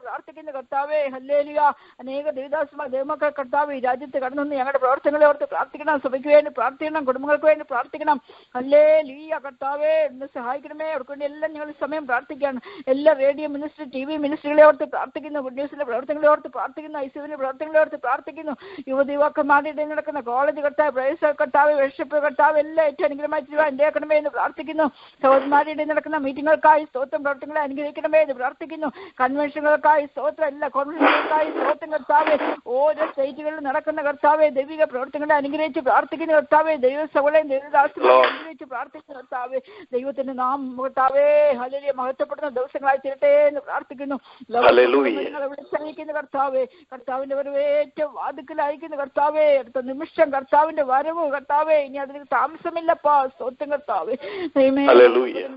പ്രാർത്ഥിക്കുന്ന കർത്താവേ. ഹല്ലേലൂയ. അനേക ദേവദാസന്മാർ ദൈവമക്കൾ കർത്താവ് ഈ രാജ്യത്ത് കടന്നു ഞങ്ങളുടെ പ്രവർത്തനങ്ങളെ ഓർത്ത് പ്രാർത്ഥിക്കണം. സഭയ്ക്ക് വേണ്ടി പ്രാർത്ഥിക്കണം, കുടുംബങ്ങൾക്ക് വേണ്ടി പ്രാർത്ഥിക്കണം. ഹല്ലേലൂയ. കർത്താവേ എന്നെ സഹായിക്കണമേ. അവർക്ക് വേണ്ടി എല്ലാം ഞങ്ങൾ സമയം പ്രാർത്ഥിക്കുകയാണ്. എല്ലാ റേഡിയോ മിനിസ്ട്രി, TV മിനിസ്ട്രികളെ ഓർത്ത് പ്രാർത്ഥിക്കുന്നു. ഗുഡ് ന്യൂസിന്റെ പ്രവർത്തനങ്ങളെ ഓർത്ത് പ്രാർത്ഥിക്കുന്നു. ഐസിയുവിന്റെ പ്രവർത്തനങ്ങളെ ഓർത്ത് പ്രാർത്ഥിക്കുന്നു. യുവതിവാക്കന്മാരുടെ ഇടയിൽ നടക്കുന്ന കോളേജ് കർത്താവ്, പ്രൈസ് കർത്താവ്, വർഷിപ്പ് കർത്താവ് എല്ലാം ഏറ്റവും അനുഗ്രഹമായി അനുഗ്രഹിക്കണമേ എന്ന് പ്രാർത്ഥിക്കുന്നു. സഹോദരന്മാരുടെ ഇടയിൽ നടക്കുന്ന മീറ്റിങ്ങുകൾക്കായി സ്തോത്രം, പ്രവർത്തനങ്ങളെ അനുഗ്രഹിക്കണമേ എന്ന് പ്രാർത്ഥിക്കുന്നു. കൺവെൻഷനുകൾക്കായി സ്തോത്രം, എല്ലാ കോൺഫറൻസുകൾക്കായി സ്തോത്രം കർത്താവെ. ഓരോ സ്റ്റേറ്റുകളിൽ നടക്കുന്ന കർത്താവെ ദൈവിക പ്രവർത്തനങ്ങളെ അനുഗ്രഹിച്ച് പ്രാർത്ഥിക്കുന്ന കർത്താവെ. ദൈവസഭകളെയും ദൈവദാസങ്ങളെയും അനുഗ്രഹിച്ച് പ്രാർത്ഥിക്കുന്ന കർത്താവെ. ദൈവത്തിന്റെ നാമം കർത്താവേ ഹല്ലേലൂയ മഹത്വപ്പെടുന്ന ദിവസങ്ങളായി തീരട്ടെ എന്ന് പ്രാർത്ഥിക്കുന്നു. വിളിച്ചറിയിക്കുന്ന കർത്താവെ. കർത്താവിന്റെ വരവ് ഏറ്റവും വാതുക്കലായിരിക്കുന്ന കർത്താവേ. അടുത്ത നിമിഷം കർത്താവിന്റെ വരവ് കർത്താവേ. ഇനി അതിന് താമസമില്ലപ്പാ. സ്തോത്രം കർത്താവേ.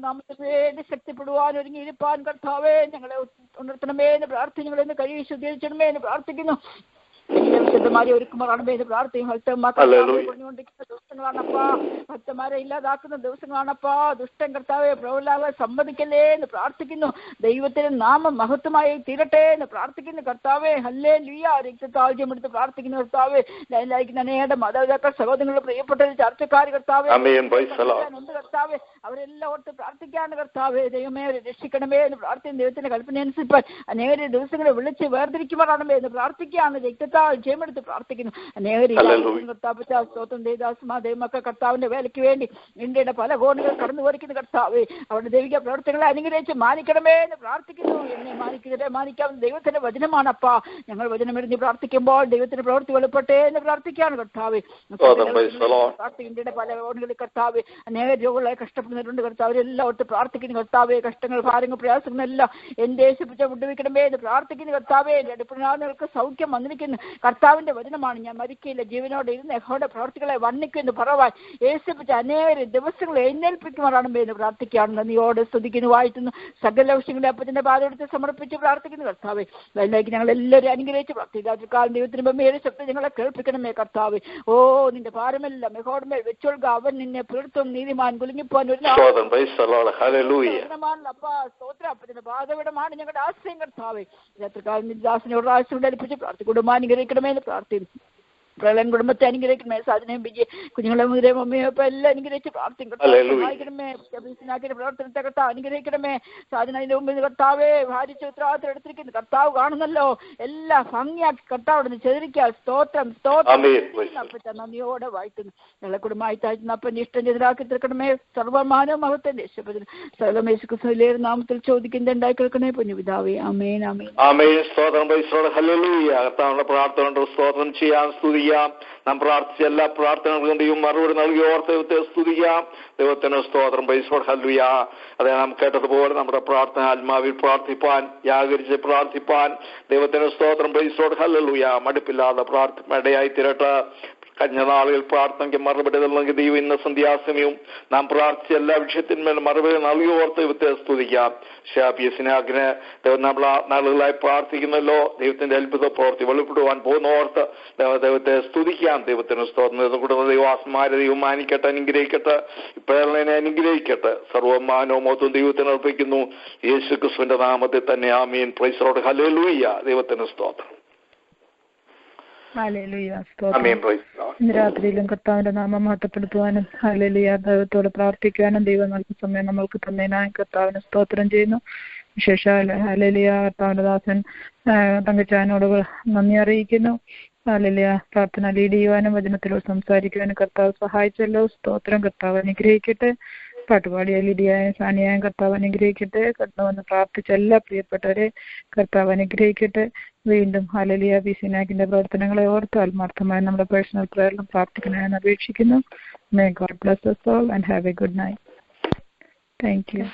നാമത്തിന് വേണ്ടി ശക്തിപ്പെടുവാൻ ഒരുങ്ങിയിരിപ്പാൻ കർത്താവേ ഞങ്ങളെ ഉണർത്തണമേ എന്ന് പ്രാർത്ഥിച്ചു. ഞങ്ങളെന്ന് കഴിവ് ശുദ്ധീകരിച്ചണമേ എന്ന് പ്രാർത്ഥിക്കുന്നു. വിശുദ്ധമാരെ ഒരുക്കുമാറാണമേ എന്ന് പ്രാർത്ഥിക്കും. ഭക്തന്മാർക്കൊണ്ടിരിക്കുന്ന ദിവസങ്ങളാണപ്പാ. ഭക്തന്മാരെ ഇല്ലാതാക്കുന്ന ദിവസങ്ങളാണപ്പാ. ദുഷ്ടൻ കർത്താവെ പ്രബലാകാൻ സമ്മതിക്കല്ലേ എന്ന് പ്രാർത്ഥിക്കുന്നു. ദൈവത്തിന്റെ നാമം മഹത്വമായി തീരട്ടെ എന്ന് പ്രാർത്ഥിക്കുന്നു കർത്താവെ. ഹല്ലേലൂയ. രക്തത്താഴ്ചയും എടുത്ത് പ്രാർത്ഥിക്കുന്ന കർത്താവെ. ലൈലായിരിക്കുന്ന അനേക മാതാപിതാക്കൾ, സഹോദരങ്ങൾ, പ്രിയപ്പെട്ട ചർച്ചക്കാർ കർത്താവെ കർത്താവെ അവരെല്ലാം ഓർത്ത് പ്രാർത്ഥിക്കാണ് കർത്താവെ. ദൈവമേ അവരെ രക്ഷിക്കണമേ എന്ന് പ്രാർത്ഥിക്കുന്ന ദൈവത്തിന്റെ കൽപ്പന അനുസരിപ്പാൻ അനേക ദിവസങ്ങളെ വിളിച്ച് വേർതിരിക്കുമാറാണമേ എന്ന് പ്രാർത്ഥിക്കുകയാണ്. രക്തത്താൽ ജയമെടുത്ത് പ്രാർത്ഥിക്കുന്നു. സ്തോത്രം ദേവദാസന്മാർ ദൈവമക്കൾ കർത്താവിന്റെ വേലയ്ക്ക് വേണ്ടി ഇന്ത്യയുടെ പല കോണുകൾ കടന്നു പോരിക്കുന്ന കർത്താവെ. അവരുടെ ദൈവിക പ്രവർത്തനങ്ങളെ അനുഗ്രഹിച്ച് മാനിക്കണമേ എന്ന് പ്രാർത്ഥിക്കുന്നു. എന്നെ മാനിക്കാവുന്ന ദൈവത്തിന്റെ വചനമാണപ്പാ. ഞങ്ങൾ വചനം എഴുതി പ്രാർത്ഥിക്കുമ്പോൾ ദൈവത്തിന്റെ പ്രവൃത്തി വെളിപ്പെട്ടേ എന്ന് പ്രാർത്ഥിക്കുകയാണ് കർത്താവെ. ഇന്ത്യയുടെ പല കോണുകളിൽ കർത്താവെ അനേക രോഗങ്ങളെ കഷ്ടപ്പെടുന്നവരുണ്ട് കർത്താവ്. എല്ലാം ഒട്ട് പ്രാർത്ഥിക്കുന്നു കർത്താവെ. കഷ്ടങ്ങൾ, ഭാരങ്ങൾ, പ്രയാസങ്ങളെല്ലാം എന്റെ യേശുപ്പിച്ച വിട്ടുവയ്ക്കണമേ എന്ന് പ്രാർത്ഥിക്കുന്നു കർത്താവെ. എന്റെ അടുപ്പിനാളുകൾക്ക് സൗഖ്യം വന്നിരിക്കുന്നു. കർത്താവിന്റെ വചനമാണ് ഞാൻ മരിക്കില്ല, ജീവനോടെ ഇരുന്ന് യഹോവയുടെ പ്രവർത്തികളെ വർണ്ണിക്കുന്നു പറവാൻ യേശുപ്പിച്ച അനേക ദിവസങ്ങൾ എഴുന്നേൽപ്പിക്കുമാറാണമേ എന്ന് പ്രാർത്ഥിക്കുകയാണ്. നന്ദിയോടെ സ്തുതിക്കുന്നു, വാഴ്ത്തുന്നു. സകല വിഷയങ്ങളെ അപ്പത്തിന്റെ പാദമെടുത്ത് സമർപ്പിച്ച് പ്രാർത്ഥിക്കുന്നു കർത്താവെ. അതിലേക്ക് ഞങ്ങൾ എല്ലാവരും അനുഗ്രഹിച്ച് പ്രാർത്ഥിക്കാൽ ദൈവത്തിന് മേലെ ശബ്ദം ഞങ്ങളെ കേൾപ്പിക്കണമേ കർത്താവെ. ഓ നിന്റെ ഭാരമെല്ലാം യഹോവയുടെ മേൽ വെച്ചോൾക. അവൻ നിന്നെ പുലർത്തും, നീതിമാൻ കുലുങ്ങിപ്പോൻ അപ്പത്തിന്റെ പാദവിടമാണ് ഞങ്ങളുടെ ആശ്രയം കർത്താവെ. രാത്രികാലം ദാസനോട് ആശ്രയം അടുപ്പിച്ച് പ്രാർത്ഥിക്കും. അനുഗ്രഹിക്കണമേ എന്ന് പ്രാർത്ഥിക്കുന്നു. പ്രളയം കുടുംബത്തെ അനുഗ്രഹിക്കണമേ. സാധനം വിജയ കുഞ്ഞുങ്ങളെ മുതലേ മമ്മിയോ ഇപ്പൊ എല്ലാം അനുഗ്രഹിച്ച് പ്രാർത്ഥിക്കണമേ. പ്രവർത്തനത്തെ കർത്താവ് അനുഗ്രഹിക്കണമേ. സാധനം അതിന്റെ മുമ്പിൽ കർത്താവേ ഭാരിച്ച ഉത്തരവാദിത്തം എടുത്തിരിക്കുന്നു. കർത്താവ് കാണുന്നല്ലോ, എല്ലാം ഭംഗിയാക്കി കർത്താവ് ചെതിരിക്കുക. സ്തോത്രം സ്തോത്രം നന്ദിയോടെ വായിക്കുന്നു. ഞങ്ങളെ കുടുംബമായി താഴ്ത്തുന്ന അപ്പൻ ഇഷ്ടം ചെയ്തരാക്കി തീർക്കണമേ. സർവമാനോ മഹത്വം യേശുക്രിസ്തുവിന്റെ നാമത്തിൽ ചോദിക്കുന്നത് ഉണ്ടായി കേൾക്കണേ പൊന്നുപിതാവേ. ആമേൻ ആമേൻ ആമേൻ. സ്തോത്രം ഹല്ലേലൂയ. കർത്താവിന്റെ പ്രാർത്ഥന കൊണ്ട് സ്തോത്രം ചെയ്യാൻ സ്തുതിക്കാം. നാം പ്രാർത്ഥിച്ച എല്ലാ പ്രാർത്ഥനകൾക്കും ദൈവം മറുപടി നൽകി ഓർത്ത് ദൈവത്തെ സ്തുതിക്കാം. ദൈവത്തിന് സ്തോത്രം ഹല്ലേലൂയ. അതെ, നാം കേട്ടതുപോലെ നമ്മുടെ പ്രാർത്ഥന ആത്മാവിൽ പ്രാർത്ഥിപ്പാൻ, ജാഗരിച്ച് പ്രാർത്ഥിപ്പാൻ ദൈവത്തിന് സ്തോത്രം ഹല്ലേലൂയ. മടുപ്പില്ലാതെ ഇടയായി തീരട്ടെ. കഴിഞ്ഞ നാളുകൾ പ്രാർത്ഥനയ്ക്ക് മറുപടി നൽകി ദൈവം ഇന്ന് സന്ധ്യാസമയവും നാം പ്രാർത്ഥിച്ച എല്ലാ വിഷയത്തിന്മേൽ മറുപടി നൽകി ഓർത്ത് ദൈവത്തെ സ്തുതിക്കാം. ഷാപിയസിനാഗ്ന ദൈവം നമ്മൾ നാളുകളായി പ്രാർത്ഥിക്കുന്നല്ലോ. ദൈവത്തിന്റെ അത്ഭുത പ്രവൃത്തി വെളിപ്പെടുവാൻ പോകുന്ന ഓർത്ത് ദൈവത്തെ സ്തുതിക്കാം. ദൈവത്തിന് സ്തോത്രം. കുടുംബ ദൈവാസ്മാരെ ദൈവം മാനിക്കട്ടെ, അനുഗ്രഹിക്കട്ടെ, പ്രേരണനെ അനുഗ്രഹിക്കട്ടെ. സർവമാനോമോത്തും ദൈവത്തിന് അർപ്പിക്കുന്നു യേശു ക്രിസ്തുവിന്റെ നാമത്തിൽ തന്നെ. ആമീൻ. Praise the lord. ഹല്ലേലൂയ. ദൈവത്തിന് സ്തോത്രം. ഇന്ന് രാത്രിയിലും കർത്താവിന്റെ നാമം മഹത്വപ്പെടുത്തുവാനും ഹല്ലേലൂയ ദൈവത്തോട് പ്രാർത്ഥിക്കുവാനും ദൈവം നൽകുന്ന സമയം നമ്മൾക്ക് തന്നതിനായി കർത്താവിന് സ്തോത്രം ചെയ്യുന്നു. വിശേഷാൽ ഹല്ലേലൂയ കർത്താവിന്റെ ദാസൻ തങ്കച്ചാനോട് നന്ദി അറിയിക്കുന്നു. ഹല്ലേലൂയ പ്രാർത്ഥന ലീഡ് ചെയ്യുവാനും വചനത്തിലൂടെ സംസാരിക്കുവാനും കർത്താവ് സഹായിച്ചല്ലോ. സ്തോത്രം. കർത്താവ് അനുഗ്രഹിക്കട്ടെ. പാട്ടുപാടിയ ലിഡിയായും സാനിയായും കർത്താവ് അനുഗ്രഹിക്കട്ടെ. കർത്താവെന്ന് പ്രാർത്ഥിച്ച എല്ലാ പ്രിയപ്പെട്ടവരെ കർത്താവ് അനുഗ്രഹിക്കട്ടെ. വീണ്ടും ഹല്ലേലൂയ ബിസിനാക്കിന്റെ പ്രവർത്തനങ്ങളെ ഓർത്ത് ആത്മാർത്ഥമായി നമ്മുടെ പേഴ്സണൽ പ്രയറിലും പ്രാർത്ഥിക്കണമെന്ന് അപേക്ഷിക്കുന്നു. May God bless us all and have a good night. Thank you.